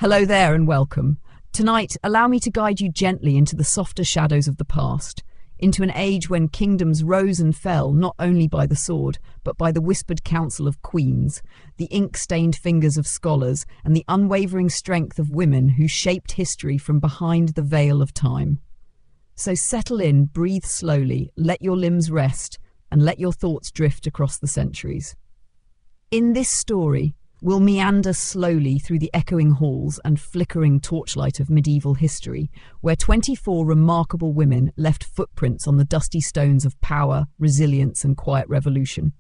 Hello there and welcome. Tonight, allow me to guide you gently into the softer shadows of the past, into an age when kingdoms rose and fell not only by the sword, but by the whispered counsel of queens, the ink-stained fingers of scholars, and the unwavering strength of women who shaped history from behind the veil of time. So settle in, breathe slowly, let your limbs rest, and let your thoughts drift across the centuries. In this story, we'll meander slowly through the echoing halls and flickering torchlight of medieval history, where 24 remarkable women left footprints on the dusty stones of power, resilience, and quiet revolution.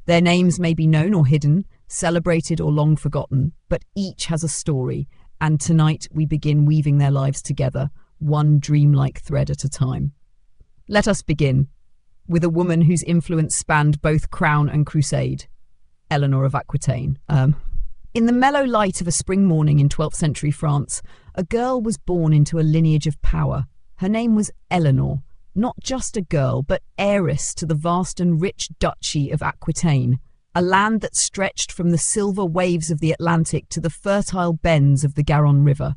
Their names may be known or hidden, celebrated or long forgotten, but each has a story, and tonight we begin weaving their lives together, one dreamlike thread at a time. Let us begin with a woman whose influence spanned both crown and crusade. Eleanor of Aquitaine. In the mellow light of a spring morning in 12th century France, a girl was born into a lineage of power. Her name was Eleanor, not just a girl, but heiress to the vast and rich duchy of Aquitaine, a land that stretched from the silver waves of the Atlantic to the fertile bends of the Garonne River.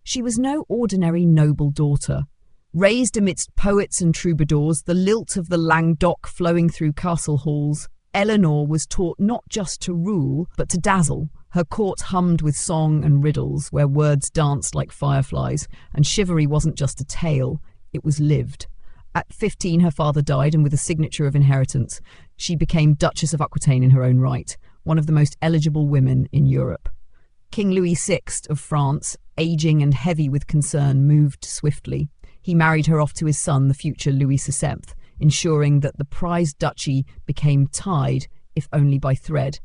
She was no ordinary noble daughter. Raised amidst poets and troubadours, the lilt of the Languedoc flowing through castle halls, Eleanor was taught not just to rule, but to dazzle. Her court hummed with song and riddles, where words danced like fireflies, and chivalry wasn't just a tale, it was lived. At 15, her father died, and with a signature of inheritance, she became Duchess of Aquitaine in her own right, one of the most eligible women in Europe. King Louis VI of France, aging and heavy with concern, moved swiftly. He married her off to his son, the future Louis VII, ensuring that the prized duchy became tied, if only by thread,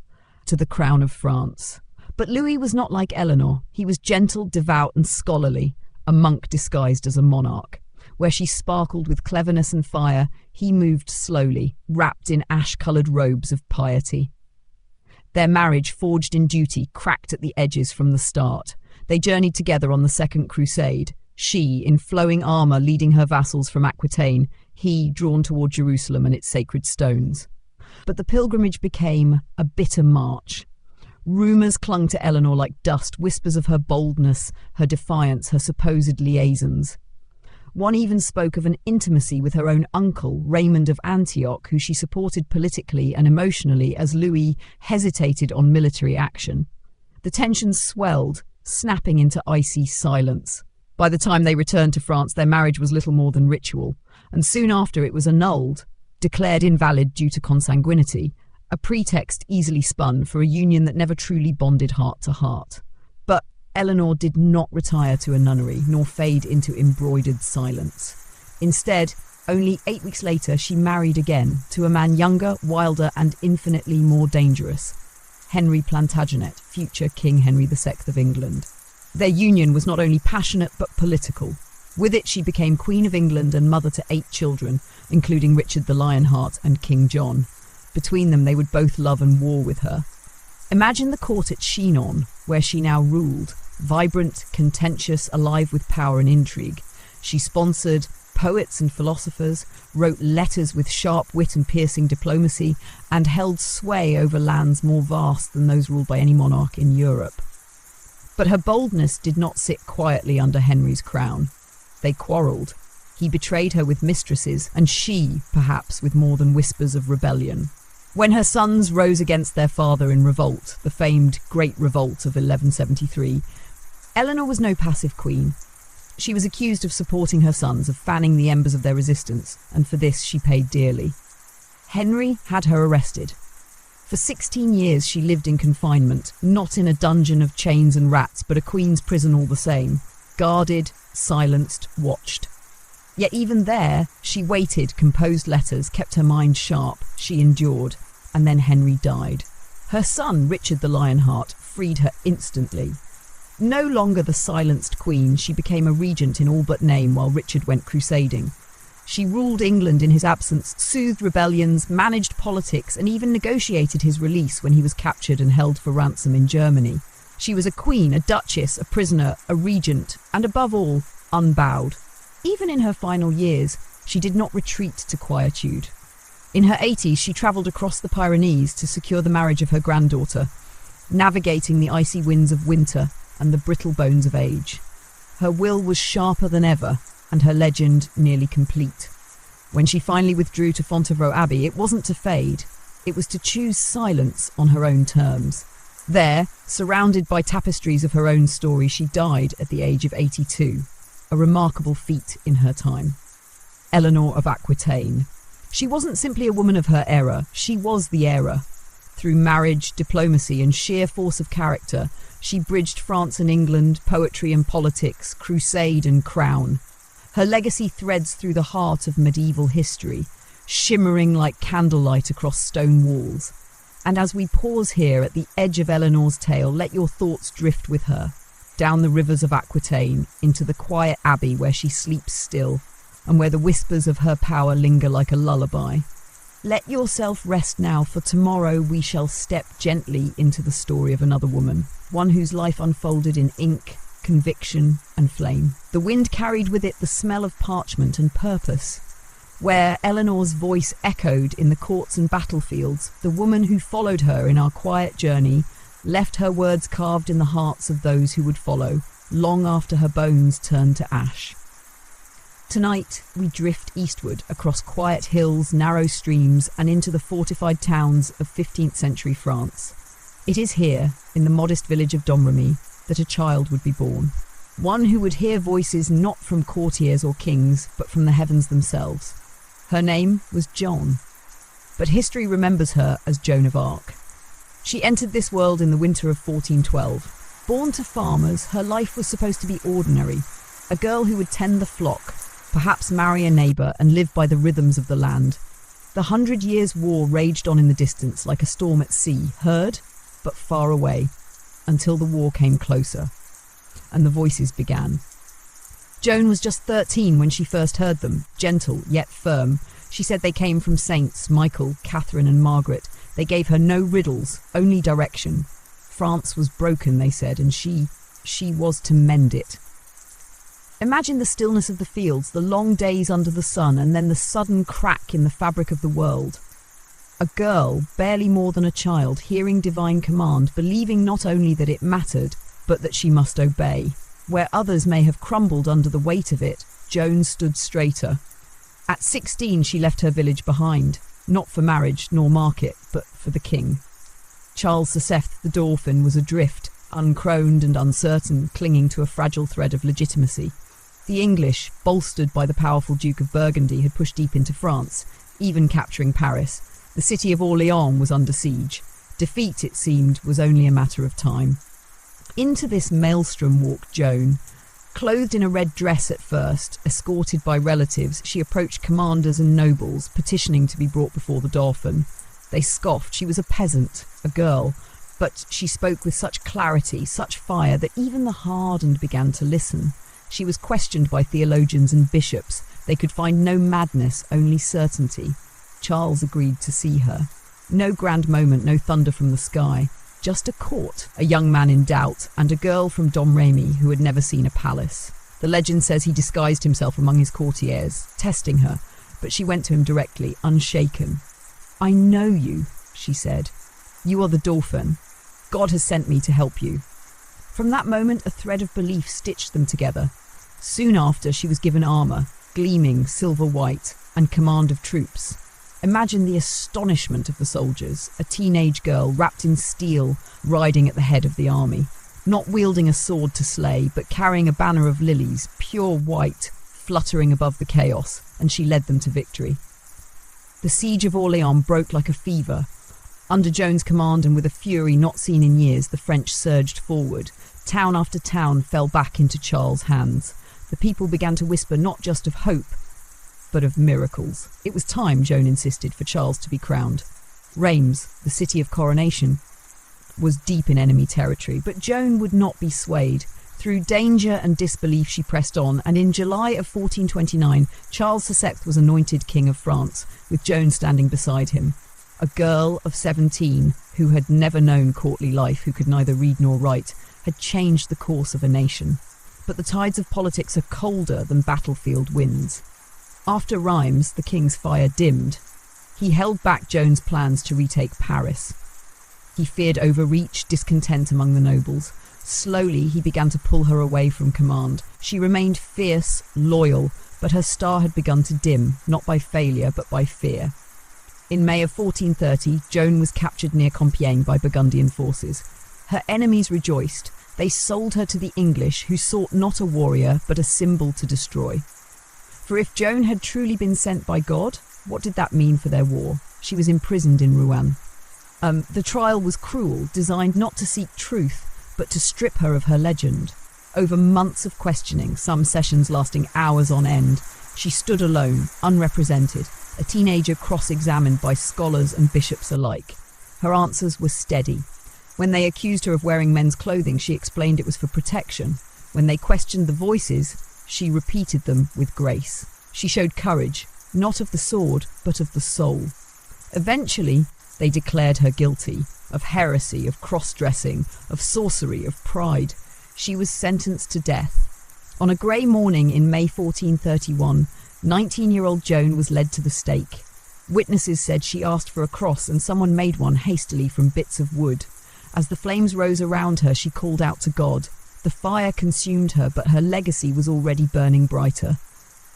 to the crown of France. But Louis was not like Eleanor. He was gentle, devout, and scholarly, a monk disguised as a monarch. Where she sparkled with cleverness and fire, he moved slowly, wrapped in ash-coloured robes of piety. Their marriage, forged in duty, cracked at the edges from the start. They journeyed together on the Second Crusade, she in flowing armour leading her vassals from Aquitaine, he drawn toward Jerusalem and its sacred stones. But the pilgrimage became a bitter march. Rumours clung to Eleanor like dust, whispers of her boldness, her defiance, her supposed liaisons. One even spoke of an intimacy with her own uncle, Raymond of Antioch, who she supported politically and emotionally as Louis hesitated on military action. The tensions swelled, snapping into icy silence. By the time they returned to France, their marriage was little more than ritual, and soon after it was annulled, declared invalid due to consanguinity, a pretext easily spun for a union that never truly bonded heart to heart. But Eleanor did not retire to a nunnery, nor fade into embroidered silence. Instead, only 8 weeks later, she married again to a man younger, wilder, and infinitely more dangerous, Henry Plantagenet, future King Henry VI of England. Their union was not only passionate but political. With it, she became Queen of England and mother to 8 children, including Richard the Lionheart and King John. Between them, they would both love and war with her. Imagine the court at Chinon, where she now ruled, vibrant, contentious, alive with power and intrigue. She sponsored poets and philosophers, wrote letters with sharp wit and piercing diplomacy, and held sway over lands more vast than those ruled by any monarch in Europe. But her boldness did not sit quietly under Henry's crown. They quarrelled. He betrayed her with mistresses, and she, perhaps, with more than whispers of rebellion. When her sons rose against their father in revolt, the famed Great Revolt of 1173, Eleanor was no passive queen. She was accused of supporting her sons, of fanning the embers of their resistance, and for this she paid dearly. Henry had her arrested. For 16 years she lived in confinement, not in a dungeon of chains and rats, but a queen's prison all the same, guarded, silenced, watched. Yet even there, she waited, composed letters, kept her mind sharp, she endured, and then Henry died. Her son, Richard the Lionheart, freed her instantly. No longer the silenced queen, she became a regent in all but name while Richard went crusading. She ruled England in his absence, soothed rebellions, managed politics, and even negotiated his release when he was captured and held for ransom in Germany. She was a queen, a duchess, a prisoner, a regent, and above all, unbowed. Even in her final years, she did not retreat to quietude. In her 80s, she travelled across the Pyrenees to secure the marriage of her granddaughter, navigating the icy winds of winter and the brittle bones of age. Her will was sharper than ever, and her legend nearly complete. When she finally withdrew to Fontevraud Abbey, it wasn't to fade. It was to choose silence on her own terms. There, surrounded by tapestries of her own story, she died at the age of 82, a remarkable feat in her time. Eleanor of Aquitaine. She wasn't simply a woman of her era, she was the era. Through marriage, diplomacy, and sheer force of character, she bridged France and England, poetry and politics, crusade and crown. Her legacy threads through the heart of medieval history, shimmering like candlelight across stone walls. And as we pause here at the edge of Eleanor's tale, let your thoughts drift with her, down the rivers of Aquitaine, into the quiet abbey where she sleeps still, and where the whispers of her power linger like a lullaby. Let yourself rest now, for tomorrow we shall step gently into the story of another woman, one whose life unfolded in ink, conviction and flame. The wind carried with it the smell of parchment and purpose. Where Eleanor's voice echoed in the courts and battlefields, the woman who followed her in our quiet journey left her words carved in the hearts of those who would follow, long after her bones turned to ash. Tonight, we drift eastward across quiet hills, narrow streams, and into the fortified towns of 15th century France. It is here, in the modest village of Domremy, that a child would be born. One who would hear voices not from courtiers or kings, but from the heavens themselves. Her name was Joan, but history remembers her as Joan of Arc. She entered this world in the winter of 1412. Born to farmers, her life was supposed to be ordinary, a girl who would tend the flock, perhaps marry a neighbour and live by the rhythms of the land. The 100 Years' War raged on in the distance like a storm at sea, heard, but far away, until the war came closer, and the voices began. Joan was just 13 when she first heard them, gentle yet firm. She said they came from saints, Michael, Catherine and Margaret. They gave her no riddles, only direction. France was broken, they said, and she was to mend it. Imagine the stillness of the fields, the long days under the sun, and then the sudden crack in the fabric of the world. A girl, barely more than a child, hearing divine command, believing not only that it mattered, but that she must obey. Where others may have crumbled under the weight of it, Joan stood straighter. At 16, she left her village behind, not for marriage nor market, but for the king. Charles VI, the Dauphin, was adrift, uncroned and uncertain, clinging to a fragile thread of legitimacy. The English, bolstered by the powerful Duke of Burgundy, had pushed deep into France, even capturing Paris. The city of Orléans was under siege. Defeat, it seemed, was only a matter of time. Into this maelstrom walked Joan. Clothed in a red dress at first, escorted by relatives, she approached commanders and nobles, petitioning to be brought before the Dauphin. They scoffed. She was a peasant, a girl, but she spoke with such clarity, such fire, that even the hardened began to listen. She was questioned by theologians and bishops. They could find no madness, only certainty. Charles agreed to see her. No grand moment, no thunder from the sky. Just a court, a young man in doubt, and a girl from Domremy who had never seen a palace. The legend says he disguised himself among his courtiers, testing her, but she went to him directly, unshaken. "I know you," she said. "You are the Dauphin. God has sent me to help you." From that moment, a thread of belief stitched them together. Soon after, she was given armour, gleaming silver white, and command of troops. Imagine the astonishment of the soldiers, a teenage girl wrapped in steel, riding at the head of the army, not wielding a sword to slay, but carrying a banner of lilies, pure white, fluttering above the chaos, and she led them to victory. The siege of Orléans broke like a fever. Under Joan's command and with a fury not seen in years, the French surged forward. Town after town fell back into Charles' hands. The people began to whisper not just of hope, but of miracles. It was time, Joan insisted, for Charles to be crowned. Reims, the city of coronation, was deep in enemy territory, but Joan would not be swayed. Through danger and disbelief she pressed on, and in July of 1429, Charles VI was anointed King of France, with Joan standing beside him. A girl of 17, who had never known courtly life, who could neither read nor write, had changed the course of a nation. But the tides of politics are colder than battlefield winds. After Reims, the king's fire dimmed. He held back Joan's plans to retake Paris. He feared overreach, discontent among the nobles. Slowly, he began to pull her away from command. She remained fierce, loyal, but her star had begun to dim, not by failure, but by fear. In May of 1430, Joan was captured near Compiègne by Burgundian forces. Her enemies rejoiced. They sold her to the English, who sought not a warrior, but a symbol to destroy. For if Joan had truly been sent by God, what did that mean for their war? She was imprisoned in Rouen. The trial was cruel, designed not to seek truth, but to strip her of her legend. Over months of questioning, some sessions lasting hours on end, she stood alone, unrepresented, a teenager cross-examined by scholars and bishops alike. Her answers were steady. When they accused her of wearing men's clothing, she explained it was for protection. When they questioned the voices, she repeated them with grace. She showed courage, not of the sword, but of the soul. Eventually, they declared her guilty of heresy, of cross-dressing, of sorcery, of pride. She was sentenced to death. On a grey morning in May 1431, 19-year-old Joan was led to the stake. Witnesses said she asked for a cross and someone made one hastily from bits of wood. As the flames rose around her, she called out to God. The fire consumed her, but her legacy was already burning brighter.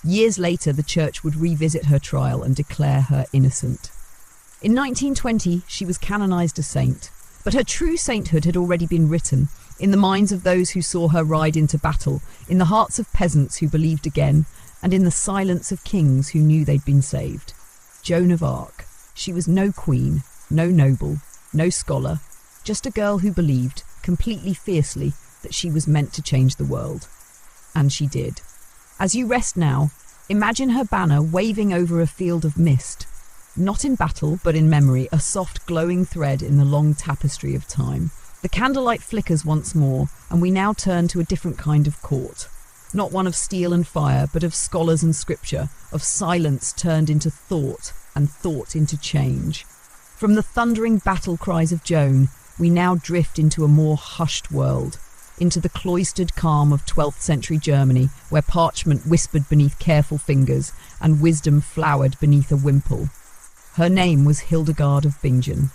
Years later, the church would revisit her trial and declare her innocent. In 1920, she was canonized a saint, but her true sainthood had already been written in the minds of those who saw her ride into battle, in the hearts of peasants who believed again, and in the silence of kings who knew they'd been saved. Joan of Arc. She was no queen, no noble, no scholar, just a girl who believed, completely fiercely, that she was meant to change the world. And she did. As you rest now, imagine her banner waving over a field of mist. Not in battle, but in memory, a soft glowing thread in the long tapestry of time. The candlelight flickers once more, and we now turn to a different kind of court. Not one of steel and fire, but of scholars and scripture, of silence turned into thought, and thought into change. From the thundering battle cries of Joan, we now drift into a more hushed world, into the cloistered calm of 12th century Germany, where parchment whispered beneath careful fingers and wisdom flowered beneath a wimple. Her name was Hildegard of Bingen.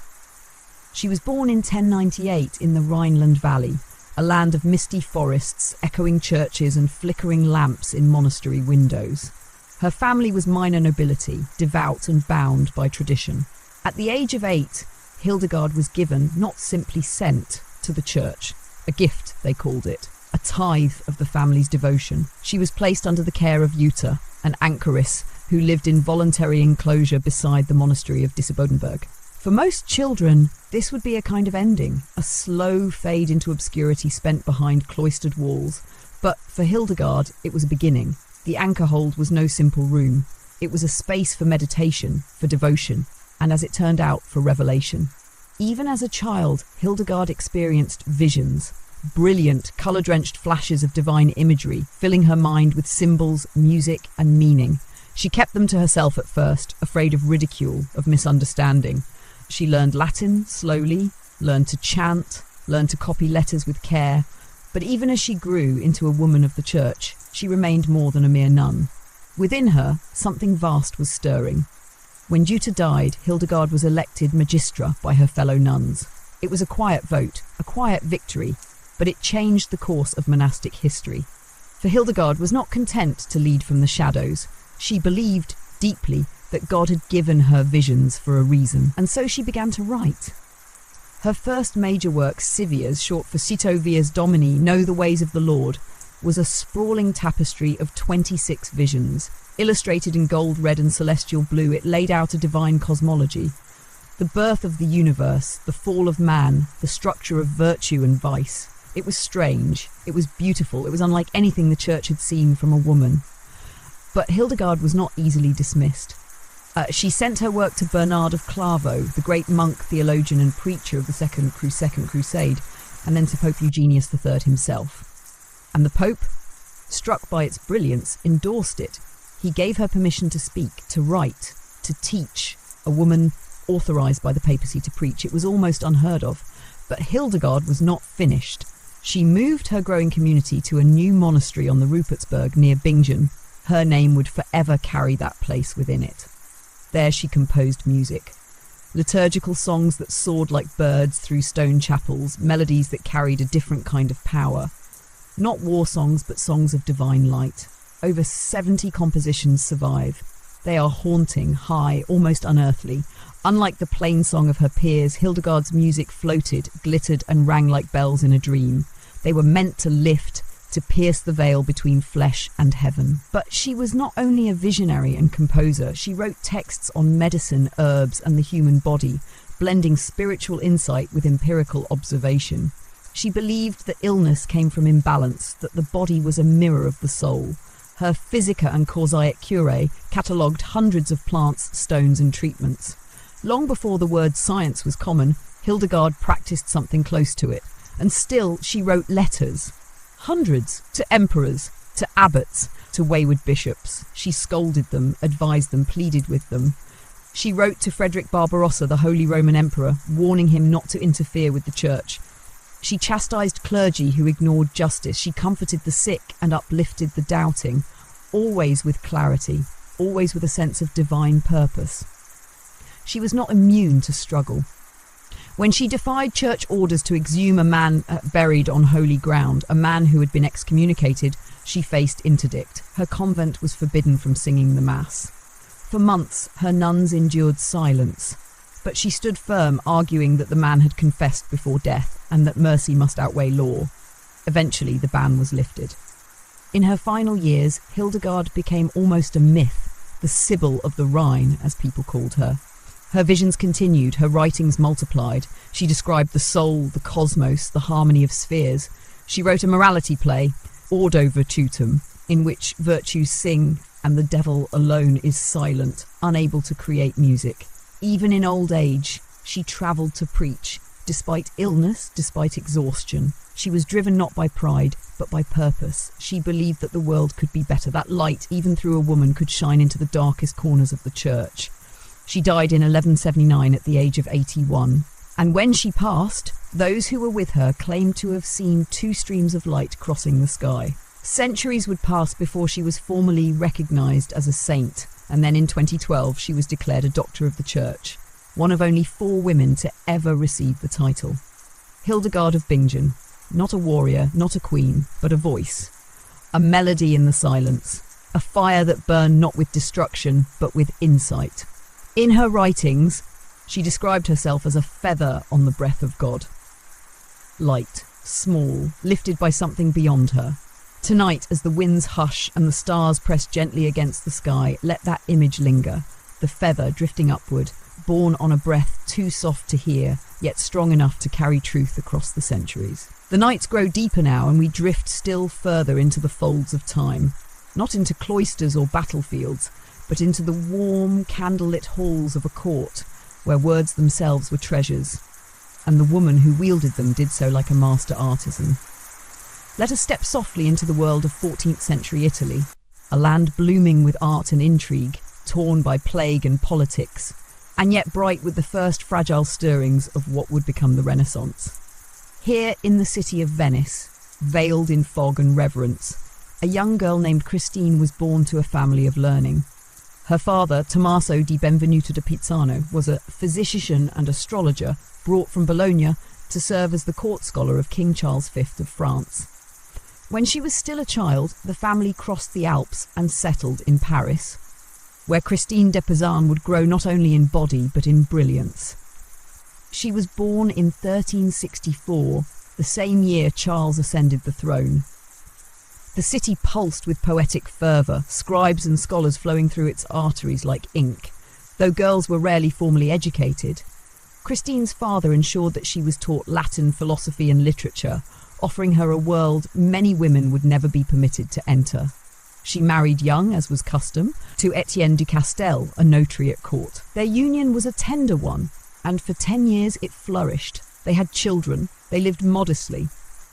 She was born in 1098 in the Rhineland Valley, a land of misty forests, echoing churches and flickering lamps in monastery windows. Her family was minor nobility, devout and bound by tradition. At the age of 8, Hildegard was given, not simply sent, to the church. A gift, they called it, a tithe of the family's devotion. She was placed under the care of Jutta, an anchoress who lived in voluntary enclosure beside the monastery of Disibodenberg. For most children, this would be a kind of ending, a slow fade into obscurity spent behind cloistered walls. But for Hildegard, it was a beginning. The anchor hold was no simple room. It was a space for meditation, for devotion, and as it turned out, for revelation. Even as a child, Hildegard experienced visions, brilliant, colour-drenched flashes of divine imagery, filling her mind with symbols, music, and meaning. She kept them to herself at first, afraid of ridicule, of misunderstanding. She learned Latin slowly, learned to chant, learned to copy letters with care. But even as she grew into a woman of the church, she remained more than a mere nun. Within her, something vast was stirring. When Jutta died, Hildegard was elected magistra by her fellow nuns. It was a quiet vote, a quiet victory, but it changed the course of monastic history. For Hildegard was not content to lead from the shadows. She believed deeply that God had given her visions for a reason, and so she began to write. Her first major work, Civias, short for Cito Vias Domini, Know the Ways of the Lord, was a sprawling tapestry of 26 visions. Illustrated in gold, red and celestial blue, it laid out a divine cosmology. The birth of the universe, the fall of man, the structure of virtue and vice. It was strange, it was beautiful, it was unlike anything the church had seen from a woman. But Hildegard was not easily dismissed. She sent her work to Bernard of Clairvaux, the great monk, theologian and preacher of the Second Crusade, and then to Pope Eugenius III himself. And the Pope, struck by its brilliance, endorsed it. He gave her permission to speak, to write, to teach, a woman authorised by the papacy to preach. It was almost unheard of. But Hildegard was not finished. She moved her growing community to a new monastery on the Rupertsberg near Bingen. Her name would forever carry that place within it. There she composed music. liturgical songs that soared like birds through stone chapels, melodies that carried a different kind of power. Not war songs, but songs of divine light. Over 70 compositions survive. They are haunting, high, almost unearthly. Unlike the plain song of her peers, Hildegard's music floated, glittered, and rang like bells in a dream. They were meant to lift, to pierce the veil between flesh and heaven. But she was not only a visionary and composer, she wrote texts on medicine, herbs, and the human body, blending spiritual insight with empirical observation. She believed that illness came from imbalance, that the body was a mirror of the soul. Her Physica and Causae Curae catalogued hundreds of plants, stones, and treatments. Long before the word science was common, Hildegard practiced something close to it, and still she wrote letters. Hundreds, to emperors, to abbots, to wayward bishops. She scolded them, advised them, pleaded with them. She wrote to Frederick Barbarossa, the Holy Roman Emperor, warning him not to interfere with the church. She chastised clergy who ignored justice. She comforted the sick and uplifted the doubting, always with clarity, always with a sense of divine purpose. She was not immune to struggle. When she defied church orders to exhume a man buried on holy ground, a man who had been excommunicated, she faced interdict. Her convent was forbidden from singing the Mass. For months, her nuns endured silence, but she stood firm, arguing that the man had confessed before death and that mercy must outweigh law. Eventually, the ban was lifted. In her final years, Hildegard became almost a myth, the Sibyl of the Rhine, as people called her. Her visions continued, her writings multiplied. She described the soul, the cosmos, the harmony of spheres. She wrote a morality play, Ordo Virtutum, in which virtues sing and the devil alone is silent, unable to create music. Even in old age, she travelled to preach. Despite illness, despite exhaustion, she was driven not by pride, but by purpose. She believed that the world could be better, that light, even through a woman, could shine into the darkest corners of the church. She died in 1179 at the age of 81. And when she passed, those who were with her claimed to have seen two streams of light crossing the sky. Centuries would pass before she was formally recognised as a saint, and then in 2012 she was declared a Doctor of the Church, one of only 4 women to ever receive the title. Hildegard of Bingen, not a warrior, not a queen, but a voice, a melody in the silence, a fire that burned not with destruction, but with insight. In her writings, she described herself as a feather on the breath of God. Light, small, lifted by something beyond her. Tonight, as the winds hush and the stars press gently against the sky, let that image linger, the feather drifting upward, borne on a breath too soft to hear, yet strong enough to carry truth across the centuries. The nights grow deeper now, and we drift still further into the folds of time, not into cloisters or battlefields, but into the warm, candlelit halls of a court, where words themselves were treasures, and the woman who wielded them did so like a master artisan. Let us step softly into the world of 14th century Italy, a land blooming with art and intrigue, torn by plague and politics, and yet bright with the first fragile stirrings of what would become the Renaissance. Here in the city of Venice, veiled in fog and reverence, a young girl named Christine was born to a family of learning. Her father, Tommaso di Benvenuto da Pisano, was a physician and astrologer brought from Bologna to serve as the court scholar of King Charles V of France. When she was still a child, the family crossed the Alps and settled in Paris, where Christine de Pizan would grow not only in body but in brilliance. She was born in 1364, the same year Charles ascended the throne. The city pulsed with poetic fervour, scribes and scholars flowing through its arteries like ink. Though girls were rarely formally educated, Christine's father ensured that she was taught Latin, philosophy and literature, offering her a world many women would never be permitted to enter. She married young, as was custom, to Etienne du Castel, a notary at court. Their union was a tender one, and for 10 years it flourished. They had children, they lived modestly,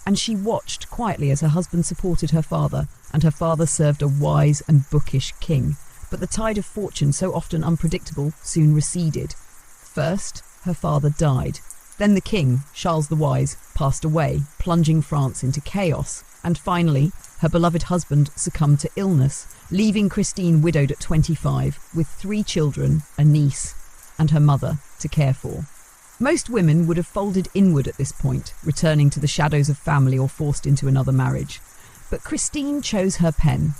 and she watched quietly as her husband supported her father, and her father served a wise and bookish king. But the tide of fortune, so often unpredictable, soon receded. First, her father died. Then the king, Charles the Wise, passed away, plunging France into chaos. And finally, her beloved husband succumbed to illness, leaving Christine widowed at 25, with 3 children, a niece, and her mother to care for. Most women would have folded inward at this point, returning to the shadows of family or forced into another marriage. But Christine chose her pen.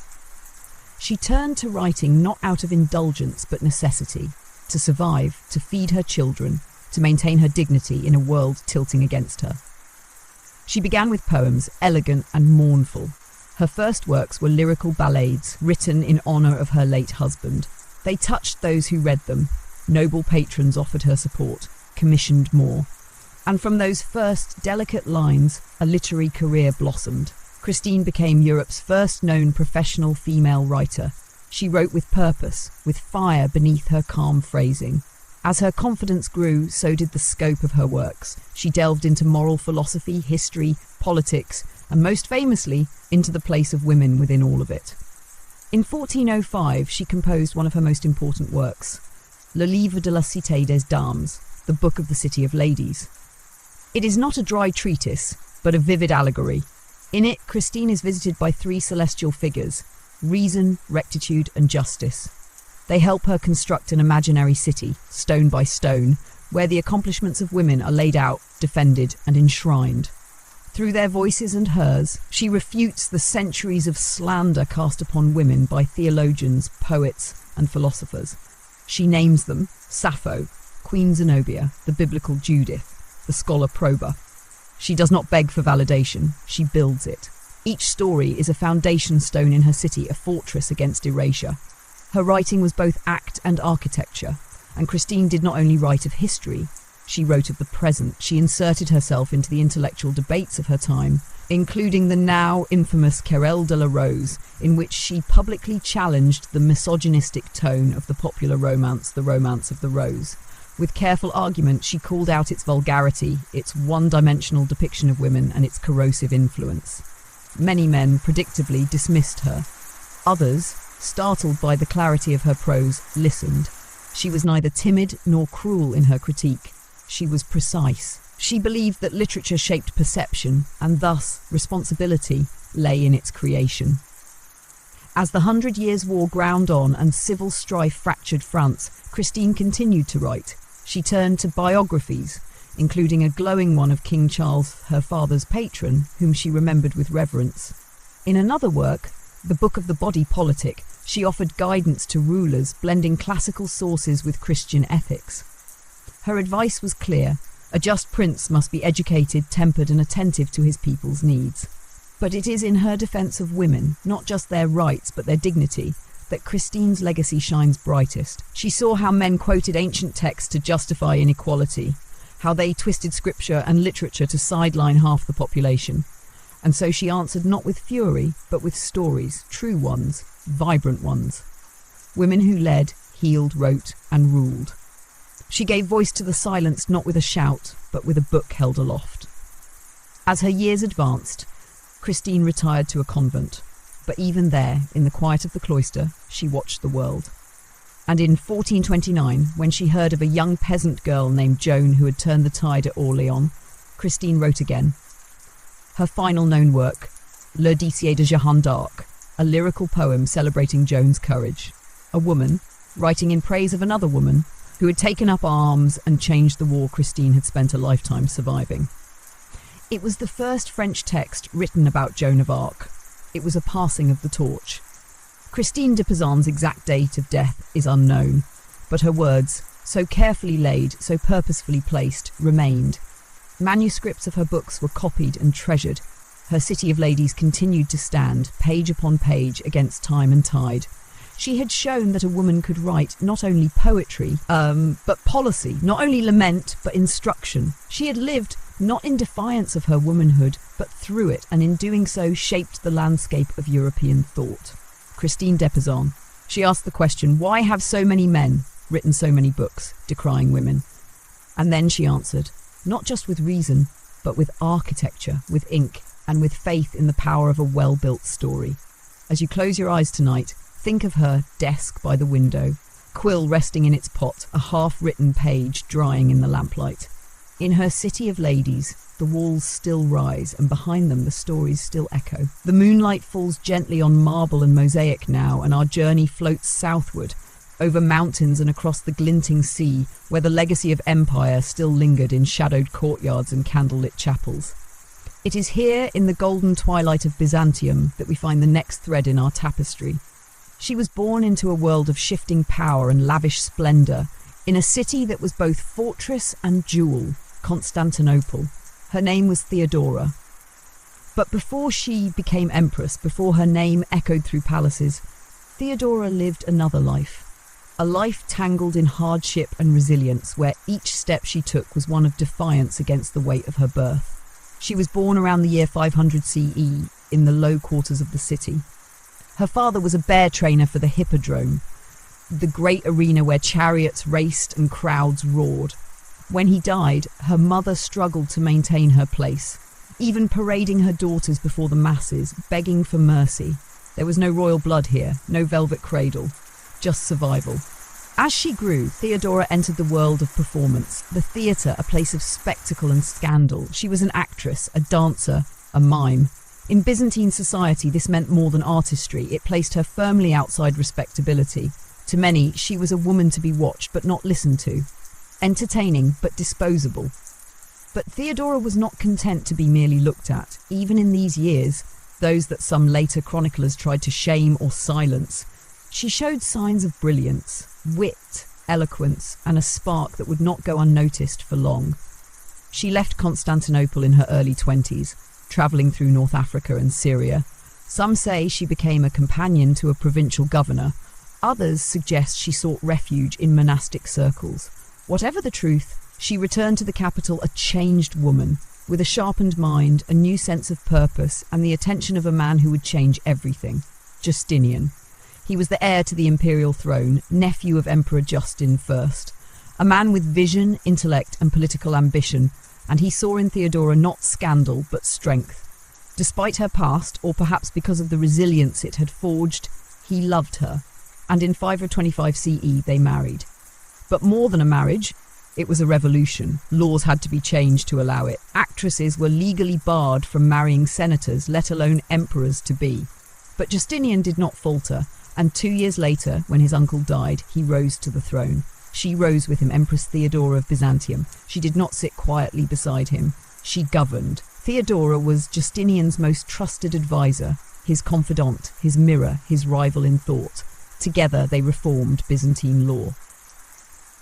She turned to writing not out of indulgence but necessity, to survive, to feed her children, to maintain her dignity in a world tilting against her. She began with poems, elegant and mournful. Her first works were lyrical ballades written in honour of her late husband. They touched those who read them. Noble patrons offered her support, commissioned more. And from those first delicate lines, a literary career blossomed. Christine became Europe's first known professional female writer. She wrote with purpose, with fire beneath her calm phrasing. As her confidence grew, so did the scope of her works. She delved into moral philosophy, history, politics, and most famously, into the place of women within all of it. In 1405, she composed one of her most important works, Le Livre de la Cité des Dames, the Book of the City of Ladies. It is not a dry treatise, but a vivid allegory. In it, Christine is visited by three celestial figures, reason, rectitude, and justice. They help her construct an imaginary city, stone by stone, where the accomplishments of women are laid out, defended, and enshrined. Through their voices and hers, she refutes the centuries of slander cast upon women by theologians, poets, and philosophers. She names them Sappho, Queen Zenobia, the biblical Judith, the scholar Proba. She does not beg for validation, she builds it. Each story is a foundation stone in her city, a fortress against erasure. Her writing was both act and architecture, and Christine did not only write of history, she wrote of the present. She inserted herself into the intellectual debates of her time, including the now infamous Querelle de la Rose, in which she publicly challenged the misogynistic tone of the popular romance, The Romance of the Rose. With careful argument, she called out its vulgarity, its one-dimensional depiction of women, and its corrosive influence. Many men, predictably, dismissed her. Others, startled by the clarity of her prose, listened. She was neither timid nor cruel in her critique. She was precise. She believed that literature shaped perception, and thus responsibility lay in its creation. As the 100 Years' War ground on and civil strife fractured France, Christine continued to write. She turned to biographies, including a glowing one of King Charles, her father's patron, whom she remembered with reverence. In another work, The Book of the Body Politic, she offered guidance to rulers, blending classical sources with Christian ethics. Her advice was clear: a just prince must be educated, tempered, and attentive to his people's needs. But it is in her defence of women, not just their rights but their dignity, that Christine's legacy shines brightest. She saw how men quoted ancient texts to justify inequality, how they twisted scripture and literature to sideline half the population. And so she answered not with fury, but with stories, true ones, vibrant ones. Women who led, healed, wrote, and ruled. She gave voice to the silenced not with a shout, but with a book held aloft. As her years advanced, Christine retired to a convent. But even there, in the quiet of the cloister, she watched the world. And in 1429, when she heard of a young peasant girl named Joan who had turned the tide at Orléans, Christine wrote again. Her final known work, L'Odyssée de Jeanne d'Arc, a lyrical poem celebrating Joan's courage. A woman, writing in praise of another woman, who had taken up arms and changed the war Christine had spent a lifetime surviving. It was the first French text written about Joan of Arc. It was a passing of the torch. Christine de Pizan's exact date of death is unknown, but her words, so carefully laid, so purposefully placed, remained. Manuscripts of her books were copied and treasured. Her city of ladies continued to stand, page upon page, against time and tide. She had shown that a woman could write not only poetry, but policy, not only lament, but instruction. She had lived not in defiance of her womanhood, but through it, and in doing so shaped the landscape of European thought. Christine de Pizan. She asked the question, why have so many men written so many books decrying women? And then she answered, not just with reason, but with architecture, with ink, and with faith in the power of a well-built story. As you close your eyes tonight, think of her desk by the window, quill resting in its pot, a half-written page drying in the lamplight. In her city of ladies, the walls still rise, and behind them the stories still echo. The moonlight falls gently on marble and mosaic now, and our journey floats southward, over mountains and across the glinting sea, where the legacy of empire still lingered in shadowed courtyards and candlelit chapels. It is here, in the golden twilight of Byzantium, that we find the next thread in our tapestry. She was born into a world of shifting power and lavish splendor, in a city that was both fortress and jewel, Constantinople. Her name was Theodora. But before she became empress, before her name echoed through palaces, Theodora lived another life. A life tangled in hardship and resilience, where each step she took was one of defiance against the weight of her birth. She was born around the year 500 CE in the low quarters of the city. Her father was a bear trainer for the Hippodrome, the great arena where chariots raced and crowds roared. When he died, her mother struggled to maintain her place, even parading her daughters before the masses, begging for mercy. There was no royal blood here, no velvet cradle, just survival. As she grew, Theodora entered the world of performance, the theatre, a place of spectacle and scandal. She was an actress, a dancer, a mime. In Byzantine society, this meant more than artistry. It placed her firmly outside respectability. To many, she was a woman to be watched but not listened to, entertaining but disposable. But Theodora was not content to be merely looked at. Even in these years, those that some later chroniclers tried to shame or silence, she showed signs of brilliance, wit, eloquence, and a spark that would not go unnoticed for long. She left Constantinople in her early 20s, travelling through North Africa and Syria. Some say she became a companion to a provincial governor. Others suggest she sought refuge in monastic circles. Whatever the truth, she returned to the capital a changed woman, with a sharpened mind, a new sense of purpose, and the attention of a man who would change everything: Justinian. He was the heir to the imperial throne, nephew of Emperor Justin I, a man with vision, intellect, and political ambition, and he saw in Theodora not scandal but strength. Despite her past, or perhaps because of the resilience it had forged, he loved her, and in 525 CE they married. But more than a marriage, it was a revolution. Laws had to be changed to allow it. Actresses were legally barred from marrying senators, let alone emperors-to-be. But Justinian did not falter, and 2 years later, when his uncle died, he rose to the throne. She rose with him, Empress Theodora of Byzantium. She did not sit quietly beside him. She governed. Theodora was Justinian's most trusted advisor, his confidant, his mirror, his rival in thought. Together they reformed Byzantine law.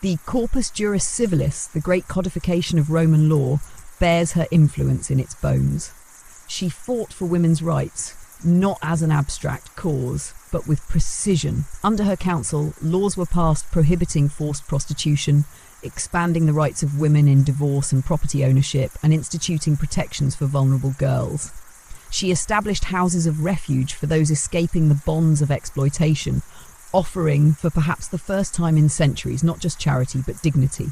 The Corpus Juris Civilis, the great codification of Roman law, bears her influence in its bones. She fought for women's rights, not as an abstract cause, but with precision. Under her counsel, laws were passed prohibiting forced prostitution, expanding the rights of women in divorce and property ownership, and instituting protections for vulnerable girls. She established houses of refuge for those escaping the bonds of exploitation, offering, for perhaps the first time in centuries, not just charity but dignity.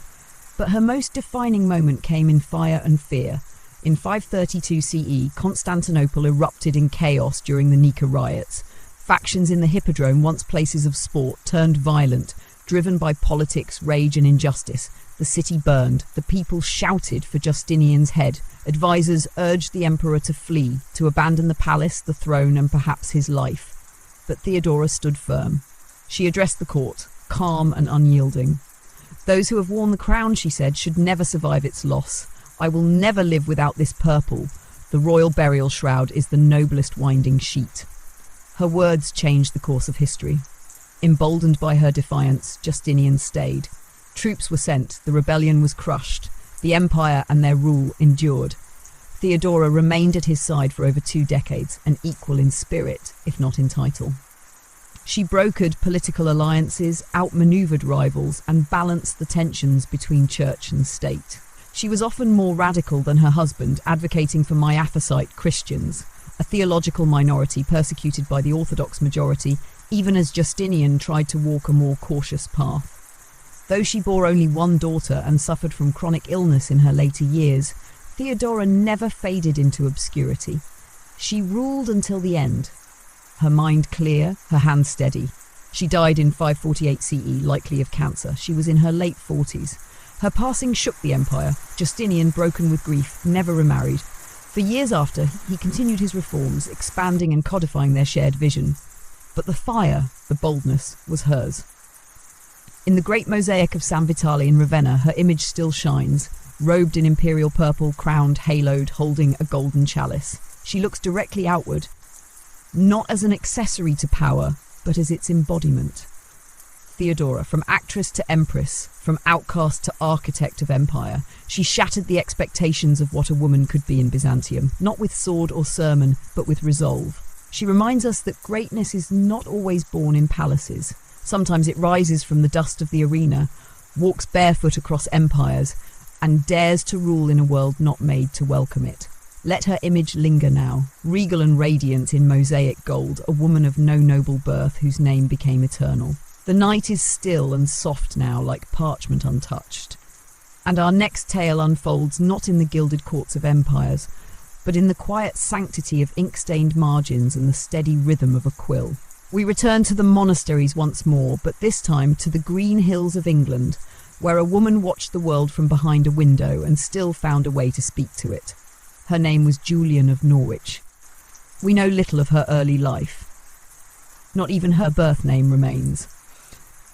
But her most defining moment came in fire and fear. In 532 CE, Constantinople erupted in chaos during the Nika riots. Factions in the Hippodrome, once places of sport, turned violent, driven by politics, rage and injustice. The city burned. The people shouted for Justinian's head. Advisors urged the emperor to flee, to abandon the palace, the throne, and perhaps his life. But Theodora stood firm. She addressed the court, calm and unyielding. Those who have worn the crown, she said, should never survive its loss. I will never live without this purple. The royal burial shroud is the noblest winding sheet. Her words changed the course of history. Emboldened by her defiance, Justinian stayed. Troops were sent, the rebellion was crushed, the empire and their rule endured. Theodora remained at his side for over 2 decades, an equal in spirit, if not in title. She brokered political alliances, outmaneuvered rivals, and balanced the tensions between church and state. She was often more radical than her husband, advocating for Miaphysite Christians, a theological minority persecuted by the Orthodox majority, even as Justinian tried to walk a more cautious path. Though she bore only 1 daughter and suffered from chronic illness in her later years, Theodora never faded into obscurity. She ruled until the end. Her mind clear, her hand steady. She died in 548 CE, likely of cancer. She was in her late 40s. Her passing shook the empire. Justinian, broken with grief, never remarried. For years after, he continued his reforms, expanding and codifying their shared vision. But the fire, the boldness, was hers. In the great mosaic of San Vitale in Ravenna, her image still shines, robed in imperial purple, crowned, haloed, holding a golden chalice. She looks directly outward, not as an accessory to power, but as its embodiment. Theodora, from actress to empress, from outcast to architect of empire, she shattered the expectations of what a woman could be in Byzantium, not with sword or sermon, but with resolve. She reminds us that greatness is not always born in palaces. Sometimes it rises from the dust of the arena, walks barefoot across empires, and dares to rule in a world not made to welcome it. Let her image linger now, regal and radiant in mosaic gold, a woman of no noble birth whose name became eternal. The night is still and soft now, like parchment untouched. And our next tale unfolds not in the gilded courts of empires, but in the quiet sanctity of ink-stained margins and the steady rhythm of a quill. We return to the monasteries once more, but this time to the green hills of England, where a woman watched the world from behind a window and still found a way to speak to it. Her name was Julian of Norwich. We know little of her early life. Not even her birth name remains.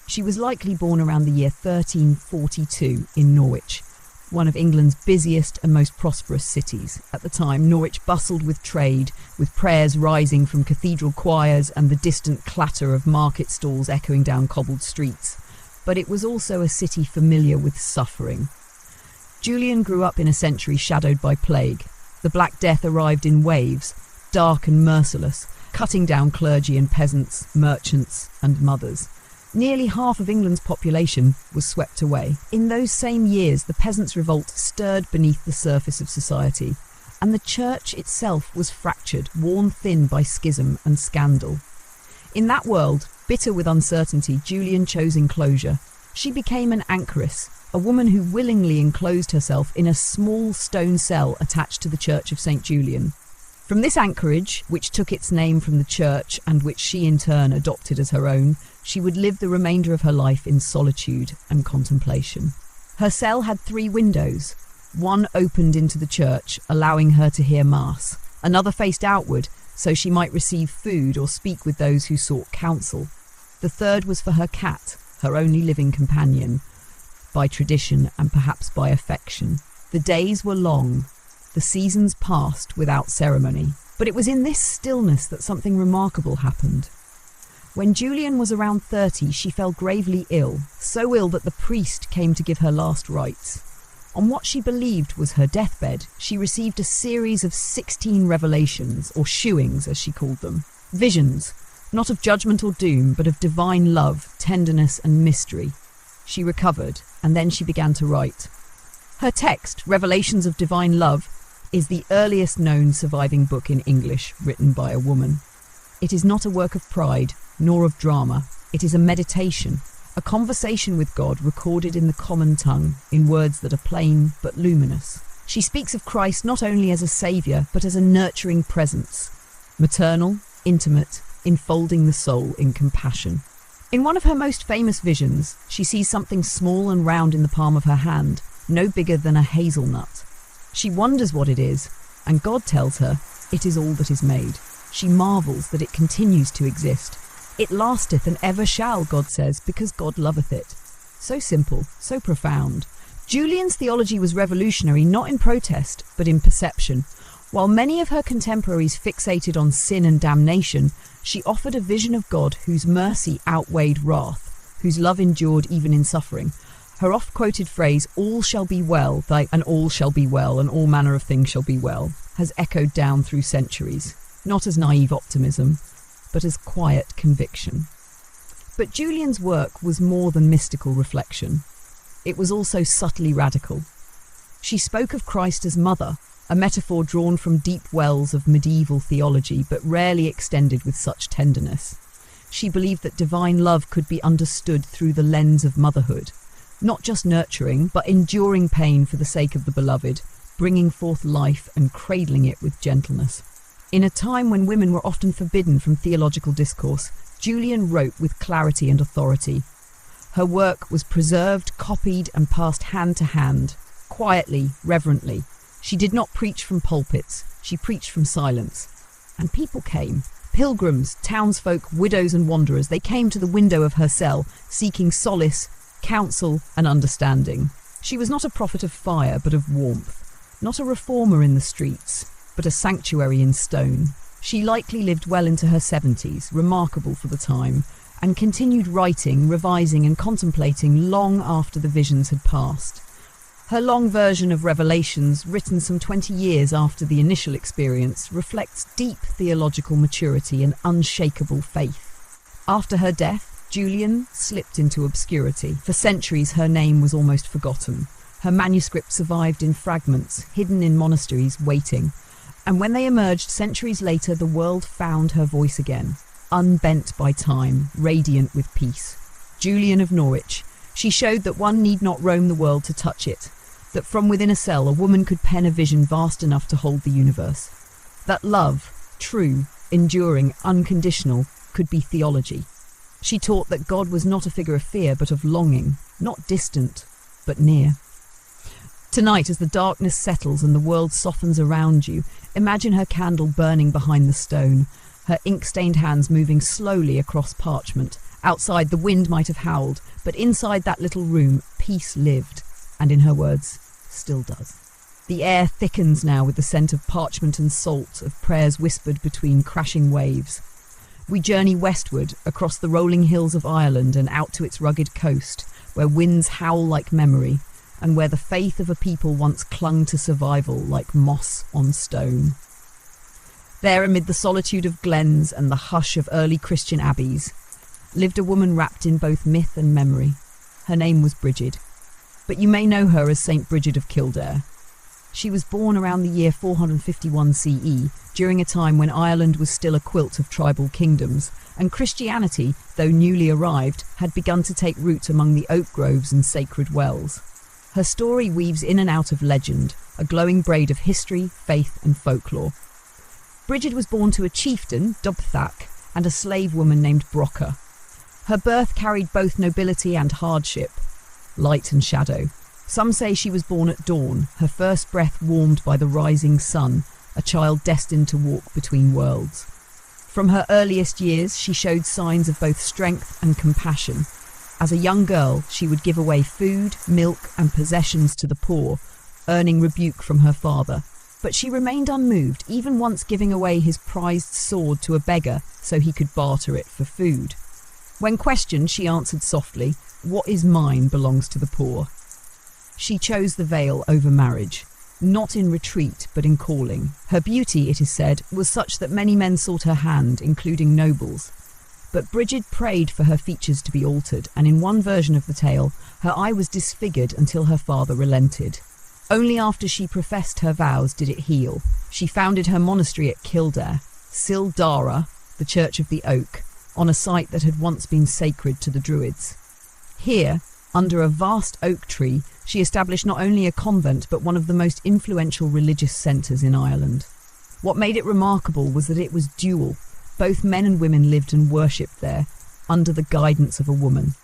She was likely born around the year 1342 in Norwich, one of England's busiest and most prosperous cities. At the time, Norwich bustled with trade, with prayers rising from cathedral choirs and the distant clatter of market stalls echoing down cobbled streets. But it was also a city familiar with suffering. Julian grew up in a century shadowed by plague. The Black Death arrived in waves, dark and merciless, cutting down clergy and peasants, merchants and mothers. Nearly half of England's population was swept away. In those same years, the peasants' revolt stirred beneath the surface of society, and the church itself was fractured, worn thin by schism and scandal. In that world, bitter with uncertainty, Julian chose enclosure. She became an anchoress, a woman who willingly enclosed herself in a small stone cell attached to the Church of St. Julian. From this anchorage, which took its name from the church and which she in turn adopted as her own, she would live the remainder of her life in solitude and contemplation. Her cell had 3 windows. One opened into the church, allowing her to hear Mass. Another faced outward, so she might receive food or speak with those who sought counsel. The third was for her cat, her only living companion, by tradition and perhaps by affection. The days were long. The seasons passed without ceremony. But it was in this stillness that something remarkable happened. When Julian was around 30, she fell gravely ill, so ill that the priest came to give her last rites. On what she believed was her deathbed, she received a series of 16 revelations, or shewings as she called them. Visions, not of judgment or doom, but of divine love, tenderness and mystery. She recovered, and then she began to write. Her text, Revelations of Divine Love, is the earliest known surviving book in English written by a woman. It is not a work of pride, nor of drama. It is a meditation, a conversation with God recorded in the common tongue, in words that are plain but luminous. She speaks of Christ not only as a saviour, but as a nurturing presence, maternal, intimate, enfolding the soul in compassion. In one of her most famous visions, she sees something small and round in the palm of her hand, no bigger than a hazelnut. She wonders what it is, and God tells her, it is all that is made. She marvels that it continues to exist. It lasteth and ever shall, God says, because God loveth it. So simple, so profound. Julian's theology was revolutionary not in protest, but in perception. While many of her contemporaries fixated on sin and damnation, she offered a vision of God whose mercy outweighed wrath, whose love endured even in suffering. Her oft-quoted phrase, all shall be well, and all shall be well, and all manner of things shall be well, has echoed down through centuries, not as naive optimism, but as quiet conviction. But Julian's work was more than mystical reflection. It was also subtly radical. She spoke of Christ as mother, a metaphor drawn from deep wells of medieval theology, but rarely extended with such tenderness. She believed that divine love could be understood through the lens of motherhood, not just nurturing, but enduring pain for the sake of the beloved, bringing forth life and cradling it with gentleness. In a time when women were often forbidden from theological discourse, Julian wrote with clarity and authority. Her work was preserved, copied, and passed hand to hand, quietly, reverently. She did not preach from pulpits, she preached from silence. And people came. Pilgrims, townsfolk, widows and wanderers, they came to the window of her cell, seeking solace, counsel and understanding. She was not a prophet of fire, but of warmth, not a reformer in the streets, but a sanctuary in stone. She likely lived well into her 70s, remarkable for the time, and continued writing, revising and contemplating long after the visions had passed. Her long version of Revelations, written some 20 years after the initial experience, reflects deep theological maturity and unshakable faith. After her death, Julian slipped into obscurity. For centuries, her name was almost forgotten. Her manuscript survived in fragments, hidden in monasteries, waiting. And when they emerged centuries later, the world found her voice again, unbent by time, radiant with peace. Julian of Norwich. She showed that one need not roam the world to touch it, that from within a cell a woman could pen a vision vast enough to hold the universe. That love, true, enduring, unconditional, could be theology. She taught that God was not a figure of fear but of longing, not distant, but near. Tonight, as the darkness settles and the world softens around you, imagine her candle burning behind the stone, her ink-stained hands moving slowly across parchment. Outside, the wind might have howled, but inside that little room, peace lived, and in her words, still does. The air thickens now with the scent of parchment and salt, of prayers whispered between crashing waves. We journey westward, across the rolling hills of Ireland and out to its rugged coast, where winds howl like memory, and where the faith of a people once clung to survival like moss on stone. There, amid the solitude of glens and the hush of early Christian abbeys, lived a woman wrapped in both myth and memory. Her name was Brigid, but you may know her as Saint Brigid of Kildare. She was born around the year 451 CE, during a time when Ireland was still a quilt of tribal kingdoms, and Christianity, though newly arrived, had begun to take root among the oak groves and sacred wells. Her story weaves in and out of legend, a glowing braid of history, faith and folklore. Brigid was born to a chieftain, Dubthach, and a slave woman named Brocha. Her birth carried both nobility and hardship, light and shadow. Some say she was born at dawn, her first breath warmed by the rising sun, a child destined to walk between worlds. From her earliest years, she showed signs of both strength and compassion. As a young girl, she would give away food, milk, and possessions to the poor, earning rebuke from her father. But she remained unmoved, even once giving away his prized sword to a beggar so he could barter it for food. When questioned, she answered softly, "What is mine belongs to the poor." She chose the veil over marriage, not in retreat but in calling. Her beauty, it is said, was such that many men sought her hand, including nobles. But Brigid prayed for her features to be altered, and in one version of the tale, her eye was disfigured until her father relented. Only after she professed her vows did it heal. She founded her monastery at Kildare, Sildara, the Church of the Oak, on a site that had once been sacred to the Druids. Here, under a vast oak tree, she established not only a convent but one of the most influential religious centres in Ireland. What made it remarkable was that it was dual. Both men and women lived and worshipped there, under the guidance of a woman.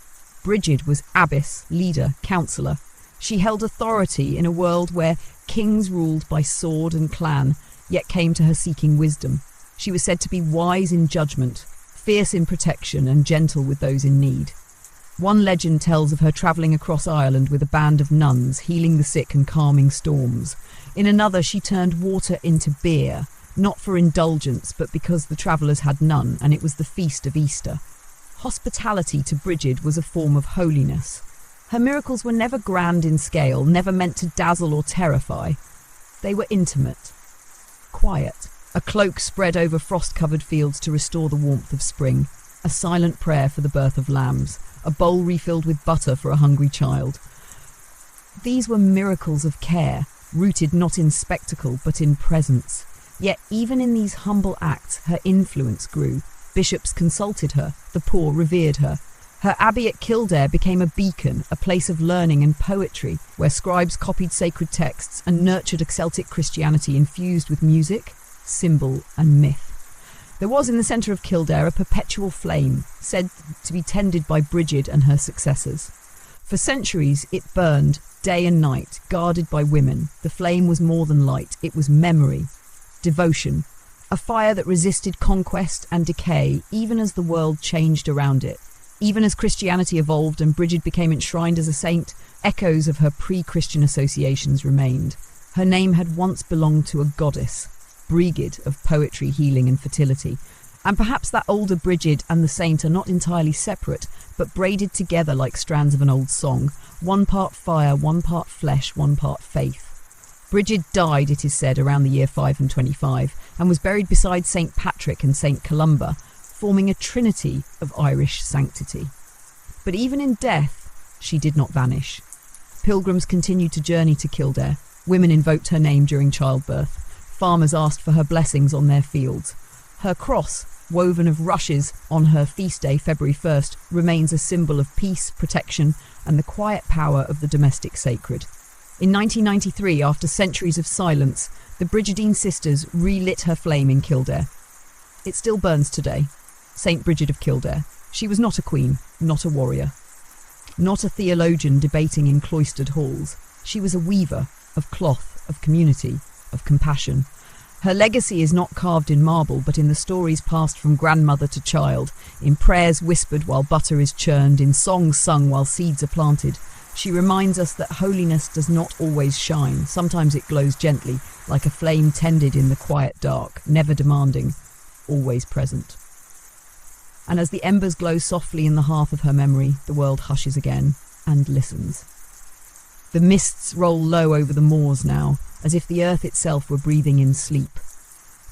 Brigid was abbess, leader, counsellor. She held authority in a world where kings ruled by sword and clan, yet came to her seeking wisdom. She was said to be wise in judgment, fierce in protection, and gentle with those in need. One legend tells of her travelling across Ireland with a band of nuns, healing the sick and calming storms. In another, she turned water into beer, not for indulgence, but because the travellers had none, and it was the feast of Easter. Hospitality to Brigid was a form of holiness. Her miracles were never grand in scale, never meant to dazzle or terrify. They were intimate, quiet, a cloak spread over frost-covered fields to restore the warmth of spring, a silent prayer for the birth of lambs, a bowl refilled with butter for a hungry child. These were miracles of care, rooted not in spectacle but in presence. Yet even in these humble acts, her influence grew. Bishops consulted her, the poor revered her. Her abbey at Kildare became a beacon, a place of learning and poetry, where scribes copied sacred texts and nurtured a Celtic Christianity infused with music, symbol and myth. There was in the centre of Kildare a perpetual flame, said to be tended by Brigid and her successors. For centuries it burned, day and night, guarded by women. The flame was more than light, it was memory, devotion, a fire that resisted conquest and decay even as the world changed around it. Even as Christianity evolved and Brigid became enshrined as a saint, echoes of her pre-Christian associations remained. Her name had once belonged to a goddess, Brigid, of poetry, healing and fertility. And perhaps that older Brigid and the saint are not entirely separate, but braided together like strands of an old song, one part fire, one part flesh, one part faith. Brigid died, it is said, around the year 525, and was buried beside St. Patrick and St. Columba, forming a trinity of Irish sanctity. But even in death, she did not vanish. Pilgrims continued to journey to Kildare. Women invoked her name during childbirth. Farmers asked for her blessings on their fields. Her cross, woven of rushes on her feast day, February 1st, remains a symbol of peace, protection, and the quiet power of the domestic sacred. In 1993, after centuries of silence, the Brigidine sisters relit her flame in Kildare. It still burns today. St. Brigid of Kildare. She was not a queen, not a warrior, not a theologian debating in cloistered halls. She was a weaver of cloth, of community, of compassion. Her legacy is not carved in marble, but in the stories passed from grandmother to child, in prayers whispered while butter is churned, in songs sung while seeds are planted. She reminds us that holiness does not always shine. Sometimes it glows gently, like a flame tended in the quiet dark, never demanding, always present. And as the embers glow softly in the hearth of her memory, the world hushes again and listens. The mists roll low over the moors now, as if the earth itself were breathing in sleep.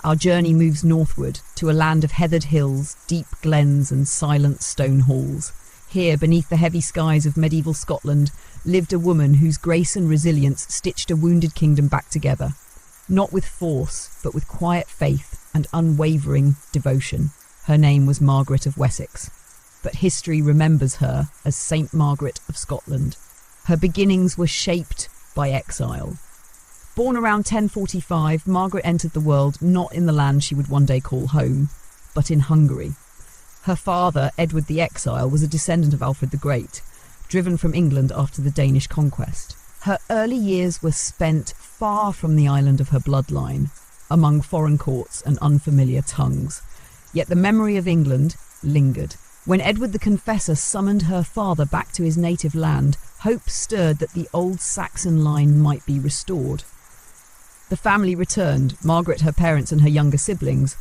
Our journey moves northward to a land of heathered hills, deep glens and silent stone halls. Here, beneath the heavy skies of medieval Scotland, lived a woman whose grace and resilience stitched a wounded kingdom back together. Not with force, but with quiet faith and unwavering devotion. Her name was Margaret of Wessex, but history remembers her as Saint Margaret of Scotland. Her beginnings were shaped by exile. Born around 1045, Margaret entered the world not in the land she would one day call home, but in Hungary. Her father, Edward the Exile, was a descendant of Alfred the Great, driven from England after the Danish conquest. Her early years were spent far from the island of her bloodline, among foreign courts and unfamiliar tongues. Yet the memory of England lingered. When Edward the Confessor summoned her father back to his native land, hope stirred that the old Saxon line might be restored. The family returned, Margaret, her parents and her younger siblings,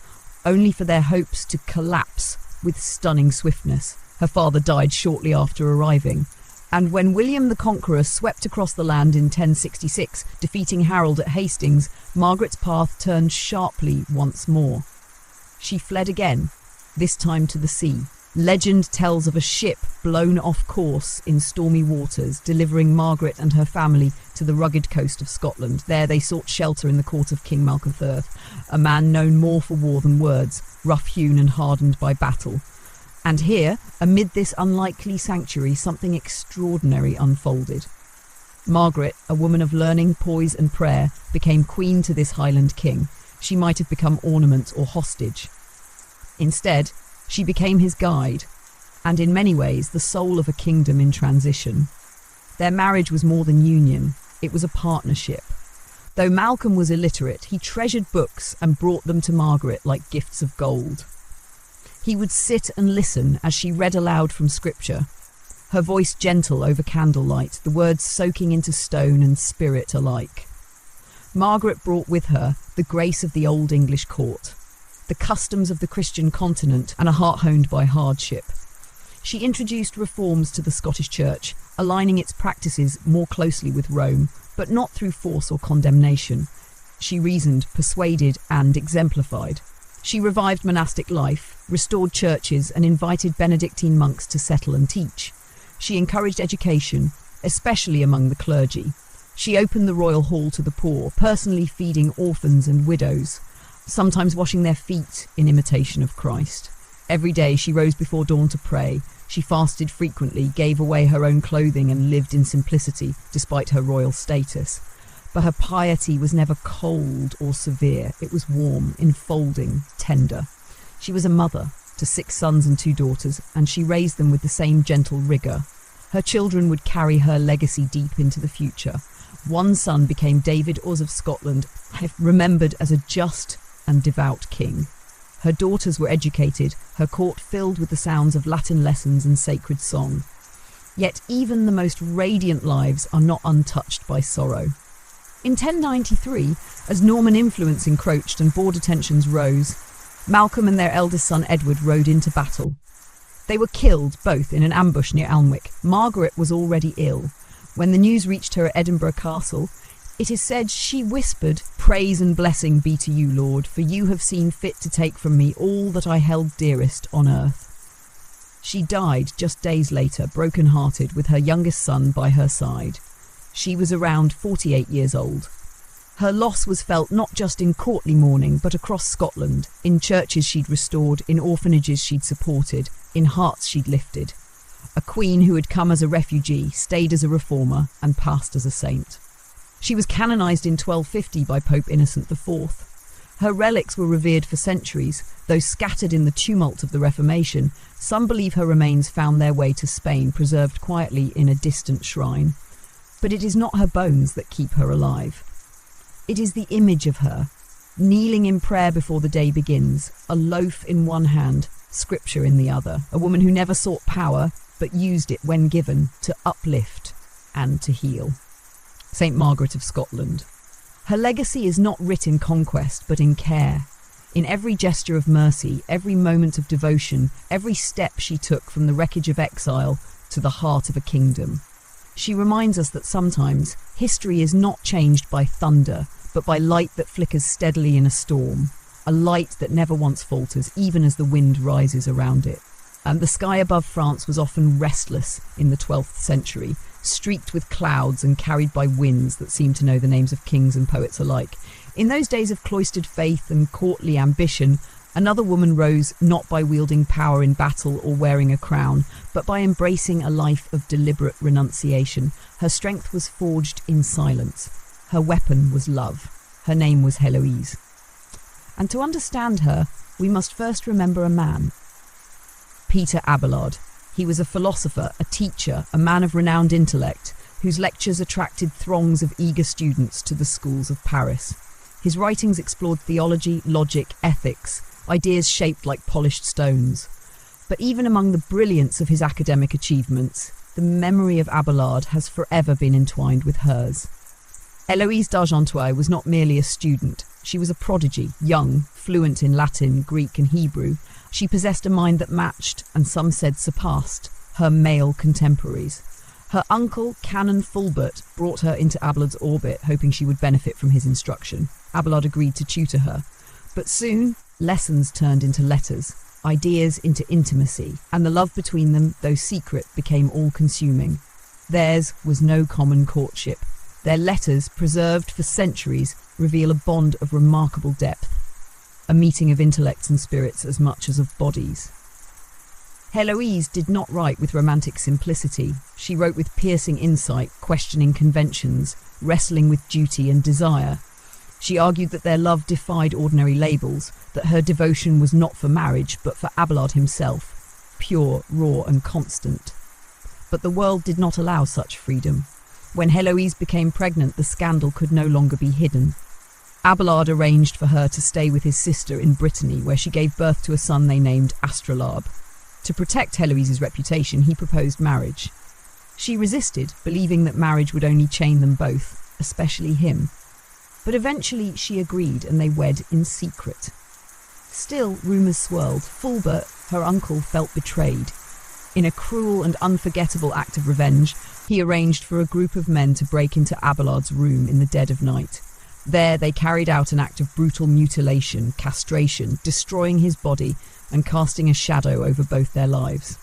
only for their hopes to collapse with stunning swiftness. Her father died shortly after arriving, and when William the Conqueror swept across the land in 1066, defeating Harold at Hastings, Margaret's path turned sharply once more. She fled again, this time to the sea. Legend tells of a ship blown off course in stormy waters, delivering Margaret and her family to the rugged coast of Scotland. There they sought shelter in the court of King Malcolm III, a man known more for war than words, rough-hewn and hardened by battle. And here, amid this unlikely sanctuary, something extraordinary unfolded. Margaret, a woman of learning, poise and prayer, became queen to this Highland king. She might have become ornament or hostage. Instead, she became his guide, and in many ways the soul of a kingdom in transition. Their marriage was more than union, it was a partnership. Though Malcolm was illiterate, he treasured books and brought them to Margaret like gifts of gold. He would sit and listen as she read aloud from scripture, her voice gentle over candlelight, the words soaking into stone and spirit alike. Margaret brought with her the grace of the old English court, the customs of the Christian continent, and a heart honed by hardship. She introduced reforms to the Scottish Church, aligning its practices more closely with Rome, but not through force or condemnation. She reasoned, persuaded, and exemplified. She revived monastic life, restored churches, and invited Benedictine monks to settle and teach. She encouraged education, especially among the clergy. She opened the royal hall to the poor, personally feeding orphans and widows, sometimes washing their feet in imitation of Christ. Every day she rose before dawn to pray. She fasted frequently, gave away her own clothing, and lived in simplicity despite her royal status. But her piety was never cold or severe. It was warm, enfolding, tender. She was a mother to 6 sons and 2 daughters, and she raised them with the same gentle rigour. Her children would carry her legacy deep into the future. One son became David Uz of Scotland, remembered as a just and devout king. Her daughters were educated, her court filled with the sounds of Latin lessons and sacred song. Yet even the most radiant lives are not untouched by sorrow. In 1093, as Norman influence encroached and border tensions rose, Malcolm and their eldest son Edward rode into battle. They were killed both in an ambush near Alnwick. Margaret was already ill. When the news reached her at Edinburgh Castle, it is said she whispered, "Praise and blessing be to you, Lord, for you have seen fit to take from me all that I held dearest on earth." She died just days later, broken-hearted, with her youngest son by her side. She was around 48 years old. Her loss was felt not just in courtly mourning, but across Scotland, in churches she'd restored, in orphanages she'd supported, in hearts she'd lifted. A queen who had come as a refugee, stayed as a reformer, and passed as a saint. She was canonised in 1250 by Pope Innocent IV. Her relics were revered for centuries, though scattered in the tumult of the Reformation. Some believe her remains found their way to Spain, preserved quietly in a distant shrine. But it is not her bones that keep her alive. It is the image of her, kneeling in prayer before the day begins, a loaf in one hand, scripture in the other, a woman who never sought power, but used it when given to uplift and to heal. St. Margaret of Scotland. Her legacy is not writ in conquest, but in care. In every gesture of mercy, every moment of devotion, every step she took from the wreckage of exile to the heart of a kingdom. She reminds us that sometimes history is not changed by thunder, but by light that flickers steadily in a storm, a light that never once falters, even as the wind rises around it. The sky above France was often restless in the 12th century, streaked with clouds and carried by winds that seemed to know the names of kings and poets alike. In those days of cloistered faith and courtly ambition, another woman rose not by wielding power in battle or wearing a crown, but by embracing a life of deliberate renunciation. Her strength was forged in silence. Her weapon was love. Her name was Heloise. And to understand her, we must first remember a man. Peter Abelard. He was a philosopher, a teacher, a man of renowned intellect, whose lectures attracted throngs of eager students to the schools of Paris. His writings explored theology, logic, ethics, ideas shaped like polished stones. But even among the brilliance of his academic achievements, the memory of Abelard has forever been entwined with hers. Héloïse d'Argenteuil was not merely a student. She was a prodigy, young, fluent in Latin, Greek and Hebrew. She possessed a mind that matched, and some said surpassed, her male contemporaries. Her uncle, Canon Fulbert, brought her into Abelard's orbit, hoping she would benefit from his instruction. Abelard agreed to tutor her. But soon, lessons turned into letters, ideas into intimacy, and the love between them, though secret, became all-consuming. Theirs was no common courtship. Their letters, preserved for centuries, reveal a bond of remarkable depth, a meeting of intellects and spirits as much as of bodies. Héloïse did not write with romantic simplicity. She wrote with piercing insight, questioning conventions, wrestling with duty and desire. She argued that their love defied ordinary labels, that her devotion was not for marriage, but for Abelard himself, pure, raw and constant. But the world did not allow such freedom. When Héloïse became pregnant, the scandal could no longer be hidden. Abelard arranged for her to stay with his sister in Brittany, where she gave birth to a son they named Astrolabe. To protect Héloïse's reputation, he proposed marriage. She resisted, believing that marriage would only chain them both, especially him. But eventually she agreed, and they wed in secret. Still, rumours swirled. Fulbert, her uncle, felt betrayed. In a cruel and unforgettable act of revenge, he arranged for a group of men to break into Abelard's room in the dead of night. There they carried out an act of brutal mutilation, castration, destroying his body and casting a shadow over both their lives.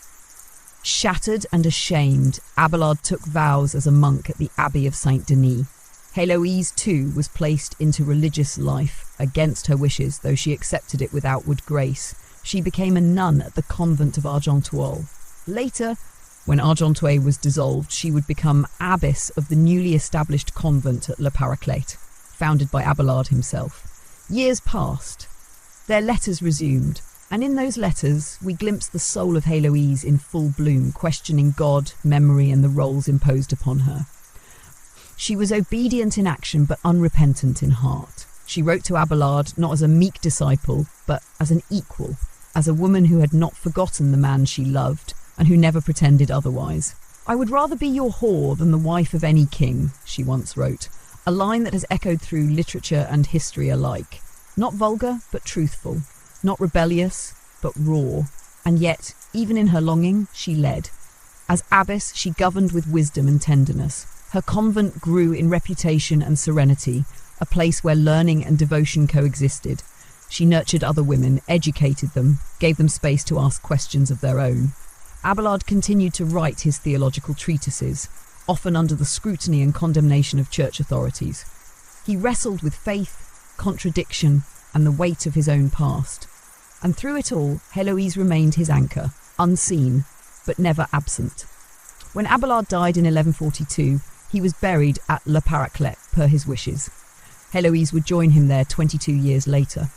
Shattered and ashamed, Abelard took vows as a monk at the Abbey of Saint-Denis. Héloïse, too, was placed into religious life, against her wishes, though she accepted it with outward grace. She became a nun at the convent of Argenteuil. Later, when Argenteuil was dissolved, she would become abbess of the newly established convent at Le Paraclet, founded by Abelard himself. Years passed. Their letters resumed, and in those letters we glimpsed the soul of Héloïse in full bloom, questioning God, memory, and the roles imposed upon her. She was obedient in action but unrepentant in heart. She wrote to Abelard not as a meek disciple, but as an equal, as a woman who had not forgotten the man she loved and who never pretended otherwise. "I would rather be your whore than the wife of any king," she once wrote, a line that has echoed through literature and history alike. Not vulgar, but truthful. Not rebellious, but raw. And yet, even in her longing, she led. As abbess, she governed with wisdom and tenderness. Her convent grew in reputation and serenity, a place where learning and devotion coexisted. She nurtured other women, educated them, gave them space to ask questions of their own. Abelard continued to write his theological treatises, often under the scrutiny and condemnation of church authorities. He wrestled with faith, contradiction, and the weight of his own past. And through it all, Héloïse remained his anchor, unseen, but never absent. When Abelard died in 1142, he was buried at Le Paraclet, per his wishes. Héloïse would join him there 22 years later.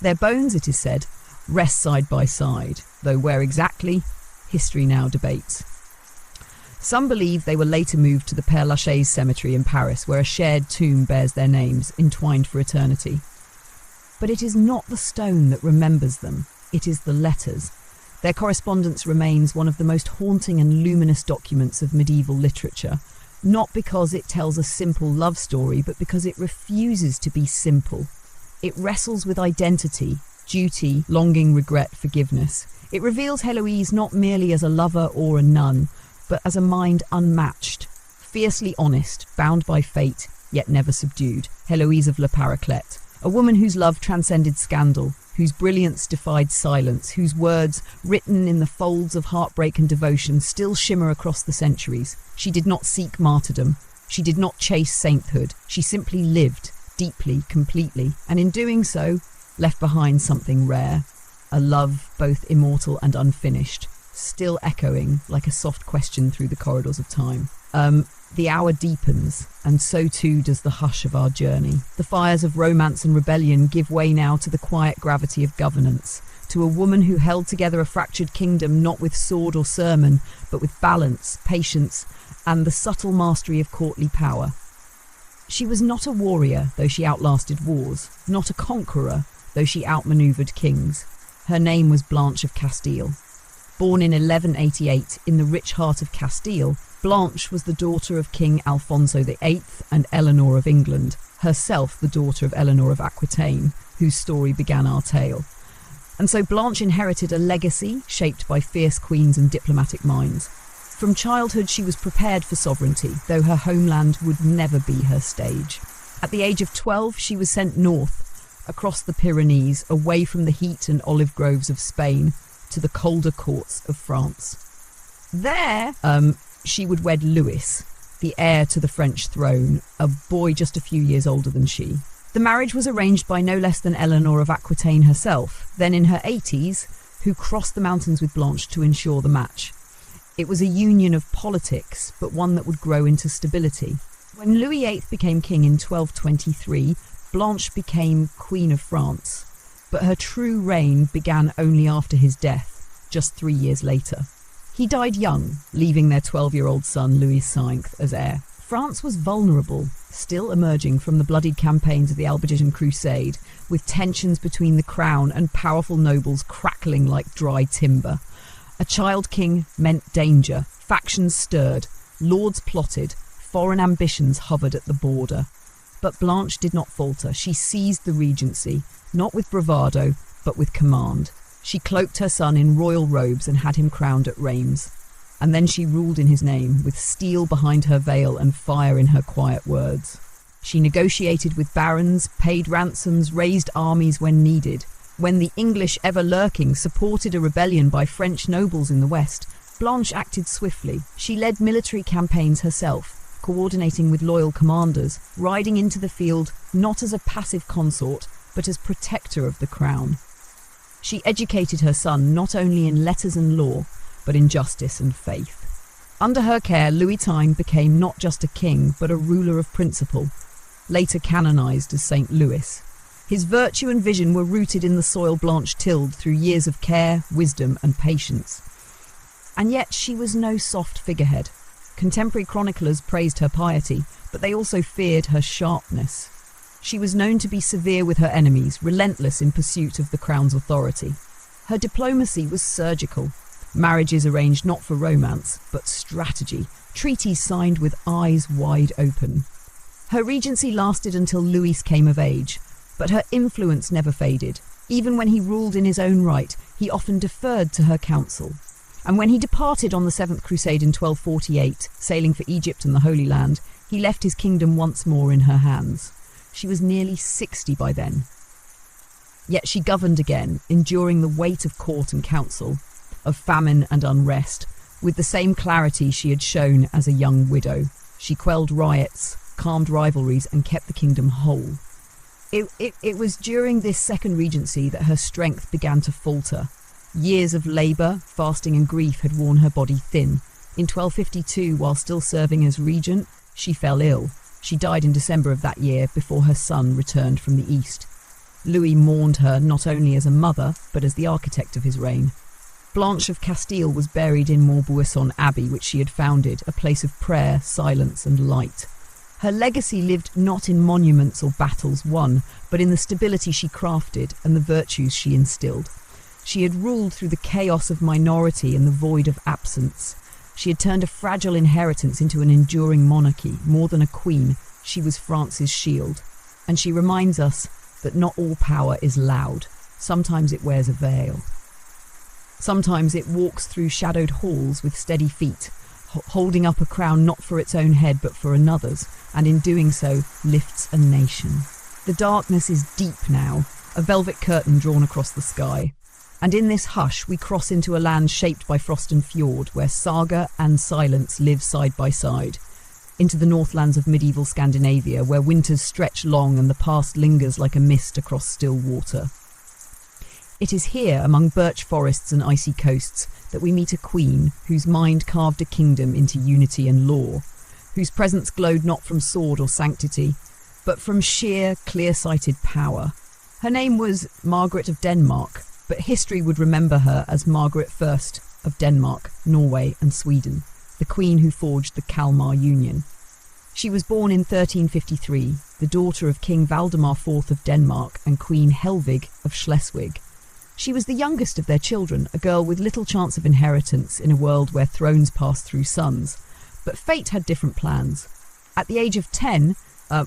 Their bones, it is said, rest side by side, though where exactly, history now debates. Some believe they were later moved to the Père Lachaise cemetery in Paris, where a shared tomb bears their names, entwined for eternity. But it is not the stone that remembers them, it is the letters. Their correspondence remains one of the most haunting and luminous documents of medieval literature, not because it tells a simple love story, but because it refuses to be simple. It wrestles with identity, duty, longing, regret, forgiveness. It reveals Héloïse not merely as a lover or a nun, but as a mind unmatched, fiercely honest, bound by fate, yet never subdued. Héloïse of Le Paraclet, a woman whose love transcended scandal, whose brilliance defied silence, whose words, written in the folds of heartbreak and devotion, still shimmer across the centuries. She did not seek martyrdom. She did not chase sainthood. She simply lived, deeply, completely, and in doing so, left behind something rare, a love both immortal and unfinished, still echoing like a soft question through the corridors of time. The hour deepens, and so too does the hush of our journey. The fires of romance and rebellion give way now to the quiet gravity of governance, to a woman who held together a fractured kingdom not with sword or sermon, but with balance, patience, and the subtle mastery of courtly power. She was not a warrior, though she outlasted wars, not a conqueror, though she outmaneuvered kings. Her name was Blanche of Castile. Born in 1188 in the rich heart of Castile, Blanche was the daughter of King Alfonso VIII and Eleanor of England, herself the daughter of Eleanor of Aquitaine, whose story began our tale. And so Blanche inherited a legacy shaped by fierce queens and diplomatic minds. From childhood she was prepared for sovereignty, though her homeland would never be her stage. At the age of 12 she was sent north, across the Pyrenees, away from the heat and olive groves of Spain, to the colder courts of France. There, she would wed Louis, the heir to the French throne, a boy just a few years older than she. The marriage was arranged by no less than Eleanor of Aquitaine herself, then in her 80s, who crossed the mountains with Blanche to ensure the match. It was a union of politics, but one that would grow into stability. When Louis VIII became king in 1223, Blanche became Queen of France, but her true reign began only after his death, just 3 years later. He died young, leaving their 12-year-old son Louis VI as heir. France was vulnerable, still emerging from the bloodied campaigns of the Albigensian Crusade, with tensions between the crown and powerful nobles crackling like dry timber. A child king meant danger, factions stirred, lords plotted, foreign ambitions hovered at the border. But Blanche did not falter. She seized the regency, not with bravado, but with command. She cloaked her son in royal robes and had him crowned at Reims. And then she ruled in his name, with steel behind her veil and fire in her quiet words. She negotiated with barons, paid ransoms, raised armies when needed. When the English, ever lurking, supported a rebellion by French nobles in the West, Blanche acted swiftly. She led military campaigns herself, coordinating with loyal commanders, riding into the field not as a passive consort, but as protector of the crown. She educated her son not only in letters and law, but in justice and faith. Under her care, Louis X became not just a king, but a ruler of principle, later canonized as Saint Louis. His virtue and vision were rooted in the soil Blanche tilled through years of care, wisdom, and patience. And yet she was no soft figurehead. Contemporary chroniclers praised her piety, but they also feared her sharpness. She was known to be severe with her enemies, relentless in pursuit of the crown's authority. Her diplomacy was surgical. Marriages arranged not for romance, but strategy. Treaties signed with eyes wide open. Her regency lasted until Louis came of age, but her influence never faded. Even when he ruled in his own right, he often deferred to her counsel. And when he departed on the Seventh Crusade in 1248, sailing for Egypt and the Holy Land, he left his kingdom once more in her hands. She was nearly 60 by then. Yet she governed again, enduring the weight of court and council, of famine and unrest, with the same clarity she had shown as a young widow. She quelled riots, calmed rivalries, and kept the kingdom whole. It was during this second regency that her strength began to falter. Years of labour, fasting and grief had worn her body thin. In 1252, while still serving as regent, she fell ill. She died in December of that year before her son returned from the east. Louis mourned her not only as a mother, but as the architect of his reign. Blanche of Castile was buried in Montbuisson Abbey, which she had founded, a place of prayer, silence and light. Her legacy lived not in monuments or battles won, but in the stability she crafted and the virtues she instilled. She had ruled through the chaos of minority and the void of absence. She had turned a fragile inheritance into an enduring monarchy. More than a queen, she was France's shield. And she reminds us that not all power is loud. Sometimes it wears a veil. Sometimes it walks through shadowed halls with steady feet, holding up a crown not for its own head but for another's, and in doing so lifts a nation. The darkness is deep now, a velvet curtain drawn across the sky. And in this hush we cross into a land shaped by frost and fjord, where saga and silence live side by side. Into the northlands of medieval Scandinavia, where winters stretch long and the past lingers like a mist across still water. It is here, among birch forests and icy coasts, that we meet a queen whose mind carved a kingdom into unity and law, whose presence glowed not from sword or sanctity, but from sheer, clear-sighted power. Her name was Margaret of Denmark, but history would remember her as Margaret I of Denmark, Norway and Sweden, the queen who forged the Kalmar Union. She was born in 1353, the daughter of King Valdemar IV of Denmark and Queen Helvig of Schleswig. She was the youngest of their children, a girl with little chance of inheritance in a world where thrones passed through sons. But fate had different plans. At the age of 10,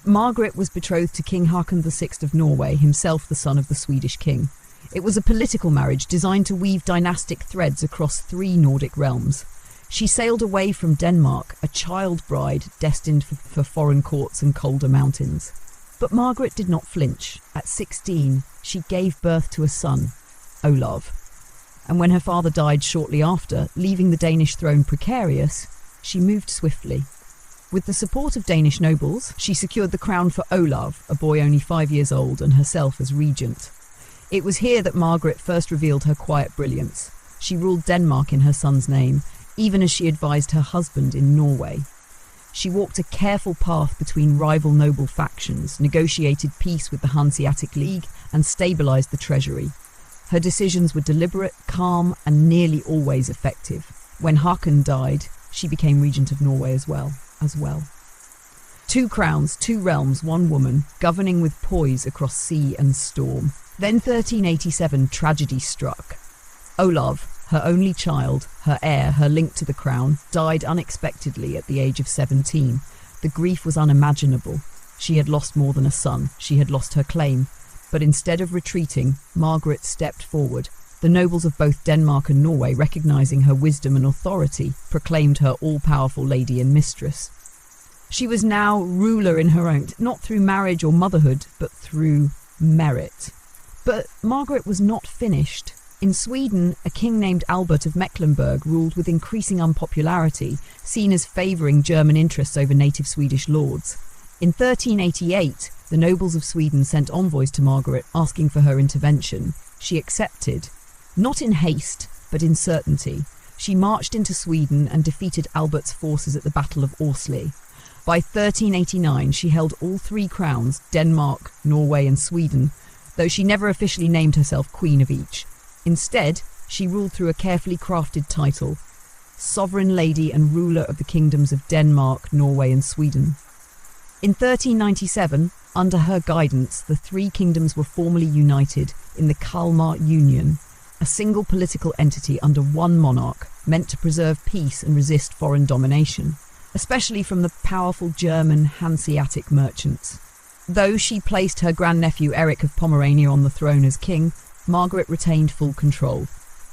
Margaret was betrothed to King Håkon VI of Norway, himself the son of the Swedish king. It was a political marriage designed to weave dynastic threads across 3 Nordic realms. She sailed away from Denmark, a child bride destined for foreign courts and colder mountains. But Margaret did not flinch. At 16, she gave birth to a son, Olav. And when her father died shortly after, leaving the Danish throne precarious, she moved swiftly. With the support of Danish nobles, she secured the crown for Olav, a boy only 5 years old, and herself as regent. It was here that Margaret first revealed her quiet brilliance. She ruled Denmark in her son's name, even as she advised her husband in Norway. She walked a careful path between rival noble factions, negotiated peace with the Hanseatic League, and stabilised the treasury. Her decisions were deliberate, calm, and nearly always effective. When Håkon died, she became regent of Norway as well. 2 crowns, 2 realms, 1 woman, governing with poise across sea and storm. Then 1387, tragedy struck. Olav, her only child, her heir, her link to the crown, died unexpectedly at the age of 17. The grief was unimaginable. She had lost more than a son. She had lost her claim. But instead of retreating, Margaret stepped forward. The nobles of both Denmark and Norway, recognising her wisdom and authority, proclaimed her all-powerful lady and mistress. She was now ruler in her own, not through marriage or motherhood, but through merit. But Margaret was not finished. In Sweden, a king named Albert of Mecklenburg ruled with increasing unpopularity, seen as favouring German interests over native Swedish lords. In 1388, the nobles of Sweden sent envoys to Margaret asking for her intervention. She accepted, not in haste, but in certainty. She marched into Sweden and defeated Albert's forces at the Battle of Årsley. By 1389, she held all 3 crowns, Denmark, Norway and Sweden, though she never officially named herself queen of each. Instead, she ruled through a carefully crafted title, sovereign lady and ruler of the kingdoms of Denmark, Norway and Sweden. In 1397, under her guidance, the three kingdoms were formally united in the Kalmar Union, a single political entity under one monarch meant to preserve peace and resist foreign domination, especially from the powerful German Hanseatic merchants. Though she placed her grandnephew Eric of Pomerania on the throne as king, Margaret retained full control.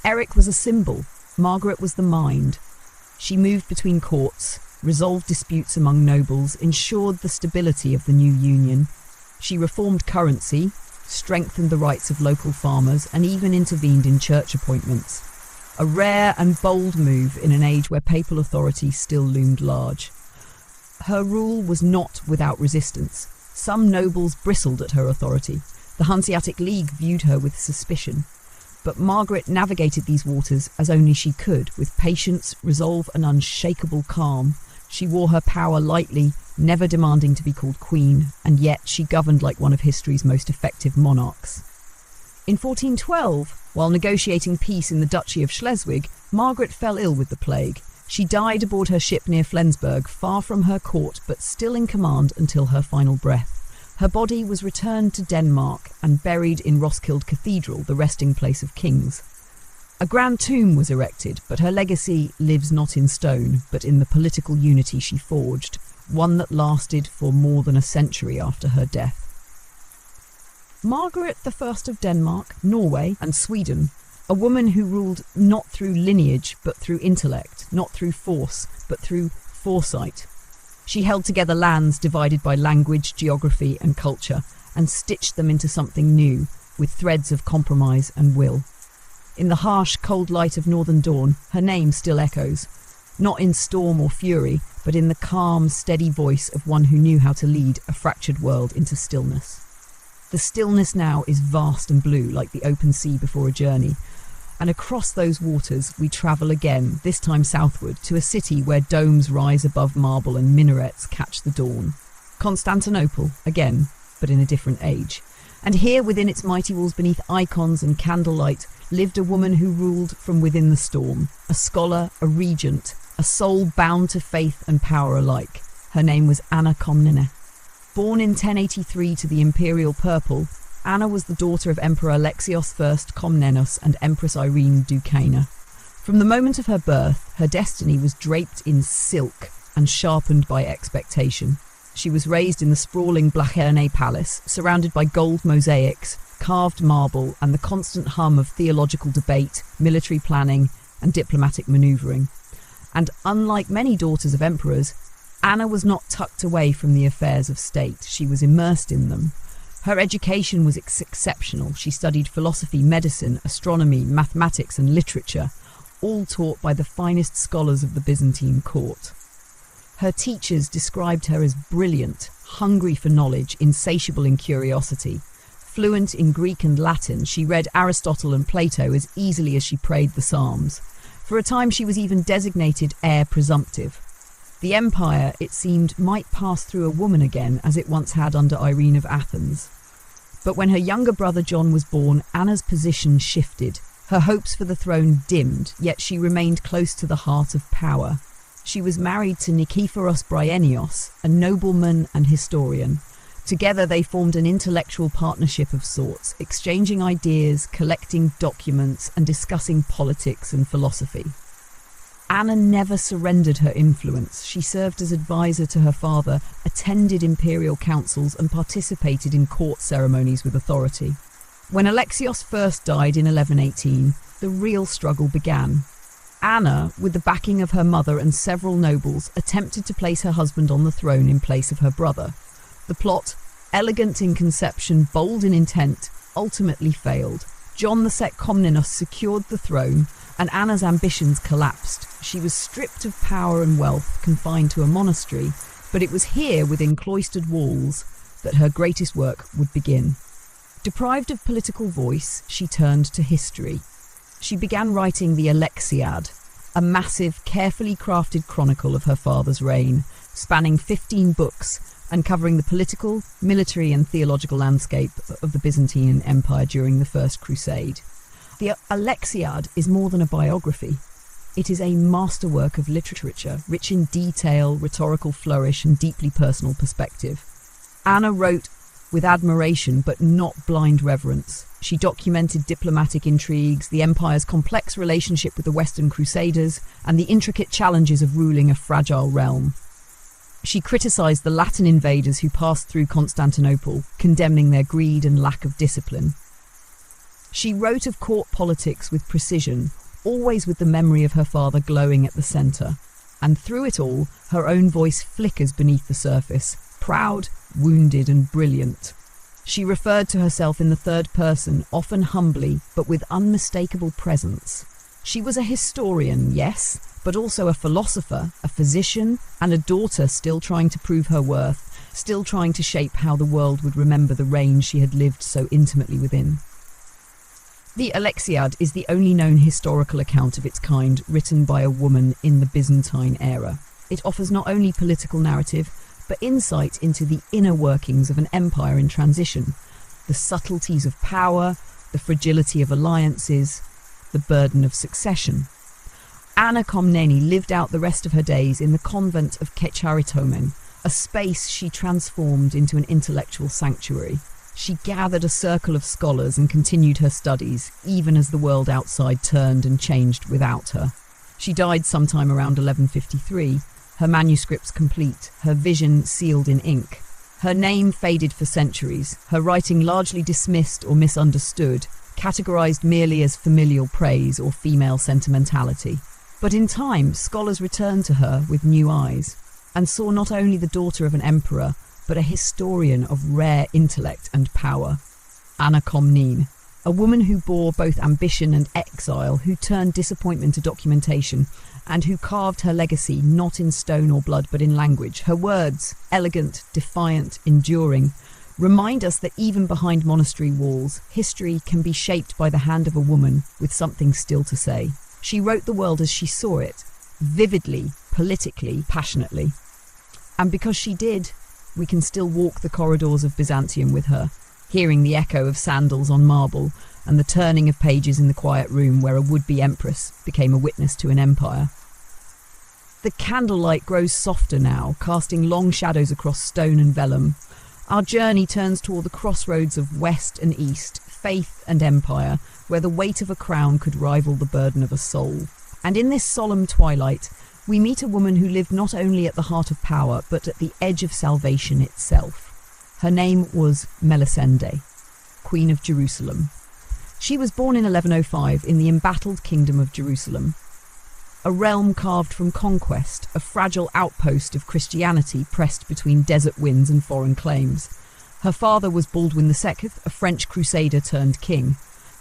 Eric was a symbol, Margaret was the mind. She moved between courts, resolved disputes among nobles, ensured the stability of the new union. She reformed currency, strengthened the rights of local farmers, and even intervened in church appointments. A rare and bold move in an age where papal authority still loomed large. Her rule was not without resistance. Some nobles bristled at her authority. The Hanseatic League viewed her with suspicion. But Margaret navigated these waters as only she could, with patience, resolve, and unshakable calm. She wore her power lightly, never demanding to be called queen, and yet she governed like one of history's most effective monarchs. In 1412, while negotiating peace in the Duchy of Schleswig, Margaret fell ill with the plague. She died aboard her ship near Flensburg, far from her court, but still in command until her final breath. Her body was returned to Denmark and buried in Roskilde Cathedral, the resting place of kings. A grand tomb was erected, but her legacy lives not in stone, but in the political unity she forged, one that lasted for more than a century after her death. Margaret I of Denmark, Norway, and Sweden, a woman who ruled not through lineage but through intellect, not through force but through foresight. She held together lands divided by language, geography, and culture, and stitched them into something new, with threads of compromise and will. In the harsh, cold light of northern dawn, her name still echoes, not in storm or fury, but in the calm, steady voice of one who knew how to lead a fractured world into stillness. The stillness now is vast and blue, like the open sea before a journey, and across those waters we travel again, this time southward, to a city where domes rise above marble and minarets catch the dawn. Constantinople, again, but in a different age. And here, within its mighty walls, beneath icons and candlelight, lived a woman who ruled from within the storm, a scholar, a regent, a soul bound to faith and power alike. Her name was Anna Komnene. Born in 1083 to the imperial purple, Anna was the daughter of Emperor Alexios I Komnenos and Empress Irene Doukaina. From the moment of her birth, her destiny was draped in silk and sharpened by expectation. She was raised in the sprawling Blacherne Palace, surrounded by gold mosaics, carved marble, and the constant hum of theological debate, military planning, and diplomatic manoeuvring. And unlike many daughters of emperors, Anna was not tucked away from the affairs of state. She was immersed in them. Her education was exceptional. She studied philosophy, medicine, astronomy, mathematics, and literature, all taught by the finest scholars of the Byzantine court. Her teachers described her as brilliant, hungry for knowledge, insatiable in curiosity. Fluent in Greek and Latin, she read Aristotle and Plato as easily as she prayed the Psalms. For a time she was even designated heir presumptive. The empire, it seemed, might pass through a woman again, as it once had under Irene of Athens. But when her younger brother John was born, Anna's position shifted. Her hopes for the throne dimmed, yet she remained close to the heart of power. She was married to Nikephoros Bryennios, a nobleman and historian. Together they formed an intellectual partnership of sorts, exchanging ideas, collecting documents, and discussing politics and philosophy. Anna never surrendered her influence. She served as advisor to her father, attended imperial councils, and participated in court ceremonies with authority. When Alexios first died in 1118, the real struggle began. Anna, with the backing of her mother and several nobles, attempted to place her husband on the throne in place of her brother. The plot, elegant in conception, bold in intent, ultimately failed. John II Komnenos secured the throne, and Anna's ambitions collapsed. She was stripped of power and wealth, confined to a monastery, but it was here, within cloistered walls, that her greatest work would begin. Deprived of political voice, she turned to history. She began writing the Alexiad, a massive, carefully crafted chronicle of her father's reign, spanning 15 books and covering the political, military and theological landscape of the Byzantine Empire during the First Crusade. The Alexiad is more than a biography. It is a masterwork of literature, rich in detail, rhetorical flourish, and deeply personal perspective. Anna wrote with admiration but not blind reverence. She documented diplomatic intrigues, the empire's complex relationship with the Western Crusaders, and the intricate challenges of ruling a fragile realm. She criticized the Latin invaders who passed through Constantinople, condemning their greed and lack of discipline. She wrote of court politics with precision, always with the memory of her father glowing at the center. And through it all, her own voice flickers beneath the surface, proud, wounded, and brilliant. She referred to herself in the third person, often humbly, but with unmistakable presence. She was a historian, yes, but also a philosopher, a physician, and a daughter still trying to prove her worth, still trying to shape how the world would remember the reign she had lived so intimately within. The Alexiad is the only known historical account of its kind written by a woman in the Byzantine era. It offers not only political narrative, but insight into the inner workings of an empire in transition, the subtleties of power, the fragility of alliances, the burden of succession. Anna Komnene lived out the rest of her days in the convent of Kecharitomen, a space she transformed into an intellectual sanctuary. She gathered a circle of scholars and continued her studies, even as the world outside turned and changed without her. She died sometime around 1153, her manuscripts complete, her vision sealed in ink. Her name faded for centuries, her writing largely dismissed or misunderstood, categorized merely as familial praise or female sentimentality. But in time, scholars returned to her with new eyes, and saw not only the daughter of an emperor, but a historian of rare intellect and power. Anna Komnene, a woman who bore both ambition and exile, who turned disappointment to documentation, and who carved her legacy not in stone or blood but in language. Her words, elegant, defiant, enduring, remind us that even behind monastery walls, history can be shaped by the hand of a woman with something still to say. She wrote the world as she saw it, vividly, politically, passionately. And because she did, we can still walk the corridors of Byzantium with her, hearing the echo of sandals on marble and the turning of pages in the quiet room where a would-be empress became a witness to an empire. The candlelight grows softer now, casting long shadows across stone and vellum. Our journey turns toward the crossroads of West and East, faith and empire, where the weight of a crown could rival the burden of a soul. And in this solemn twilight, we meet a woman who lived not only at the heart of power, but at the edge of salvation itself. Her name was Melisende, Queen of Jerusalem. She was born in 1105 in the embattled Kingdom of Jerusalem, a realm carved from conquest, a fragile outpost of Christianity pressed between desert winds and foreign claims. Her father was Baldwin II, a French crusader turned king.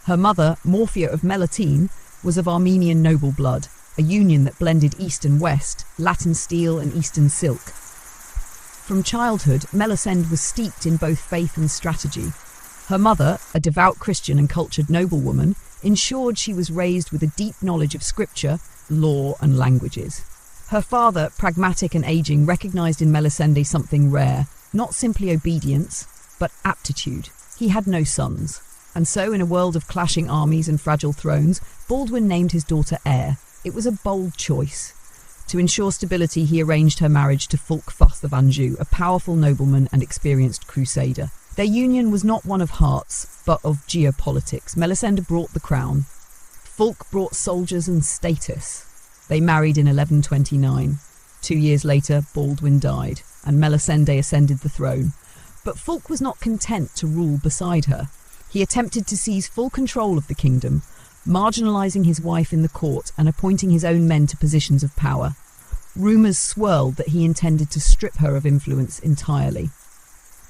Her mother, Morphia of Melitene, was of Armenian noble blood, a union that blended East and West, Latin steel and Eastern silk. From childhood, Melisende was steeped in both faith and strategy. Her mother, a devout Christian and cultured noblewoman, ensured she was raised with a deep knowledge of scripture, law and languages. Her father, pragmatic and aging, recognised in Melisende something rare, not simply obedience, but aptitude. He had no sons, and so in a world of clashing armies and fragile thrones, Baldwin named his daughter heir. It was a bold choice. To ensure stability, he arranged her marriage to Fulk Futh of Anjou, a powerful nobleman and experienced crusader. Their union was not one of hearts, but of geopolitics. Melisende brought the crown. Fulk brought soldiers and status. They married in 1129. 2 years later, Baldwin died, and Melisende ascended the throne. But Fulk was not content to rule beside her. He attempted to seize full control of the kingdom, marginalising his wife in the court and appointing his own men to positions of power. Rumours swirled that he intended to strip her of influence entirely.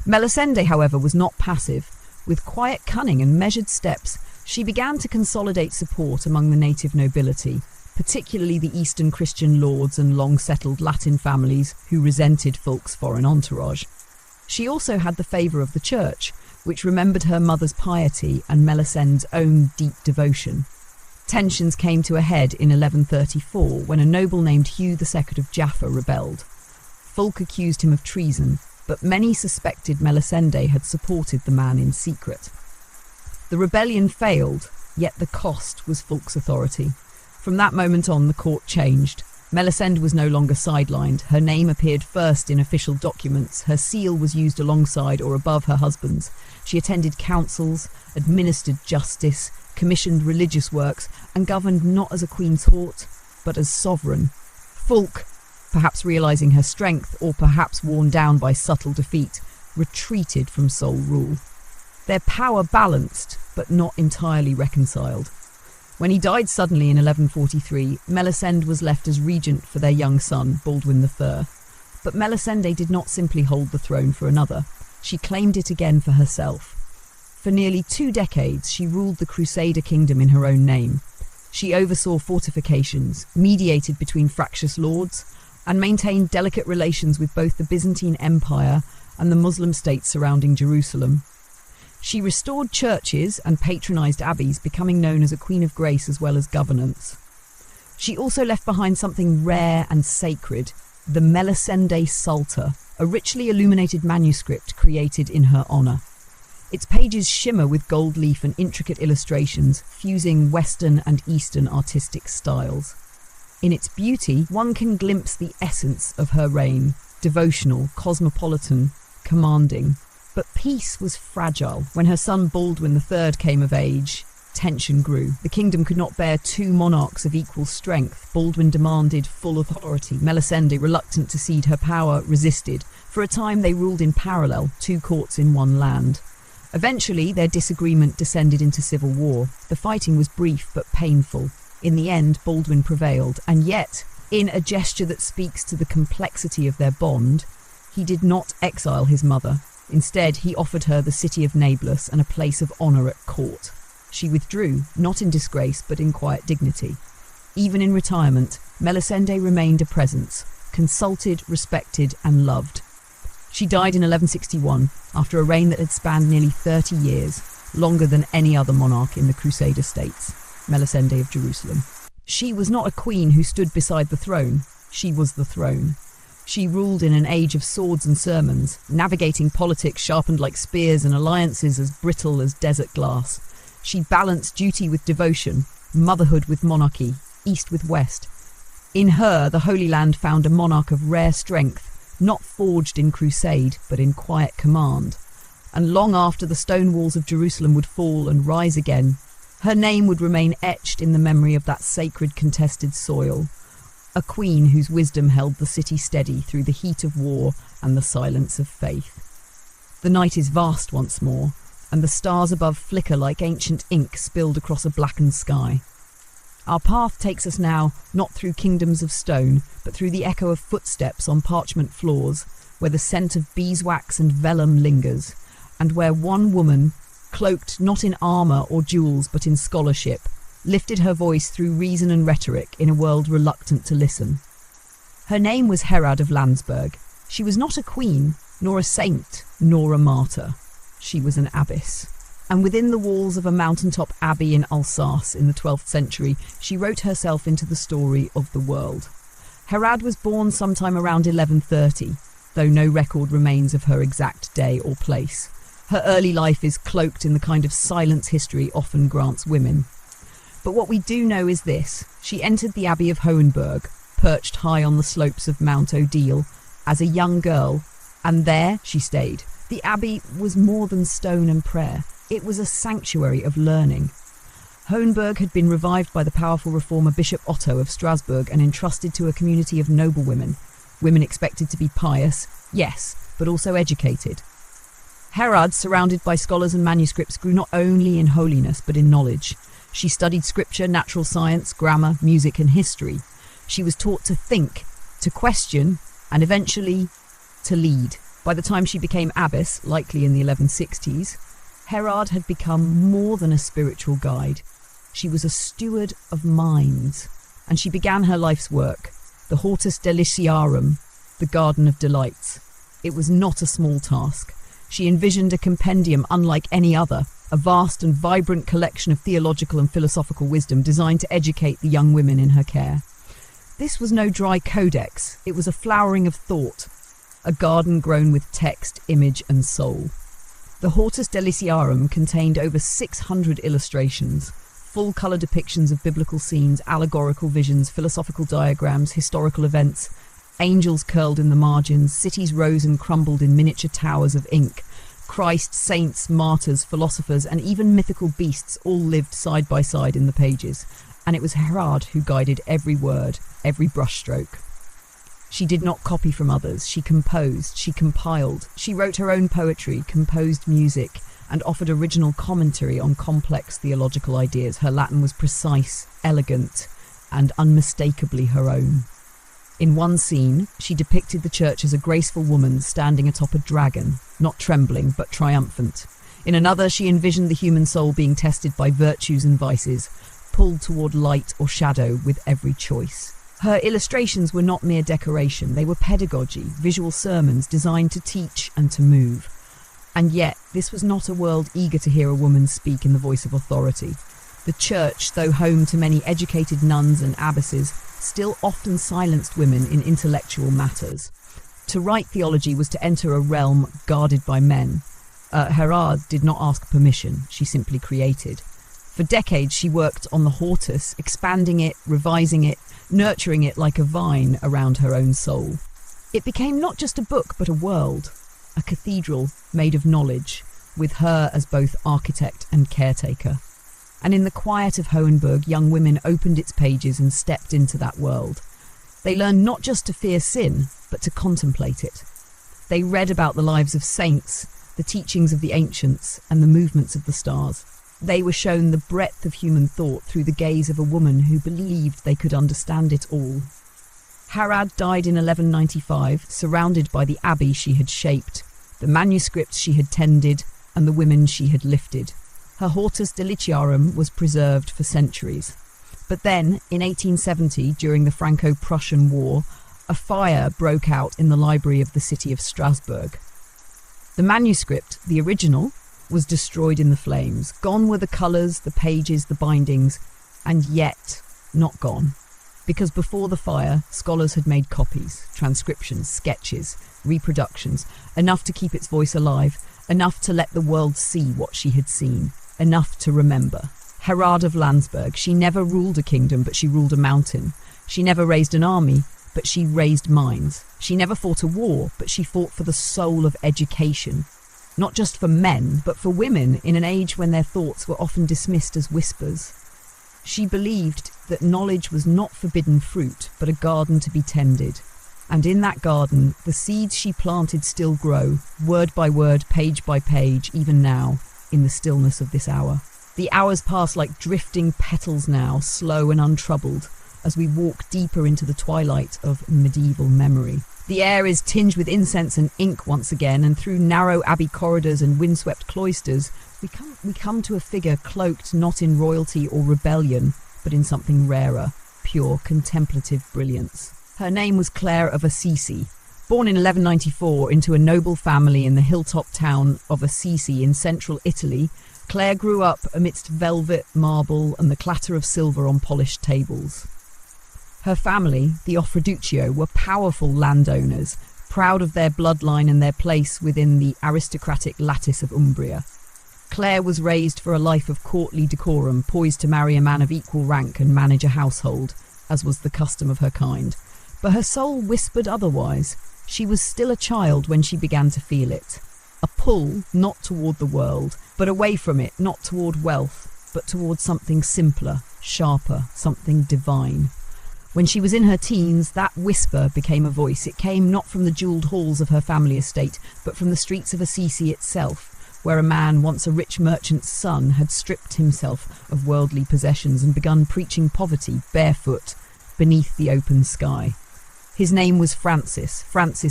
Melisende, however, was not passive. With quiet cunning and measured steps, she began to consolidate support among the native nobility, particularly the Eastern Christian lords and long-settled Latin families who resented Fulk's foreign entourage. She also had the favour of the church, which remembered her mother's piety and Melisende's own deep devotion. Tensions came to a head in 1134 when a noble named Hugh II of Jaffa rebelled. Fulk accused him of treason, but many suspected Melisende had supported the man in secret. The rebellion failed, yet the cost was Fulk's authority. From that moment on, the court changed. Melisende was no longer sidelined. Her name appeared first in official documents. Her seal was used alongside or above her husband's. She attended councils, administered justice, commissioned religious works, and governed not as a queen's hort, but as sovereign. Fulk, perhaps realizing her strength, or perhaps worn down by subtle defeat, retreated from sole rule. Their power balanced, but not entirely reconciled. When he died suddenly in 1143, Melisende was left as regent for their young son, Baldwin III. But Melisende did not simply hold the throne for another. She claimed it again for herself. For nearly 2 decades, she ruled the Crusader kingdom in her own name. She oversaw fortifications, mediated between fractious lords, and maintained delicate relations with both the Byzantine Empire and the Muslim states surrounding Jerusalem. She restored churches and patronised abbeys, becoming known as a Queen of Grace as well as governance. She also left behind something rare and sacred, the Melisende Psalter, a richly illuminated manuscript created in her honour. Its pages shimmer with gold leaf and intricate illustrations, fusing Western and Eastern artistic styles. In its beauty, one can glimpse the essence of her reign, devotional, cosmopolitan, commanding. But peace was fragile. When her son Baldwin III came of age, tension grew. The kingdom could not bear 2 monarchs of equal strength. Baldwin demanded full authority. Melisende, reluctant to cede her power, resisted. For a time they ruled in parallel, 2 courts in one land. Eventually their disagreement descended into civil war. The fighting was brief but painful. In the end, Baldwin prevailed, and yet, in a gesture that speaks to the complexity of their bond, he did not exile his mother. Instead, he offered her the city of Nablus and a place of honour at court. She withdrew, not in disgrace, but in quiet dignity. Even in retirement, Melisende remained a presence, consulted, respected, and loved. She died in 1161, after a reign that had spanned nearly 30 years, longer than any other monarch in the Crusader states, Melisende of Jerusalem. She was not a queen who stood beside the throne. She was the throne. She ruled in an age of swords and sermons, navigating politics sharpened like spears and alliances as brittle as desert glass. She balanced duty with devotion, motherhood with monarchy, east with west. In her, the Holy Land found a monarch of rare strength, not forged in crusade, but in quiet command. And long after the stone walls of Jerusalem would fall and rise again, her name would remain etched in the memory of that sacred contested soil. A queen whose wisdom held the city steady through the heat of war and the silence of faith. The night is vast once more, and the stars above flicker like ancient ink spilled across a blackened sky. Our path takes us now not through kingdoms of stone, but through the echo of footsteps on parchment floors, where the scent of beeswax and vellum lingers, and where one woman, cloaked not in armour or jewels but in scholarship, lifted her voice through reason and rhetoric in a world reluctant to listen. Her name was Herad of Landsberg. She was not a queen, nor a saint, nor a martyr. She was an abbess. And within the walls of a mountaintop abbey in Alsace in the 12th century, she wrote herself into the story of the world. Herad was born sometime around 1130, though no record remains of her exact day or place. Her early life is cloaked in the kind of silence history often grants women. But what we do know is this: she entered the Abbey of Hohenberg, perched high on the slopes of Mount Odile, as a young girl, and there she stayed. The abbey was more than stone and prayer. It was a sanctuary of learning. Hohenberg had been revived by the powerful reformer Bishop Otto of Strasbourg and entrusted to a community of noblewomen. Women expected to be pious, yes, but also educated. Herad, surrounded by scholars and manuscripts, grew not only in holiness but in knowledge. She studied scripture, natural science, grammar, music and history. She was taught to think, to question, and eventually to lead. By the time she became abbess, likely in the 1160s, Herad had become more than a spiritual guide. She was a steward of minds, and she began her life's work, the Hortus Deliciarum, the Garden of Delights. It was not a small task. She envisioned a compendium unlike any other, a vast and vibrant collection of theological and philosophical wisdom designed to educate the young women in her care. This was no dry codex. It was a flowering of thought, a garden grown with text, image and soul. The Hortus Deliciarum contained over 600 illustrations, full-colour depictions of biblical scenes, allegorical visions, philosophical diagrams, historical events. Angels curled in the margins, cities rose and crumbled in miniature towers of ink. Christ, saints, martyrs, philosophers, and even mythical beasts all lived side by side in the pages. And it was Herard who guided every word, every brushstroke. She did not copy from others. She composed, she compiled. She wrote her own poetry, composed music, and offered original commentary on complex theological ideas. Her Latin was precise, elegant, and unmistakably her own. In one scene, she depicted the church as a graceful woman standing atop a dragon, not trembling but triumphant. In another, she envisioned the human soul being tested by virtues and vices, pulled toward light or shadow with every choice. Her illustrations were not mere decoration, they were pedagogy, visual sermons designed to teach and to move. And yet, this was not a world eager to hear a woman speak in the voice of authority. The church, though home to many educated nuns and abbesses, still often silenced women in intellectual matters. To write theology was to enter a realm guarded by men. Herard did not ask permission, she simply created. For decades she worked on the hortus, expanding it, revising it, nurturing it like a vine around her own soul. It became not just a book but a world, a cathedral made of knowledge, with her as both architect and caretaker. And in the quiet of Hohenberg, young women opened its pages and stepped into that world. They learned not just to fear sin, but to contemplate it. They read about the lives of saints, the teachings of the ancients, and the movements of the stars. They were shown the breadth of human thought through the gaze of a woman who believed they could understand it all. Herard died in 1195, surrounded by the abbey she had shaped, the manuscripts she had tended, and the women she had lifted. Her Hortus Deliciarum was preserved for centuries. But then, in 1870, during the Franco-Prussian War, a fire broke out in the library of the city of Strasbourg. The manuscript, the original, was destroyed in the flames. Gone were the colours, the pages, the bindings, and yet not gone. Because before the fire, scholars had made copies, transcriptions, sketches, reproductions, enough to keep its voice alive, enough to let the world see what she had seen, enough to remember. Herard of Landsberg, she never ruled a kingdom, but she ruled a mountain. She never raised an army, but she raised minds. She never fought a war, but she fought for the soul of education. Not just for men, but for women in an age when their thoughts were often dismissed as whispers. She believed that knowledge was not forbidden fruit, but a garden to be tended. And in that garden, the seeds she planted still grow, word by word, page by page, even now, in the stillness of this hour. The hours pass like drifting petals now, slow and untroubled, as we walk deeper into the twilight of medieval memory. The air is tinged with incense and ink once again, and through narrow abbey corridors and windswept cloisters, we come to a figure cloaked not in royalty or rebellion, but in something rarer, pure contemplative brilliance. Her name was Clare of Assisi. Born in 1194 into a noble family in the hilltop town of Assisi in central Italy, Clare grew up amidst velvet, marble, and the clatter of silver on polished tables. Her family, the Offreduccio, were powerful landowners, proud of their bloodline and their place within the aristocratic lattice of Umbria. Clare was raised for a life of courtly decorum, poised to marry a man of equal rank and manage a household, as was the custom of her kind. But her soul whispered otherwise. She was still a child when she began to feel it. A pull, not toward the world, but away from it, not toward wealth, but toward something simpler, sharper, something divine. When she was in her teens, that whisper became a voice. It came not from the jewelled halls of her family estate, but from the streets of Assisi itself, where a man, once a rich merchant's son, had stripped himself of worldly possessions and begun preaching poverty, barefoot, beneath the open sky. His name was Francis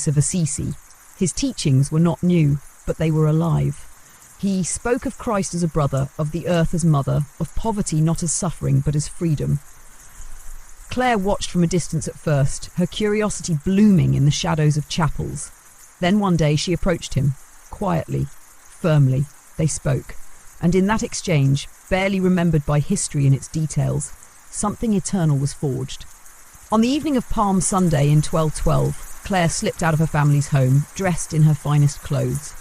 of Assisi. His teachings were not new, but they were alive. He spoke of Christ as a brother, of the earth as mother, of poverty not as suffering, but as freedom. Clare watched from a distance at first, her curiosity blooming in the shadows of chapels. Then one day she approached him, quietly, firmly. They spoke, and in that exchange, barely remembered by history in its details, something eternal was forged. On the evening of Palm Sunday in 1212, Clare slipped out of her family's home, dressed in her finest clothes.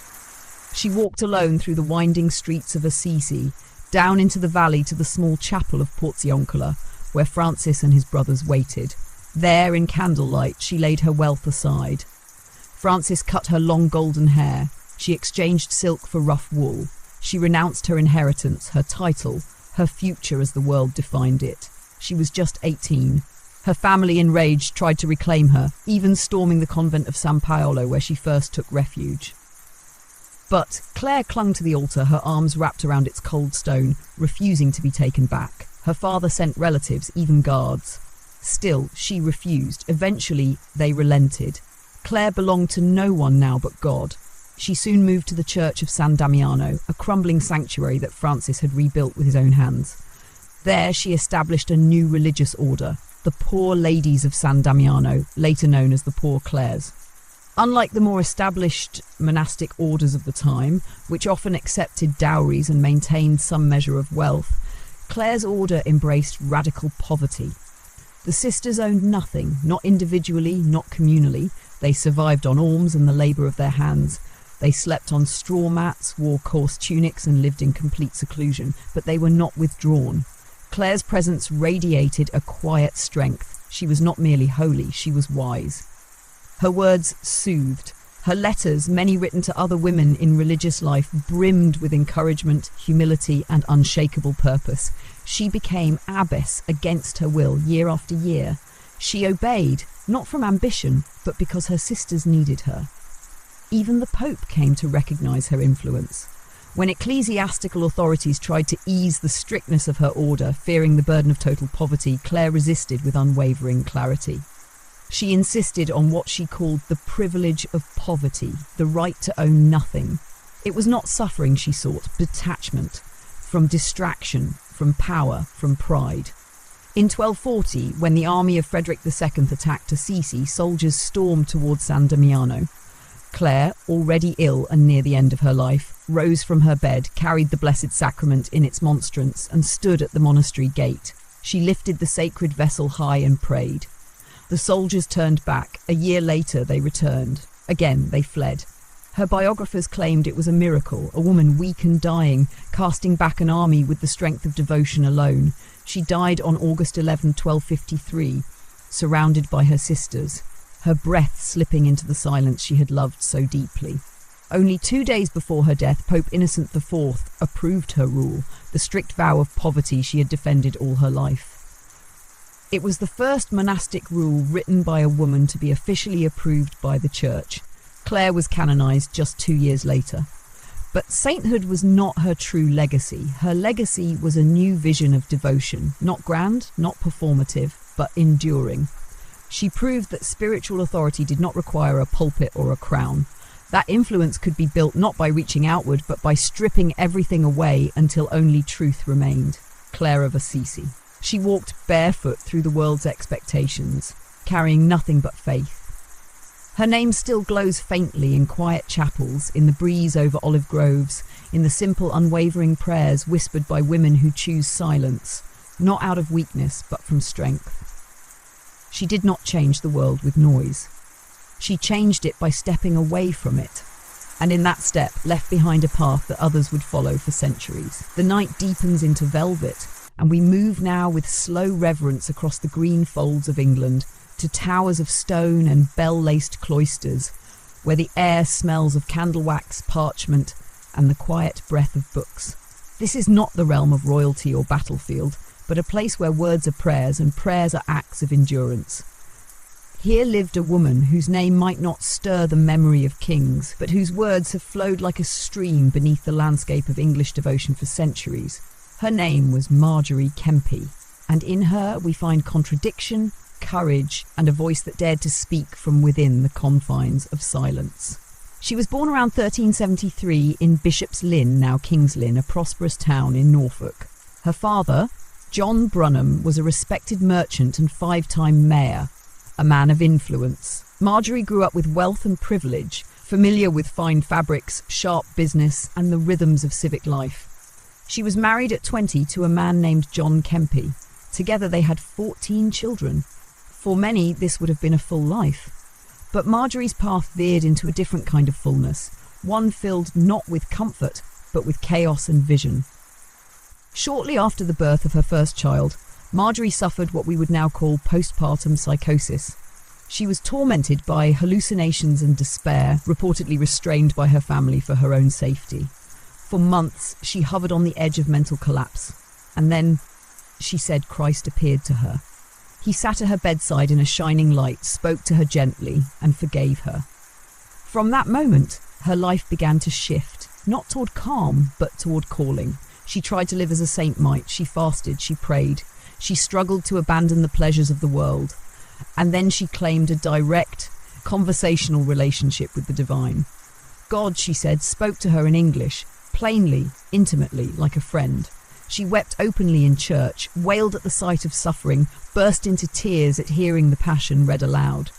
She walked alone through the winding streets of Assisi, down into the valley to the small chapel of Porziuncola, where Francis and his brothers waited. There, in candlelight, she laid her wealth aside. Francis cut her long golden hair. She exchanged silk for rough wool. She renounced her inheritance, her title, her future as the world defined it. She was just 18. Her family, enraged, tried to reclaim her, even storming the convent of San Paolo, where she first took refuge. But Claire clung to the altar, her arms wrapped around its cold stone, refusing to be taken back. Her father sent relatives, even guards. Still, she refused. Eventually, they relented. Claire belonged to no one now but God. She soon moved to the church of San Damiano, a crumbling sanctuary that Francis had rebuilt with his own hands. There, she established a new religious order, the Poor Ladies of San Damiano, later known as the Poor Clares. Unlike the more established monastic orders of the time, which often accepted dowries and maintained some measure of wealth, Clare's order embraced radical poverty. The sisters owned nothing, not individually, not communally. They survived on alms and the labour of their hands. They slept on straw mats, wore coarse tunics and lived in complete seclusion, but they were not withdrawn. Clare's presence radiated a quiet strength. She was not merely holy, she was wise. Her words soothed. Her letters, many written to other women in religious life, brimmed with encouragement, humility, and unshakable purpose. She became abbess against her will year after year. She obeyed, not from ambition, but because her sisters needed her. Even the Pope came to recognise her influence. When ecclesiastical authorities tried to ease the strictness of her order, fearing the burden of total poverty, Clare resisted with unwavering clarity. She insisted on what she called the privilege of poverty, the right to own nothing. It was not suffering she sought, detachment from distraction, from power, from pride. In 1240, when the army of Frederick II attacked Assisi, soldiers stormed towards San Damiano. Clare, already ill and near the end of her life, rose from her bed, carried the Blessed Sacrament in its monstrance, and stood at the monastery gate. She lifted the sacred vessel high and prayed. The soldiers turned back. A year later, they returned. Again, they fled. Her biographers claimed it was a miracle, a woman weak and dying, casting back an army with the strength of devotion alone. She died on August 11, 1253, surrounded by her sisters, her breath slipping into the silence she had loved so deeply. Only 2 days before her death, Pope Innocent IV approved her rule, the strict vow of poverty she had defended all her life. It was the first monastic rule written by a woman to be officially approved by the Church. Clare was canonised just 2 years later. But sainthood was not her true legacy. Her legacy was a new vision of devotion, not grand, not performative, but enduring. She proved that spiritual authority did not require a pulpit or a crown. That influence could be built not by reaching outward, but by stripping everything away until only truth remained. Clare of Assisi. She walked barefoot through the world's expectations, carrying nothing but faith. Her name still glows faintly in quiet chapels, in the breeze over olive groves, in the simple, unwavering prayers whispered by women who choose silence, not out of weakness, but from strength. She did not change the world with noise. She changed it by stepping away from it, and in that step left behind a path that others would follow for centuries. The night deepens into velvet, and we move now with slow reverence across the green folds of England to towers of stone and bell-laced cloisters, where the air smells of candle wax, parchment, and the quiet breath of books. This is not the realm of royalty or battlefield, but a place where words are prayers and prayers are acts of endurance. Here lived a woman whose name might not stir the memory of kings, but whose words have flowed like a stream beneath the landscape of English devotion for centuries. Her name was Marjorie Kempe, and in her we find contradiction, courage, and a voice that dared to speak from within the confines of silence. She was born around 1373 in Bishop's Lynn, now King's Lynn, a prosperous town in Norfolk. Her father, John Brunham, was a respected merchant and 5-time mayor, a man of influence. Marjorie grew up with wealth and privilege, familiar with fine fabrics, sharp business, and the rhythms of civic life. She was married at 20 to a man named John Kempe. Together they had 14 children. For many, this would have been a full life. But Marjorie's path veered into a different kind of fullness, one filled not with comfort, but with chaos and vision. Shortly after the birth of her first child, Marjorie suffered what we would now call postpartum psychosis. She was tormented by hallucinations and despair, reportedly restrained by her family for her own safety. For months, she hovered on the edge of mental collapse, and then, she said, Christ appeared to her. He sat at her bedside in a shining light, spoke to her gently, and forgave her. From that moment, her life began to shift, not toward calm, but toward calling. She tried to live as a saint might. She fasted, she prayed. She struggled to abandon the pleasures of the world. And then she claimed a direct, conversational relationship with the divine. God, she said, spoke to her in English, plainly, intimately, like a friend. She wept openly in church, wailed at the sight of suffering, burst into tears at hearing the Passion read aloud.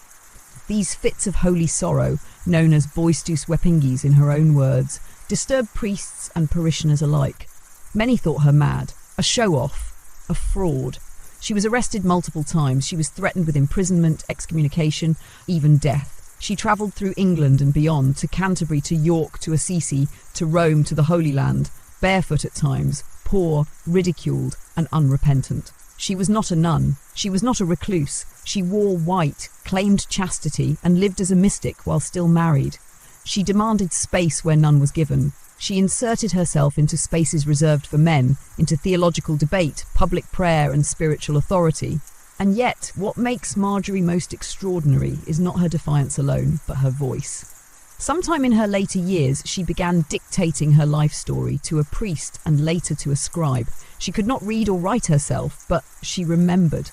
These fits of holy sorrow, known as boistus weepingis in her own words, disturbed priests and parishioners alike. Many thought her mad, a show-off, a fraud. She was arrested multiple times. She was threatened with imprisonment, excommunication, even death. She travelled through England and beyond, to Canterbury, to York, to Assisi, to Rome, to the Holy Land, barefoot at times, poor, ridiculed, and unrepentant. She was not a nun. She was not a recluse. She wore white, claimed chastity, and lived as a mystic while still married. She demanded space where none was given. She inserted herself into spaces reserved for men, into theological debate, public prayer, and spiritual authority. And yet, what makes Marjorie most extraordinary is not her defiance alone, but her voice. Sometime in her later years, she began dictating her life story to a priest and later to a scribe. She could not read or write herself, but she remembered.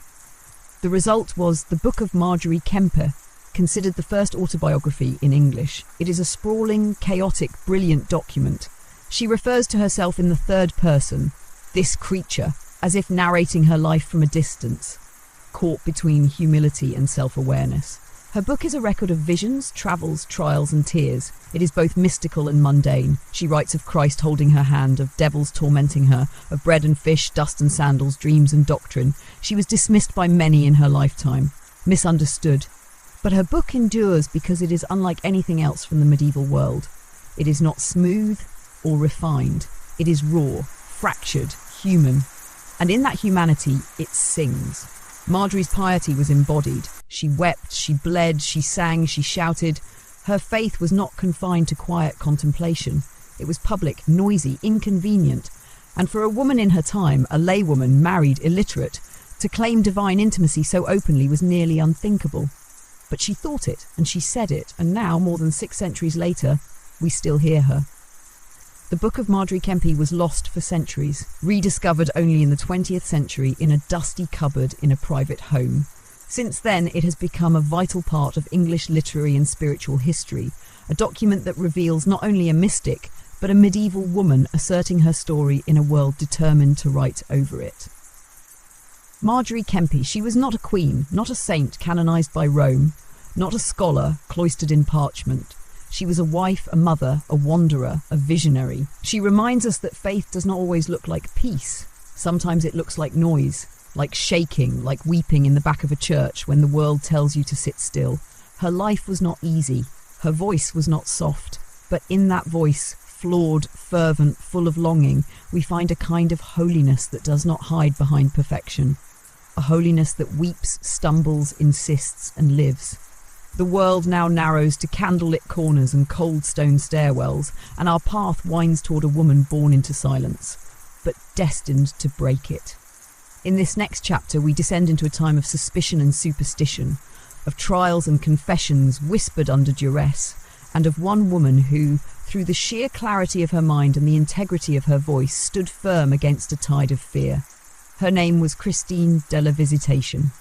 The result was the Book of Marjorie Kempe, considered the first autobiography in English. It is a sprawling, chaotic, brilliant document. She refers to herself in the third person, this creature, as if narrating her life from a distance, caught between humility and self-awareness. Her book is a record of visions, travels, trials and tears. It is both mystical and mundane. She writes of Christ holding her hand, of devils tormenting her, of bread and fish, dust and sandals, dreams and doctrine. She was dismissed by many in her lifetime, misunderstood. But her book endures because it is unlike anything else from the medieval world. It is not smooth or refined. It is raw, fractured, human. And in that humanity, it sings. Marjorie's piety was embodied. She wept, she bled, she sang, she shouted. Her faith was not confined to quiet contemplation. It was public, noisy, inconvenient. And for a woman in her time, a laywoman, married, illiterate, to claim divine intimacy so openly was nearly unthinkable. But she thought it, and she said it, and now, more than 6 centuries later, we still hear her. The Book of Marjorie Kempe was lost for centuries, rediscovered only in the 20th century in a dusty cupboard in a private home. Since then, it has become a vital part of English literary and spiritual history, a document that reveals not only a mystic, but a medieval woman asserting her story in a world determined to write over it. Marjorie Kempe, she was not a queen, not a saint canonized by Rome, not a scholar cloistered in parchment. She was a wife, a mother, a wanderer, a visionary. She reminds us that faith does not always look like peace. Sometimes it looks like noise, like shaking, like weeping in the back of a church when the world tells you to sit still. Her life was not easy. Her voice was not soft. But in that voice, flawed, fervent, full of longing, we find a kind of holiness that does not hide behind perfection. A holiness that weeps, stumbles, insists, and lives. The world now narrows to candlelit corners and cold stone stairwells, and our path winds toward a woman born into silence, but destined to break it. In this next chapter, we descend into a time of suspicion and superstition, of trials and confessions whispered under duress, and of one woman who, through the sheer clarity of her mind and the integrity of her voice, stood firm against a tide of fear. Her name was Christine de la Visitation.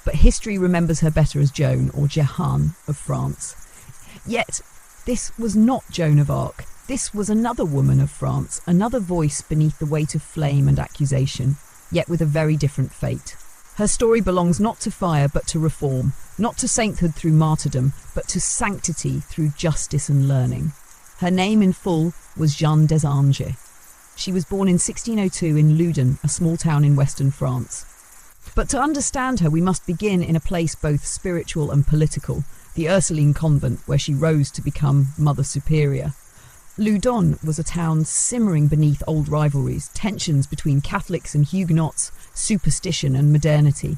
But history remembers her better as Joan, or Jehanne, of France. Yet, this was not Joan of Arc. This was another woman of France, another voice beneath the weight of flame and accusation, yet with a very different fate. Her story belongs not to fire, but to reform, not to sainthood through martyrdom, but to sanctity through justice and learning. Her name in full was Jeanne des Anges. She was born in 1602 in Loudun, a small town in western France. But to understand her, we must begin in a place both spiritual and political, the Ursuline convent, where she rose to become Mother Superior. Loudun was a town simmering beneath old rivalries, tensions between Catholics and Huguenots, superstition and modernity.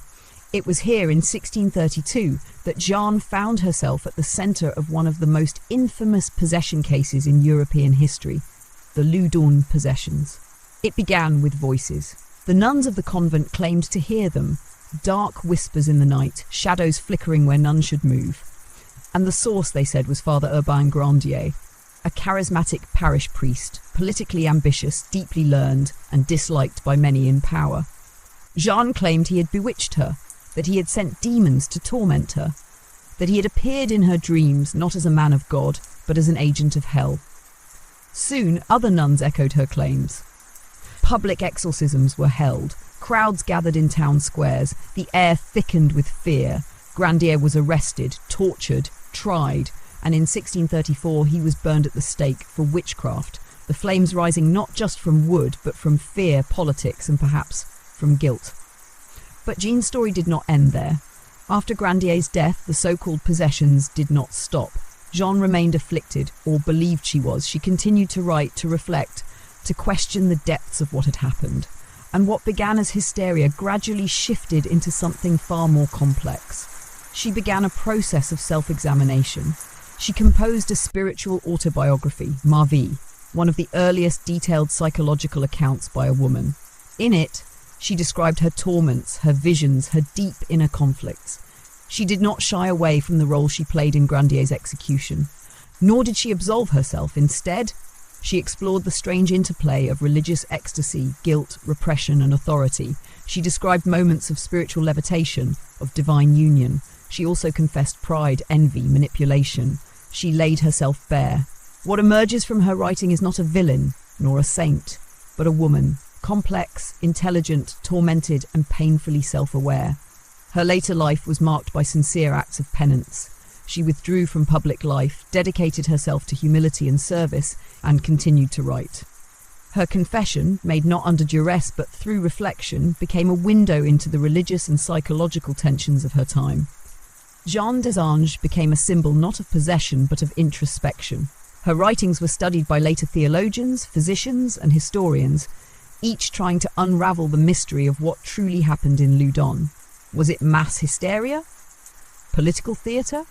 It was here in 1632 that Jeanne found herself at the centre of one of the most infamous possession cases in European history, the Loudun possessions. It began with voices. The nuns of the convent claimed to hear them, dark whispers in the night, shadows flickering where none should move. And the source, they said, was Father Urbain Grandier, a charismatic parish priest, politically ambitious, deeply learned, and disliked by many in power. Jeanne claimed he had bewitched her, that he had sent demons to torment her, that he had appeared in her dreams not as a man of God, but as an agent of hell. Soon, other nuns echoed her claims. Public exorcisms were held, crowds gathered in town squares, the air thickened with fear. Grandier was arrested, tortured, tried, and in 1634 he was burned at the stake for witchcraft, the flames rising not just from wood, but from fear, politics, and perhaps from guilt. But Jean's story did not end there. After Grandier's death, the so-called possessions did not stop. Jeanne remained afflicted, or believed she was. She continued to write, to reflect, to question the depths of what had happened. And what began as hysteria gradually shifted into something far more complex. She began a process of self-examination. She composed a spiritual autobiography, Ma Vie, one of the earliest detailed psychological accounts by a woman. In it, she described her torments, her visions, her deep inner conflicts. She did not shy away from the role she played in Grandier's execution, nor did she absolve herself. Instead, she explored the strange interplay of religious ecstasy, guilt, repression, and authority. She described moments of spiritual levitation, of divine union. She also confessed pride, envy, manipulation. She laid herself bare. What emerges from her writing is not a villain, nor a saint, but a woman, complex, intelligent, tormented, and painfully self-aware. Her later life was marked by sincere acts of penance. She withdrew from public life, dedicated herself to humility and service, and continued to write. Her confession, made not under duress but through reflection, became a window into the religious and psychological tensions of her time. Jeanne d'Arc became a symbol not of possession but of introspection. Her writings were studied by later theologians, physicians, and historians, each trying to unravel the mystery of what truly happened in Loudun. Was it mass hysteria? Political theatre?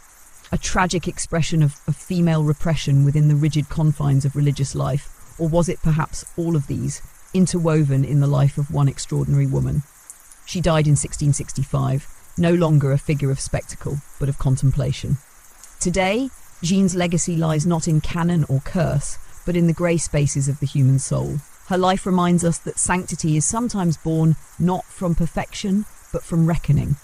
A tragic expression of female repression within the rigid confines of religious life? Or was it perhaps all of these, interwoven in the life of one extraordinary woman? She died in 1665, no longer a figure of spectacle, but of contemplation. Today, Jeanne's legacy lies not in canon or curse, but in the grey spaces of the human soul. Her life reminds us that sanctity is sometimes born not from perfection, but from reckoning.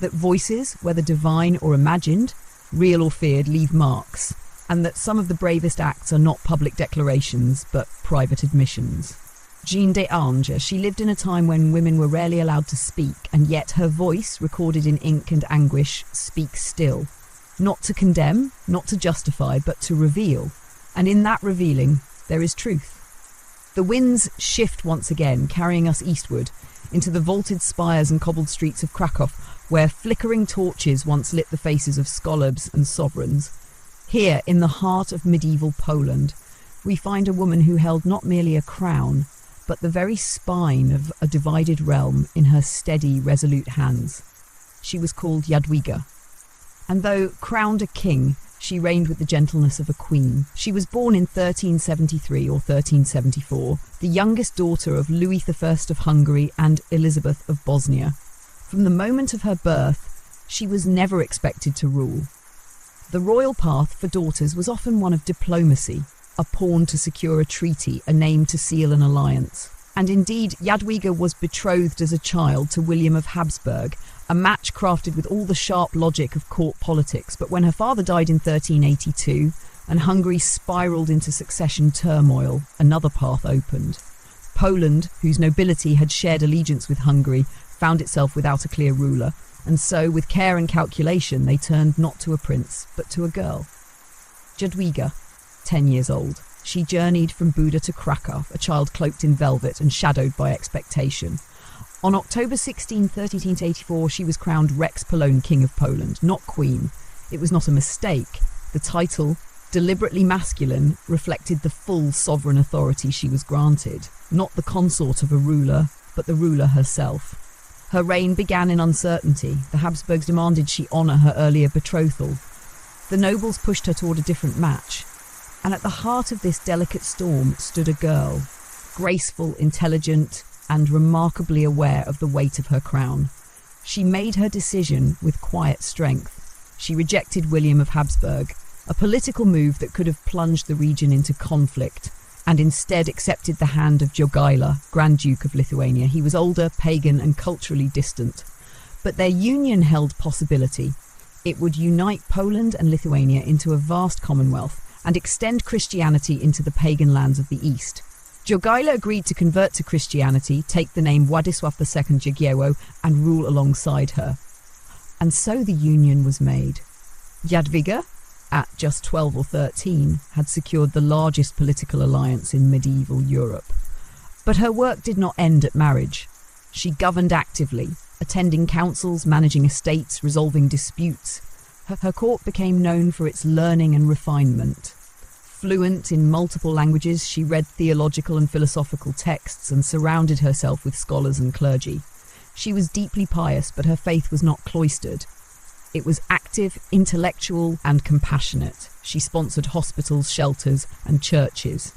That voices, whether divine or imagined, real or feared, leave marks, and that some of the bravest acts are not public declarations, but private admissions. Jeanne d'Arc, she lived in a time when women were rarely allowed to speak, and yet her voice, recorded in ink and anguish, speaks still. Not to condemn, not to justify, but to reveal. And in that revealing, there is truth. The winds shift once again, carrying us eastward, into the vaulted spires and cobbled streets of Krakow, where flickering torches once lit the faces of scholars and sovereigns. Here, in the heart of medieval Poland, we find a woman who held not merely a crown, but the very spine of a divided realm in her steady, resolute hands. She was called Jadwiga. And though crowned a king, she reigned with the gentleness of a queen. She was born in 1373 or 1374, the youngest daughter of Louis I of Hungary and Elizabeth of Bosnia. From the moment of her birth, she was never expected to rule. The royal path for daughters was often one of diplomacy, a pawn to secure a treaty, a name to seal an alliance. And indeed, Jadwiga was betrothed as a child to William of Habsburg, a match crafted with all the sharp logic of court politics. But when her father died in 1382 and Hungary spiralled into succession turmoil, another path opened. Poland, whose nobility had shared allegiance with Hungary, found itself without a clear ruler, and so, with care and calculation, they turned not to a prince, but to a girl. Jadwiga, 10 years old. She journeyed from Buda to Krakow, a child cloaked in velvet and shadowed by expectation. On October 16, 1384, she was crowned Rex Polone, King of Poland, not Queen. It was not a mistake. The title deliberately masculine, reflected the full sovereign authority she was granted, not the consort of a ruler, but the ruler herself. Her reign began in uncertainty. The Habsburgs demanded she honour her earlier betrothal. The nobles pushed her toward a different match. And at the heart of this delicate storm stood a girl, graceful, intelligent, and remarkably aware of the weight of her crown. She made her decision with quiet strength. She rejected William of Habsburg, a political move that could have plunged the region into conflict, and instead accepted the hand of Jogaila, Grand Duke of Lithuania. He was older, pagan, and culturally distant. But their union held possibility. It would unite Poland and Lithuania into a vast commonwealth and extend Christianity into the pagan lands of the East. Jogaila agreed to convert to Christianity, take the name Władysław II Jagiełło, and rule alongside her. And so the union was made. Jadwiga, at just 12 or 13, had secured the largest political alliance in medieval Europe. But her work did not end at marriage. She governed actively, attending councils, managing estates, resolving disputes. Her court became known for its learning and refinement. Fluent in multiple languages, she read theological and philosophical texts and surrounded herself with scholars and clergy. She was deeply pious, but her faith was not cloistered. It was active, intellectual, and compassionate. She sponsored hospitals, shelters, and churches.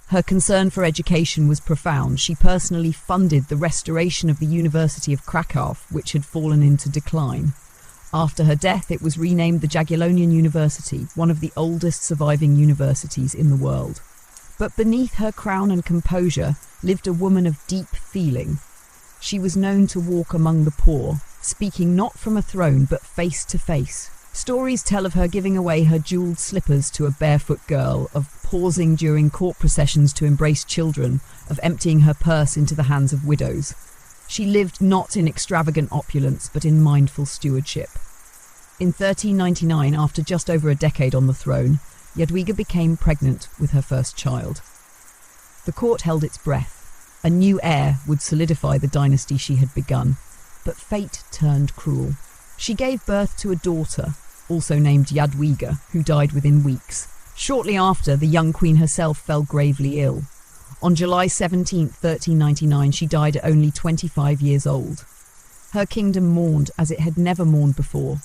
Her concern for education was profound. She personally funded the restoration of the University of Krakow, which had fallen into decline. After her death, it was renamed the Jagiellonian University, one of the oldest surviving universities in the world. But beneath her crown and composure lived a woman of deep feeling. She was known to walk among the poor, speaking not from a throne but face to face. Stories tell of her giving away her jewelled slippers to a barefoot girl, of pausing during court processions to embrace children, of emptying her purse into the hands of widows. She lived not in extravagant opulence but in mindful stewardship. In 1399, after just over a decade on the throne, Jadwiga became pregnant with her first child. The court held its breath. A new heir would solidify the dynasty she had begun. But fate turned cruel. She gave birth to a daughter, also named Jadwiga, who died within weeks. Shortly after, the young queen herself fell gravely ill. On July 17, 1399, she died at only 25 years old. Her kingdom mourned as it had never mourned before.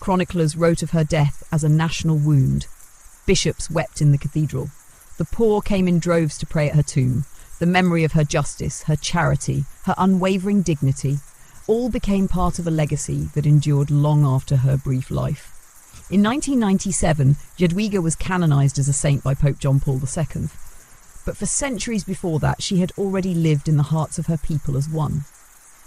Chroniclers wrote of her death as a national wound. Bishops wept in the cathedral. The poor came in droves to pray at her tomb. The memory of her justice, her charity, her unwavering dignity, all became part of a legacy that endured long after her brief life. In 1997, Jadwiga was canonized as a saint by Pope John Paul II. But for centuries before that, she had already lived in the hearts of her people as one.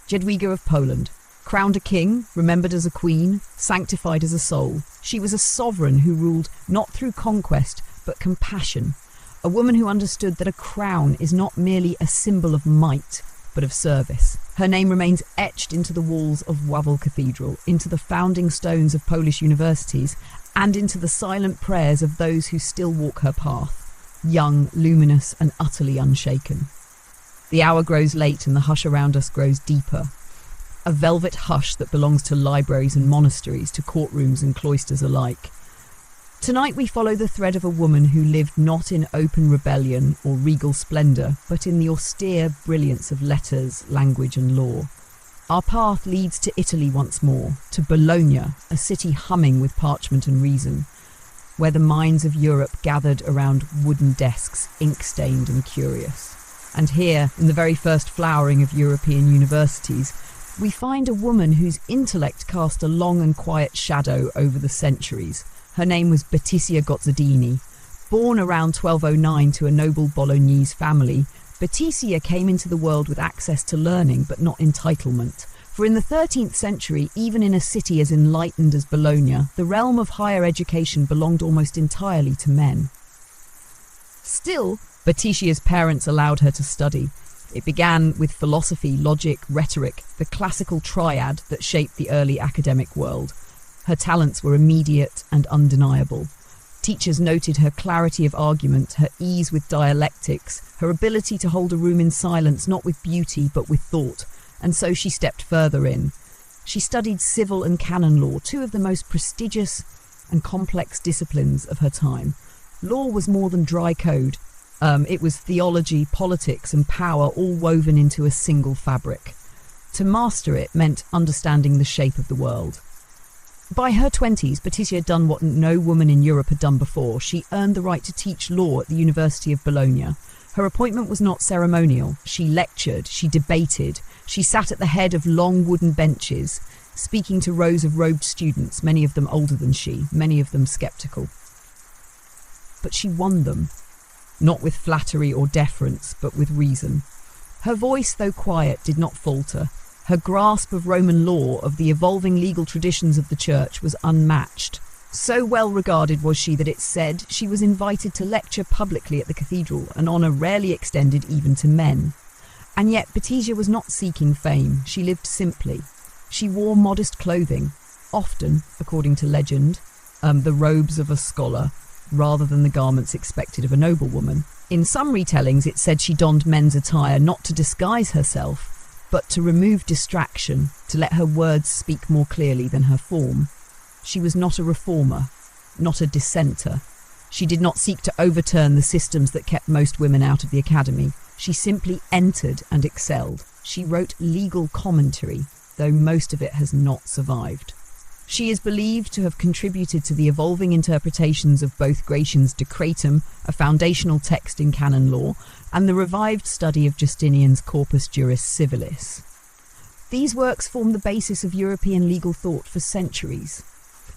Jadwiga of Poland, crowned a king, remembered as a queen, sanctified as a soul, she was a sovereign who ruled not through conquest, but compassion. A woman who understood that a crown is not merely a symbol of might, but of service. Her name remains etched into the walls of Wawel Cathedral, into the founding stones of Polish universities, and into the silent prayers of those who still walk her path, young, luminous, and utterly unshaken. The hour grows late and the hush around us grows deeper. A velvet hush that belongs to libraries and monasteries, to courtrooms and cloisters alike. Tonight we follow the thread of a woman who lived not in open rebellion or regal splendour, but in the austere brilliance of letters, language and law. Our path leads to Italy once more, to Bologna, a city humming with parchment and reason, where the minds of Europe gathered around wooden desks, ink-stained and curious. And here, in the very first flowering of European universities, we find a woman whose intellect cast a long and quiet shadow over the centuries. Her name was Betticia Gozzadini. Born around 1209 to a noble Bolognese family, Betticia came into the world with access to learning but not entitlement. For in the 13th century, even in a city as enlightened as Bologna, the realm of higher education belonged almost entirely to men. Still, Betticia's parents allowed her to study. It began with philosophy, logic, rhetoric, the classical triad that shaped the early academic world. Her talents were immediate and undeniable. Teachers noted her clarity of argument, her ease with dialectics, her ability to hold a room in silence, not with beauty but with thought, and so she stepped further in. She studied civil and canon law, two of the most prestigious and complex disciplines of her time. Law was more than dry code. It was theology, politics, and power all woven into a single fabric. To master it meant understanding the shape of the world. By her 20s, Betticia had done what no woman in Europe had done before. She earned the right to teach law at the University of Bologna. Her appointment was not ceremonial. She lectured, she debated, she sat at the head of long wooden benches, speaking to rows of robed students, many of them older than she, many of them sceptical. But she won them, not with flattery or deference, but with reason. Her voice, though quiet, did not falter. Her grasp of Roman law, of the evolving legal traditions of the Church, was unmatched. So well regarded was she that it's said she was invited to lecture publicly at the cathedral, an honour rarely extended even to men. And yet Betticia was not seeking fame. She lived simply. She wore modest clothing, often, according to legend, the robes of a scholar, rather than the garments expected of a noblewoman. In some retellings it said she donned men's attire not to disguise herself, but to remove distraction, to let her words speak more clearly than her form. She was not a reformer, not a dissenter. She did not seek to overturn the systems that kept most women out of the academy. She simply entered and excelled. She wrote legal commentary, though most of it has not survived. She is believed to have contributed to the evolving interpretations of both Gratian's Decretum, a foundational text in canon law, and the revived study of Justinian's Corpus Juris Civilis. These works form the basis of European legal thought for centuries.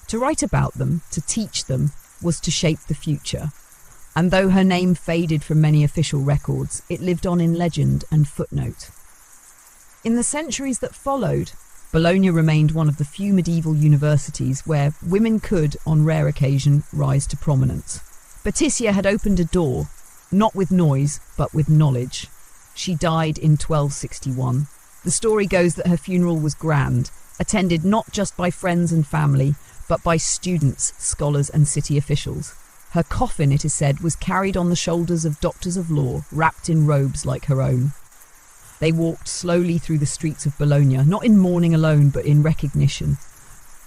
To write about them, to teach them, was to shape the future. And though her name faded from many official records, it lived on in legend and footnote. In the centuries that followed, Bologna remained one of the few medieval universities where women could, on rare occasion, rise to prominence. Betticia had opened a door, not with noise, but with knowledge. She died in 1261. The story goes that her funeral was grand, attended not just by friends and family, but by students, scholars, and city officials. Her coffin, it is said, was carried on the shoulders of doctors of law, wrapped in robes like her own. They walked slowly through the streets of Bologna, not in mourning alone, but in recognition.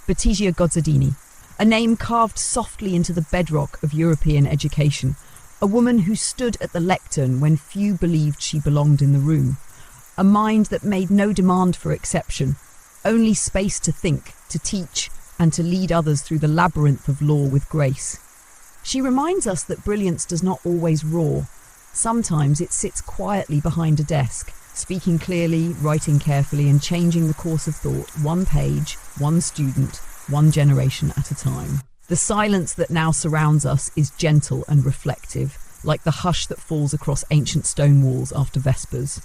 Betticia Gozzardini, a name carved softly into the bedrock of European education, a woman who stood at the lectern when few believed she belonged in the room, a mind that made no demand for exception, only space to think, to teach, and to lead others through the labyrinth of law with grace. She reminds us that brilliance does not always roar. Sometimes it sits quietly behind a desk, speaking clearly, writing carefully, and changing the course of thought, one page, one student, one generation at a time. The silence that now surrounds us is gentle and reflective, like the hush that falls across ancient stone walls after Vespers.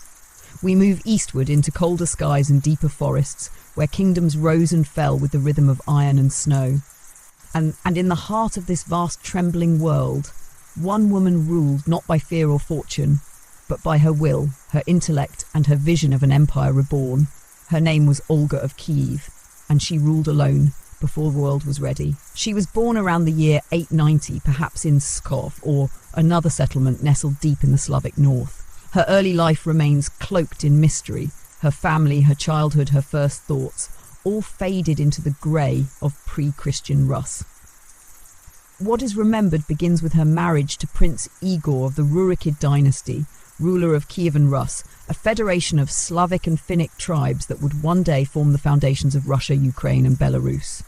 We move eastward into colder skies and deeper forests, where kingdoms rose and fell with the rhythm of iron and snow. And in the heart of this vast trembling world, one woman ruled not by fear or fortune, but by her will, her intellect, and her vision of an empire reborn. Her name was Olga of Kiev, and she ruled alone before the world was ready. She was born around the year 890, perhaps in Pskov, or another settlement nestled deep in the Slavic north. Her early life remains cloaked in mystery. Her family, her childhood, her first thoughts, all faded into the grey of pre-Christian Rus. What is remembered begins with her marriage to Prince Igor of the Rurikid dynasty, ruler of Kievan Rus, a federation of Slavic and Finnic tribes that would one day form the foundations of Russia, Ukraine, and Belarus.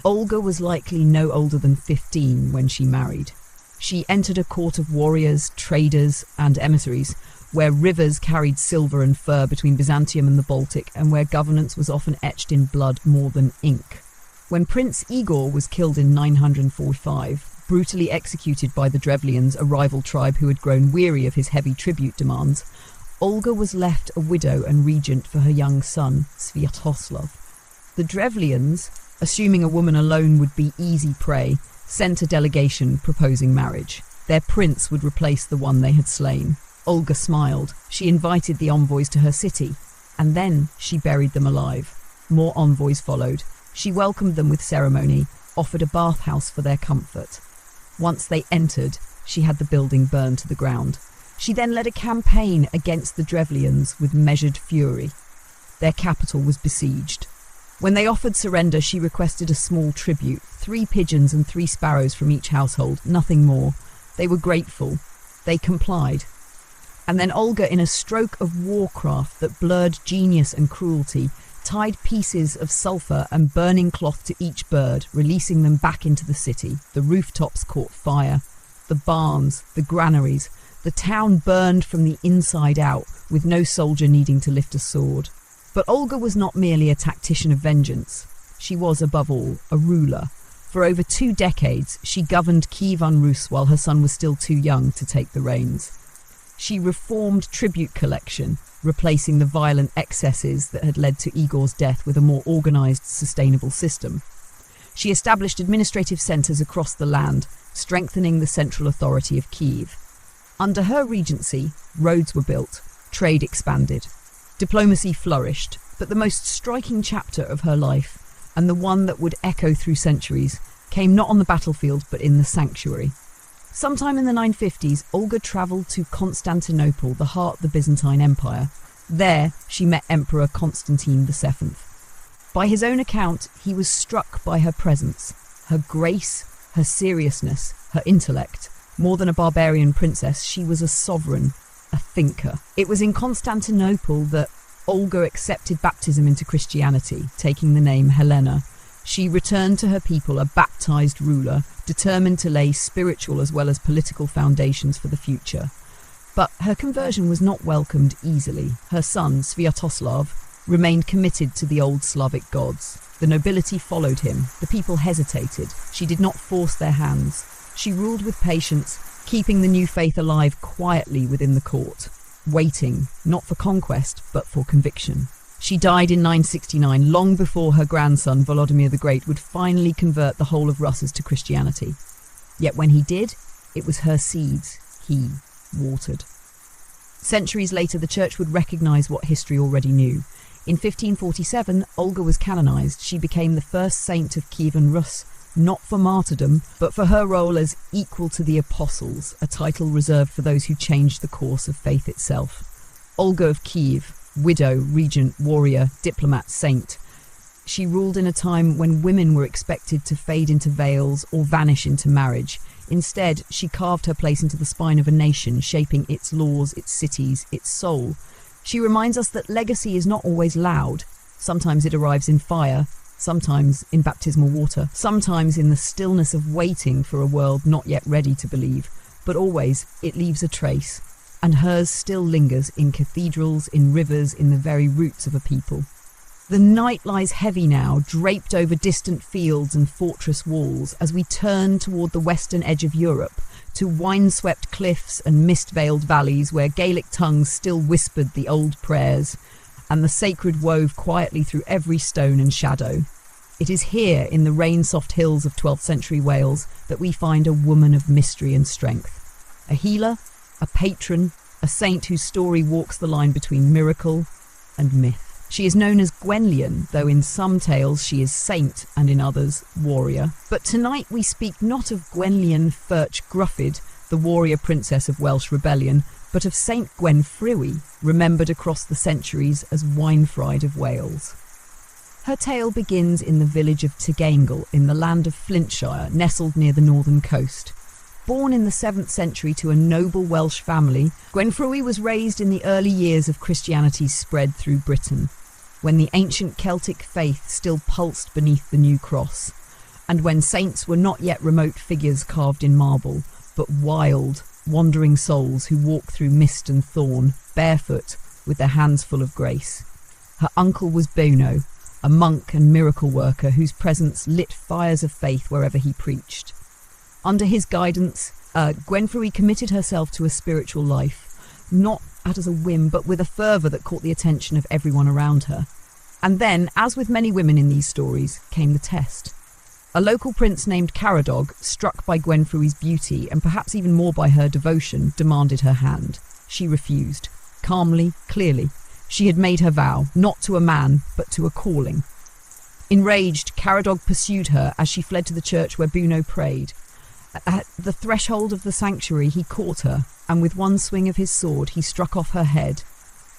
Olga was likely no older than 15 when she married. She entered a court of warriors, traders, and emissaries, where rivers carried silver and fur between Byzantium and the Baltic, and where governance was often etched in blood more than ink. When Prince Igor was killed in 945, brutally executed by the Drevlians, a rival tribe who had grown weary of his heavy tribute demands, Olga was left a widow and regent for her young son, Sviatoslav. The Drevlians, assuming a woman alone would be easy prey, sent a delegation proposing marriage. Their prince would replace the one they had slain. Olga smiled. She invited the envoys to her city, and then she buried them alive. More envoys followed. She welcomed them with ceremony, offered a bathhouse for their comfort. Once they entered, she had the building burned to the ground. She then led a campaign against the Drevlians with measured fury. Their capital was besieged. When they offered surrender, she requested a small tribute, 3 pigeons and 3 sparrows from each household, nothing more. They were grateful. They complied. And then Olga, in a stroke of warcraft that blurred genius and cruelty, tied pieces of sulphur and burning cloth to each bird, releasing them back into the city. The rooftops caught fire. The barns, the granaries, the town burned from the inside out, with no soldier needing to lift a sword. But Olga was not merely a tactician of vengeance. She was, above all, a ruler. For over 2 decades, she governed Kievan Rus while her son was still too young to take the reins. She reformed tribute collection, replacing the violent excesses that had led to Igor's death with a more organised, sustainable system. She established administrative centres across the land, strengthening the central authority of Kiev. Under her regency, roads were built, trade expanded, diplomacy flourished, but the most striking chapter of her life, and the one that would echo through centuries, came not on the battlefield but in the sanctuary. Sometime in the 950s, Olga travelled to Constantinople, the heart of the Byzantine Empire. There, she met Emperor Constantine VII. By his own account, he was struck by her presence, her grace, her seriousness, her intellect. More than a barbarian princess, she was a sovereign, a thinker. It was in Constantinople that Olga accepted baptism into Christianity, taking the name Helena. She returned to her people a baptized ruler, determined to lay spiritual as well as political foundations for the future. But her conversion was not welcomed easily. Her son, Sviatoslav, remained committed to the old Slavic gods. The nobility followed him. The people hesitated. She did not force their hands. She ruled with patience, keeping the new faith alive quietly within the court, waiting, not for conquest, but for conviction. She died in 969, long before her grandson, Volodymyr the Great, would finally convert the whole of Russia to Christianity. Yet when he did, it was her seeds he watered. Centuries later, the church would recognise what history already knew. In 1547, Olga was canonized. She became the first saint of Kievan Rus, not for martyrdom, but for her role as equal to the apostles, a title reserved for those who changed the course of faith itself. Olga of Kiev, widow, regent, warrior, diplomat, saint. She ruled in a time when women were expected to fade into veils or vanish into marriage. Instead, she carved her place into the spine of a nation, shaping its laws, its cities, its soul. She reminds us that legacy is not always loud. Sometimes it arrives in fire, sometimes in baptismal water, sometimes in the stillness of waiting for a world not yet ready to believe. But always, it leaves a trace. And hers still lingers in cathedrals, in rivers, in the very roots of a people. The night lies heavy now, draped over distant fields and fortress walls, as we turn toward the western edge of Europe, to wine-swept cliffs and mist-veiled valleys where Gaelic tongues still whispered the old prayers, and the sacred wove quietly through every stone and shadow. It is here, in the rain-soft hills of 12th century Wales, that we find a woman of mystery and strength. A healer, a patron, a saint whose story walks the line between miracle and myth. She is known as Gwenllian, though in some tales she is saint and in others warrior. But tonight we speak not of Gwenllian Fyrch Gruffydd, the warrior princess of Welsh rebellion, but of Saint Gwenfrwy, remembered across the centuries as Wynfride of Wales. Her tale begins in the village of Tygangle in the land of Flintshire, nestled near the northern coast. Born in the 7th century to a noble Welsh family, Gwenfrwy was raised in the early years of Christianity's spread through Britain, when the ancient Celtic faith still pulsed beneath the new cross, and when saints were not yet remote figures carved in marble, but wild, wandering souls who walk through mist and thorn, barefoot, with their hands full of grace. Her uncle was Bono, a monk and miracle worker whose presence lit fires of faith wherever he preached. Under his guidance, Gwenfrwy committed herself to a spiritual life, not as a whim, but with a fervour that caught the attention of everyone around her. And then, as with many women in these stories, came the test. A local prince named Caradog, struck by Gwenfrwy's beauty and perhaps even more by her devotion, demanded her hand. She refused, calmly, clearly. She had made her vow, not to a man, but to a calling. Enraged, Caradog pursued her as she fled to the church where Bono prayed. At the threshold of the sanctuary he caught her, and with one swing of his sword he struck off her head.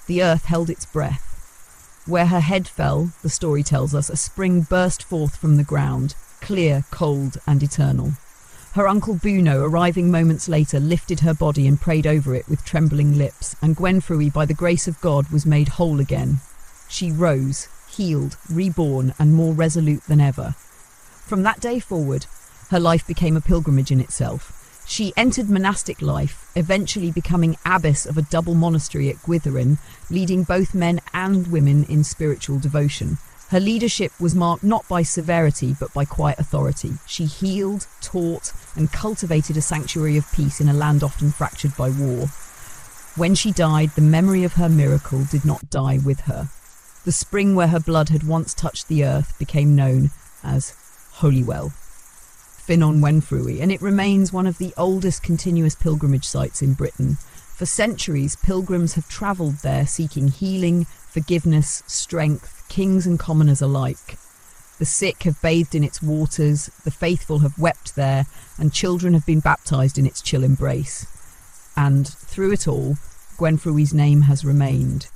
The earth held its breath. Where her head fell, the story tells us, a spring burst forth from the ground, clear, cold, and eternal. Her uncle Buno, arriving moments later, lifted her body and prayed over it with trembling lips, and Gwenfrui, by the grace of God, was made whole again. She rose, healed, reborn, and more resolute than ever. From that day forward, her life became a pilgrimage in itself. She entered monastic life, eventually becoming abbess of a double monastery at Gwytherin, leading both men and women in spiritual devotion. Her leadership was marked not by severity, but by quiet authority. She healed, taught, and cultivated a sanctuary of peace in a land often fractured by war. When she died, the memory of her miracle did not die with her. The spring where her blood had once touched the earth became known as Holywell, Ffynnon Gwenfrui, and it remains one of the oldest continuous pilgrimage sites in Britain. For centuries, pilgrims have travelled there seeking healing, forgiveness, strength, kings and commoners alike. The sick have bathed in its waters, the faithful have wept there, and children have been baptised in its chill embrace. And through it all, Gwenfrui's name has remained.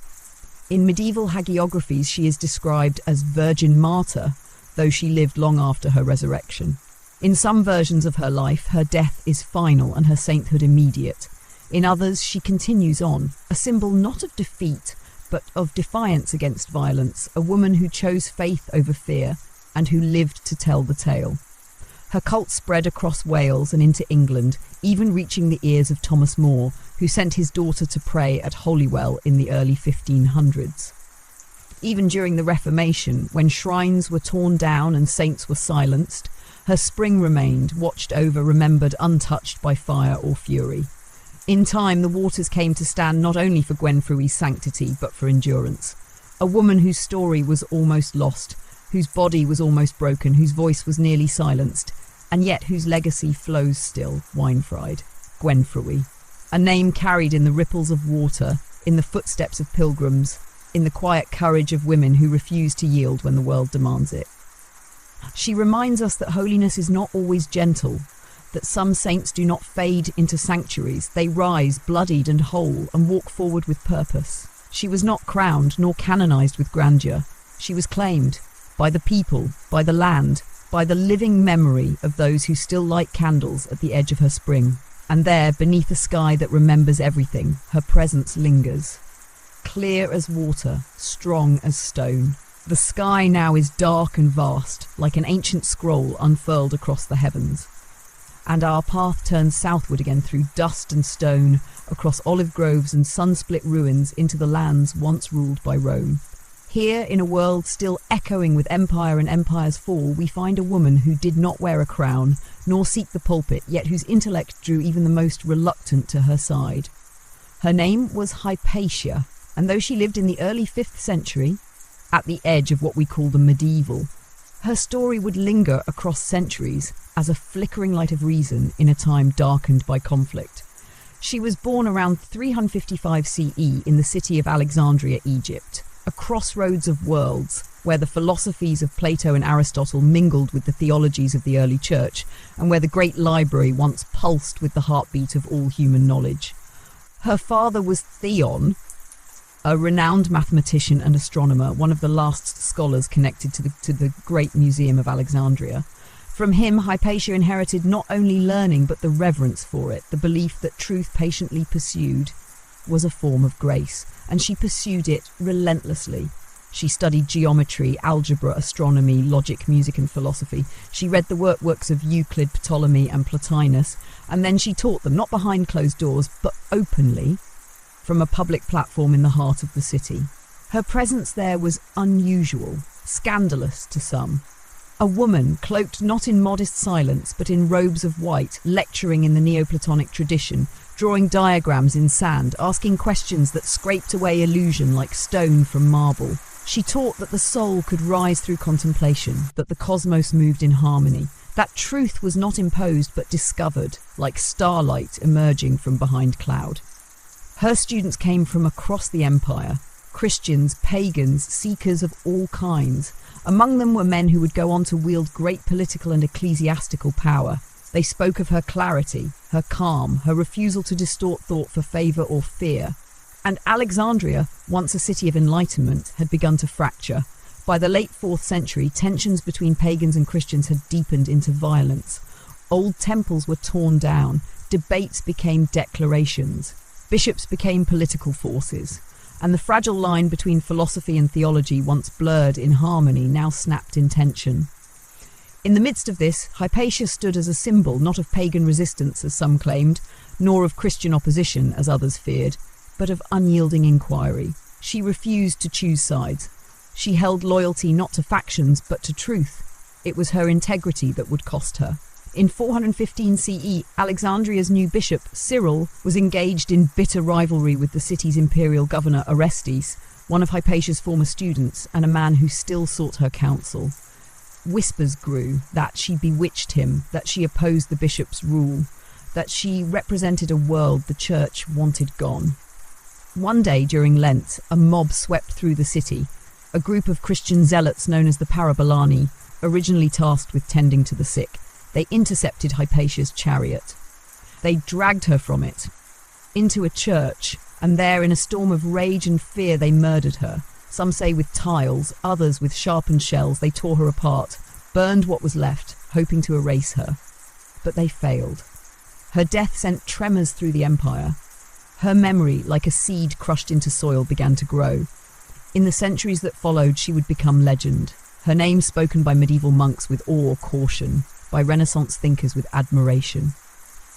In medieval hagiographies, she is described as Virgin Martyr, though she lived long after her resurrection. In some versions of her life, her death is final and her sainthood immediate. In others, she continues on, a symbol not of defeat, but of defiance against violence, a woman who chose faith over fear and who lived to tell the tale. Her cult spread across Wales and into England, even reaching the ears of Thomas More, who sent his daughter to pray at Holywell in the early 1500s. Even during the Reformation, when shrines were torn down and saints were silenced, her spring remained, watched over, remembered, untouched by fire or fury. In time, the waters came to stand not only for Gwenfrui's sanctity, but for endurance. A woman whose story was almost lost, whose body was almost broken, whose voice was nearly silenced, and yet whose legacy flows still, wine-fried. Gwenfrui. A name carried in the ripples of water, in the footsteps of pilgrims, in the quiet courage of women who refuse to yield when the world demands it. She reminds us that holiness is not always gentle, that some saints do not fade into sanctuaries. They rise, bloodied and whole, and walk forward with purpose. She was not crowned nor canonized with grandeur. She was claimed by the people, by the land, by the living memory of those who still light candles at the edge of her spring. And there, beneath a sky that remembers everything, her presence lingers. Clear as water, strong as stone. The sky now is dark and vast, like an ancient scroll unfurled across the heavens. And our path turns southward again through dust and stone, across olive groves and sun-split ruins into the lands once ruled by Rome. Here, in a world still echoing with empire and empire's fall, we find a woman who did not wear a crown, nor seek the pulpit, yet whose intellect drew even the most reluctant to her side. Her name was Hypatia, and though she lived in the early 5th century, at the edge of what we call the medieval, her story would linger across centuries as a flickering light of reason in a time darkened by conflict. She was born around 355 CE in the city of Alexandria, Egypt, a crossroads of worlds where the philosophies of Plato and Aristotle mingled with the theologies of the early church, and where the great library once pulsed with the heartbeat of all human knowledge. Her father was Theon, a renowned mathematician and astronomer, one of the last scholars connected to the Great Museum of Alexandria. From him, Hypatia inherited not only learning, but the reverence for it, the belief that truth patiently pursued was a form of grace, and she pursued it relentlessly. She studied geometry, algebra, astronomy, logic, music, and philosophy. She read the works of Euclid, Ptolemy, and Plotinus, and then she taught them, not behind closed doors, but openly, from a public platform in the heart of the city. Her presence there was unusual, scandalous to some. A woman, cloaked not in modest silence, but in robes of white, lecturing in the Neoplatonic tradition, drawing diagrams in sand, asking questions that scraped away illusion like stone from marble. She taught that the soul could rise through contemplation, that the cosmos moved in harmony, that truth was not imposed but discovered, like starlight emerging from behind cloud. Her students came from across the empire, Christians, pagans, seekers of all kinds. Among them were men who would go on to wield great political and ecclesiastical power. They spoke of her clarity, her calm, her refusal to distort thought for favour or fear. And Alexandria, once a city of enlightenment, had begun to fracture. By the late 4th century, tensions between pagans and Christians had deepened into violence. Old temples were torn down, debates became declarations, bishops became political forces, and the fragile line between philosophy and theology, once blurred in harmony, now snapped in tension. In the midst of this, Hypatia stood as a symbol not of pagan resistance, as some claimed, nor of Christian opposition, as others feared, but of unyielding inquiry. She refused to choose sides. She held loyalty not to factions, but to truth. It was her integrity that would cost her. In 415 CE, Alexandria's new bishop, Cyril, was engaged in bitter rivalry with the city's imperial governor, Orestes, one of Hypatia's former students and a man who still sought her counsel. Whispers grew that she bewitched him, that she opposed the bishop's rule, that she represented a world the church wanted gone. One day during Lent, a mob swept through the city, a group of Christian zealots known as the Parabolani, originally tasked with tending to the sick. They intercepted Hypatia's chariot. They dragged her from it into a church, and there, in a storm of rage and fear, they murdered her. Some say with tiles, others with sharpened shells. They tore her apart, burned what was left, hoping to erase her. But they failed. Her death sent tremors through the empire. Her memory, like a seed crushed into soil, began to grow. In the centuries that followed, she would become legend. Her name spoken by medieval monks with awe or caution, by Renaissance thinkers with admiration,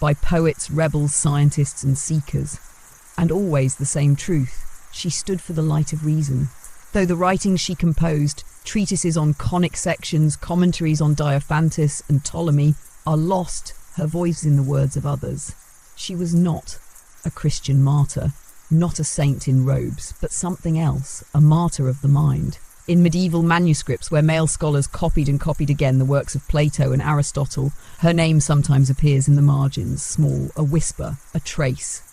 by poets, rebels, scientists and seekers. And always the same truth. She stood for the light of reason. Though the writings she composed, treatises on conic sections, commentaries on Diophantus and Ptolemy, are lost, her voice in the words of others. She was not a Christian martyr, not a saint in robes, but something else, a martyr of the mind. In medieval manuscripts where male scholars copied and copied again the works of Plato and Aristotle, her name sometimes appears in the margins, small, a whisper, a trace.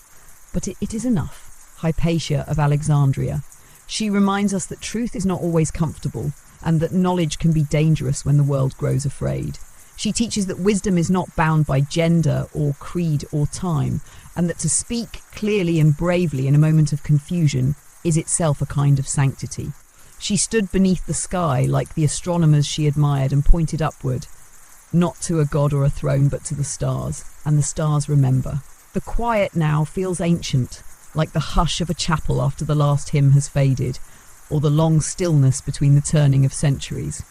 But it is enough. Hypatia of Alexandria. She reminds us that truth is not always comfortable, and that knowledge can be dangerous when the world grows afraid. She teaches that wisdom is not bound by gender or creed or time, and that to speak clearly and bravely in a moment of confusion is itself a kind of sanctity. She stood beneath the sky like the astronomers she admired and pointed upward, not to a god or a throne, but to the stars, and the stars remember. The quiet now feels ancient, like the hush of a chapel after the last hymn has faded, or the long stillness between the turning of centuries.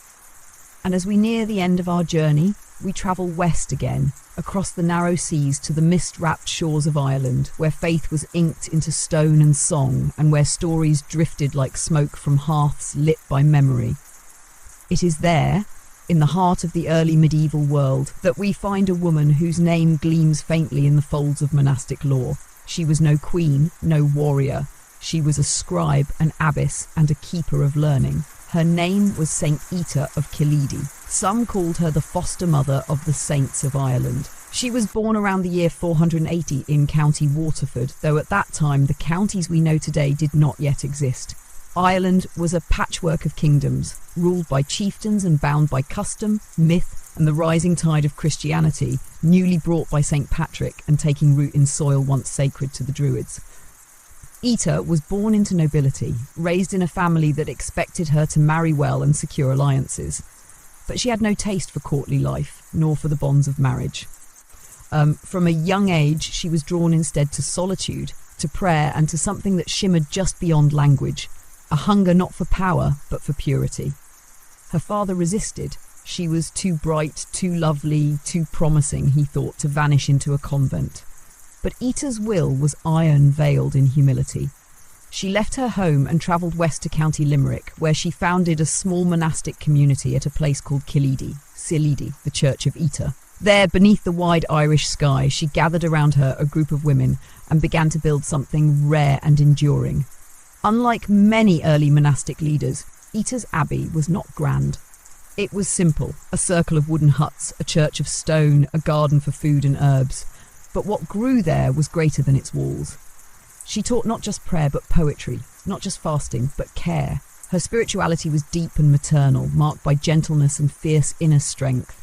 And as we near the end of our journey, we travel west again, across the narrow seas to the mist-wrapped shores of Ireland, where faith was inked into stone and song, and where stories drifted like smoke from hearths lit by memory. It is there, in the heart of the early medieval world, that we find a woman whose name gleams faintly in the folds of monastic lore. She was no queen, no warrior. She was a scribe, an abbess, and a keeper of learning. Her name was Saint Ita of Kilidi. Some called her the foster mother of the saints of Ireland. She was born around the year 480 in County Waterford, though at that time the counties we know today did not yet exist. Ireland was a patchwork of kingdoms, ruled by chieftains and bound by custom, myth, and the rising tide of Christianity, newly brought by St. Patrick and taking root in soil once sacred to the Druids. Ita was born into nobility, raised in a family that expected her to marry well and secure alliances. But she had no taste for courtly life, nor for the bonds of marriage. From a young age, she was drawn instead to solitude, to prayer, and to something that shimmered just beyond language, a hunger not for power, but for purity. Her father resisted. She was too bright, too lovely, too promising, he thought, to vanish into a convent. But Ita's will was iron-veiled in humility. She left her home and travelled west to County Limerick, where she founded a small monastic community at a place called Kilidi, the Church of Ita. There, beneath the wide Irish sky, she gathered around her a group of women and began to build something rare and enduring. Unlike many early monastic leaders, Ita's abbey was not grand. It was simple, a circle of wooden huts, a church of stone, a garden for food and herbs. But what grew there was greater than its walls. She taught not just prayer but poetry, not just fasting but care. Her spirituality was deep and maternal, marked by gentleness and fierce inner strength.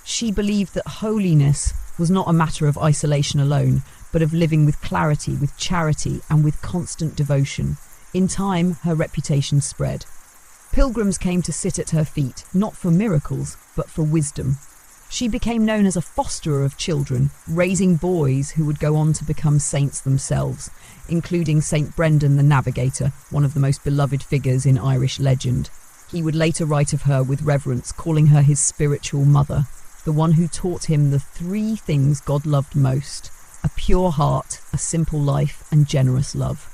She believed that holiness was not a matter of isolation alone, but of living with clarity, with charity, and with constant devotion. In time, her reputation spread. Pilgrims came to sit at her feet, not for miracles, but for wisdom. She became known as a fosterer of children, raising boys who would go on to become saints themselves, including Saint Brendan the Navigator, one of the most beloved figures in Irish legend. He would later write of her with reverence, calling her his spiritual mother, the one who taught him the three things God loved most: a pure heart, a simple life, and generous love.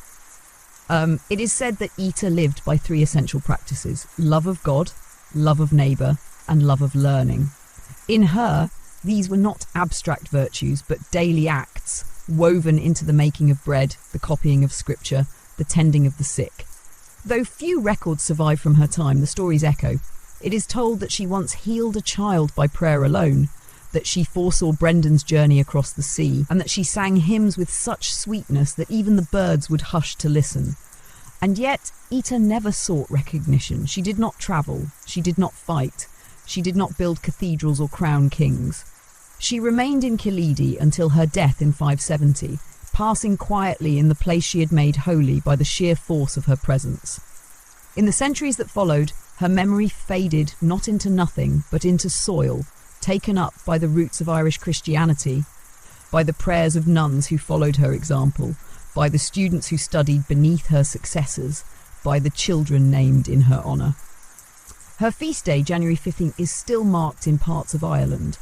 It is said that Ita lived by three essential practices: love of God, love of neighbour, and love of learning. In her, these were not abstract virtues, but daily acts, woven into the making of bread, the copying of scripture, the tending of the sick. Though few records survive from her time, the stories echo. It is told that she once healed a child by prayer alone, that she foresaw Brendan's journey across the sea, and that she sang hymns with such sweetness that even the birds would hush to listen. And yet, Ita never sought recognition. She did not travel. She did not fight. She did not build cathedrals or crown kings. She remained in Killeedy until her death in 570, passing quietly in the place she had made holy by the sheer force of her presence. In the centuries that followed, her memory faded not into nothing, but into soil, taken up by the roots of Irish Christianity, by the prayers of nuns who followed her example, by the students who studied beneath her successors, by the children named in her honour. Her feast day, January 15th, is still marked in parts of Ireland,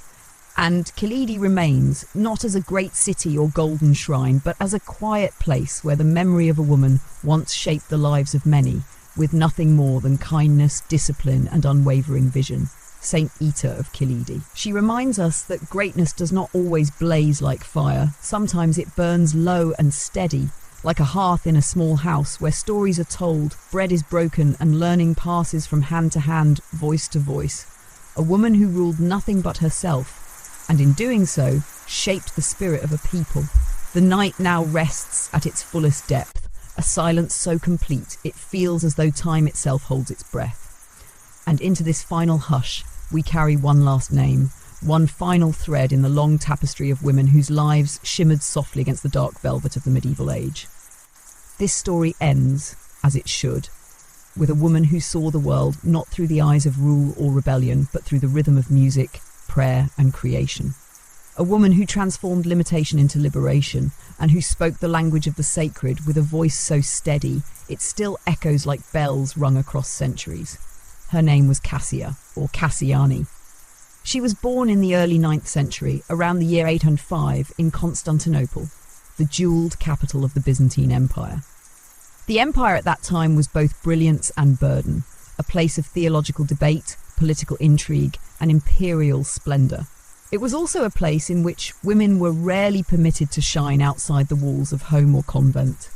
and Killeedy remains not as a great city or golden shrine, but as a quiet place where the memory of a woman once shaped the lives of many, with nothing more than kindness, discipline, and unwavering vision. Saint Ita of Killeedy. She reminds us that greatness does not always blaze like fire. Sometimes it burns low and steady, like a hearth in a small house where stories are told, bread is broken, and learning passes from hand to hand, voice to voice. A woman who ruled nothing but herself, and in doing so, shaped the spirit of a people. The night now rests at its fullest depth, a silence so complete it feels as though time itself holds its breath. And into this final hush, we carry one last name, one final thread in the long tapestry of women whose lives shimmered softly against the dark velvet of the medieval age. This story ends, as it should, with a woman who saw the world not through the eyes of rule or rebellion, but through the rhythm of music, prayer, and creation. A woman who transformed limitation into liberation, and who spoke the language of the sacred with a voice so steady, it still echoes like bells rung across centuries. Her name was Cassia, or Cassiani. She was born in the early 9th century, around the year 805, in Constantinople, the jewelled capital of the Byzantine Empire. The empire at that time was both brilliance and burden, a place of theological debate, political intrigue, and imperial splendour. It was also a place in which women were rarely permitted to shine outside the walls of home or convent.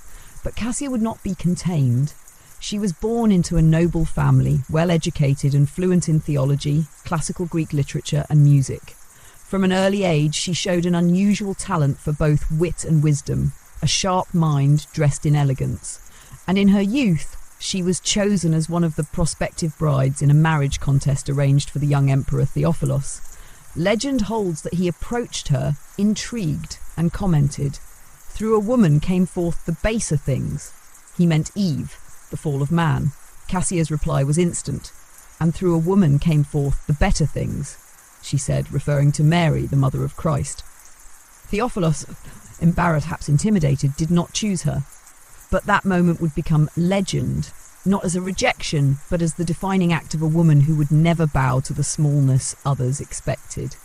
But Cassia would not be contained. She was born into a noble family, well-educated and fluent in theology, classical Greek literature and music. From an early age, she showed an unusual talent for both wit and wisdom, a sharp mind dressed in elegance. And in her youth, she was chosen as one of the prospective brides in a marriage contest arranged for the young emperor Theophilos. Legend holds that he approached her, intrigued, and commented, "Through a woman came forth the baser things." He meant Eve, the fall of man. Cassia's reply was instant. "And through a woman came forth the better things," she said, referring to Mary, the mother of Christ. Theophilos, embarrassed, perhaps intimidated, did not choose her. But that moment would become legend, not as a rejection, but as the defining act of a woman who would never bow to the smallness others expected.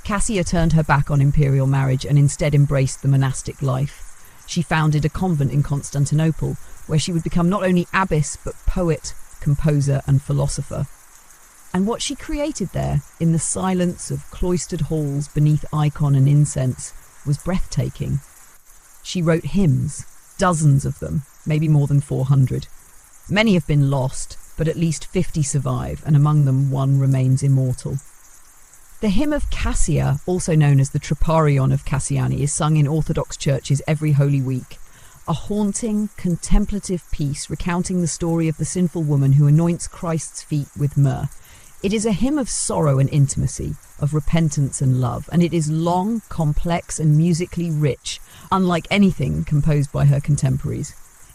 Cassia turned her back on imperial marriage and instead embraced the monastic life. She founded a convent in Constantinople, where she would become not only abbess, but poet, composer, and philosopher. And what she created there, in the silence of cloistered halls beneath icon and incense, was breathtaking. She wrote hymns, dozens of them, maybe more than 400. Many have been lost, but at least 50 survive, and among them one remains immortal. The hymn of Cassia, also known as the Troparion of Cassiani, is sung in Orthodox churches every Holy Week. A haunting, contemplative piece recounting the story of the sinful woman who anoints Christ's feet with myrrh. It is a hymn of sorrow and intimacy, of repentance and love, and it is long, complex, and musically rich, unlike anything composed by her contemporaries.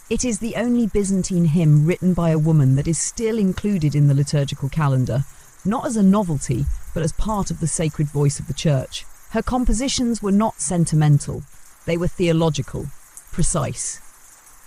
It is the only Byzantine hymn written by a woman that is still included in the liturgical calendar, not as a novelty, but as part of the sacred voice of the Church. Her compositions were not sentimental, they were theological, precise.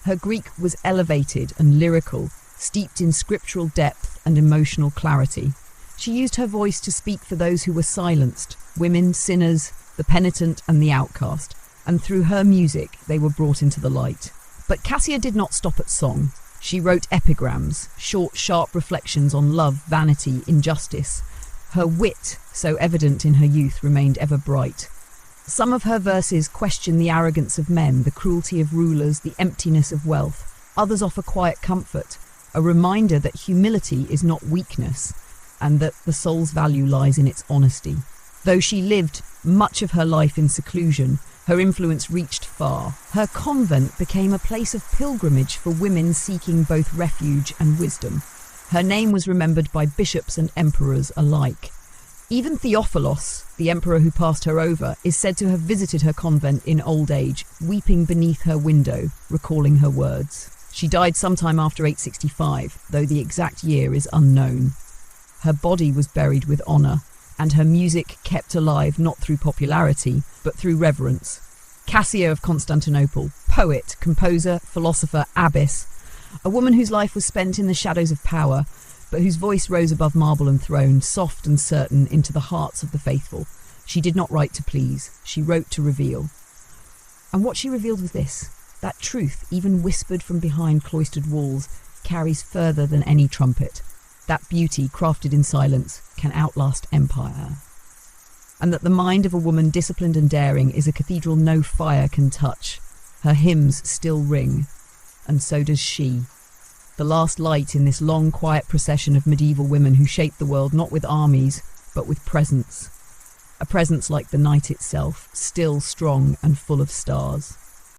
Her Greek was elevated and lyrical, steeped in scriptural depth and emotional clarity. She used her voice to speak for those who were silenced, women, sinners, the penitent and the outcast, and through her music they were brought into the light. But Cassia did not stop at song. She wrote epigrams, short, sharp reflections on love, vanity, injustice. Her wit, so evident in her youth, remained ever bright. Some of her verses question the arrogance of men, the cruelty of rulers, the emptiness of wealth. Others offer quiet comfort, a reminder that humility is not weakness, and that the soul's value lies in its honesty. Though she lived much of her life in seclusion, her influence reached far. Her convent became a place of pilgrimage for women seeking both refuge and wisdom. Her name was remembered by bishops and emperors alike. Even Theophilos, the emperor who passed her over, is said to have visited her convent in old age, weeping beneath her window, recalling her words. She died sometime after 865, though the exact year is unknown. Her body was buried with honour, and her music kept alive not through popularity, but through reverence. Cassia of Constantinople, poet, composer, philosopher, abbess, a woman whose life was spent in the shadows of power, but whose voice rose above marble and throne, soft and certain, into the hearts of the faithful. She did not write to please, she wrote to reveal. And what she revealed was this: that truth, even whispered from behind cloistered walls, carries further than any trumpet. That beauty, crafted in silence, can outlast empire. And that the mind of a woman disciplined and daring is a cathedral no fire can touch. Her hymns still ring, and so does she. The last light in this long, quiet procession of medieval women who shaped the world not with armies, but with presence. A presence like the night itself, still strong and full of stars.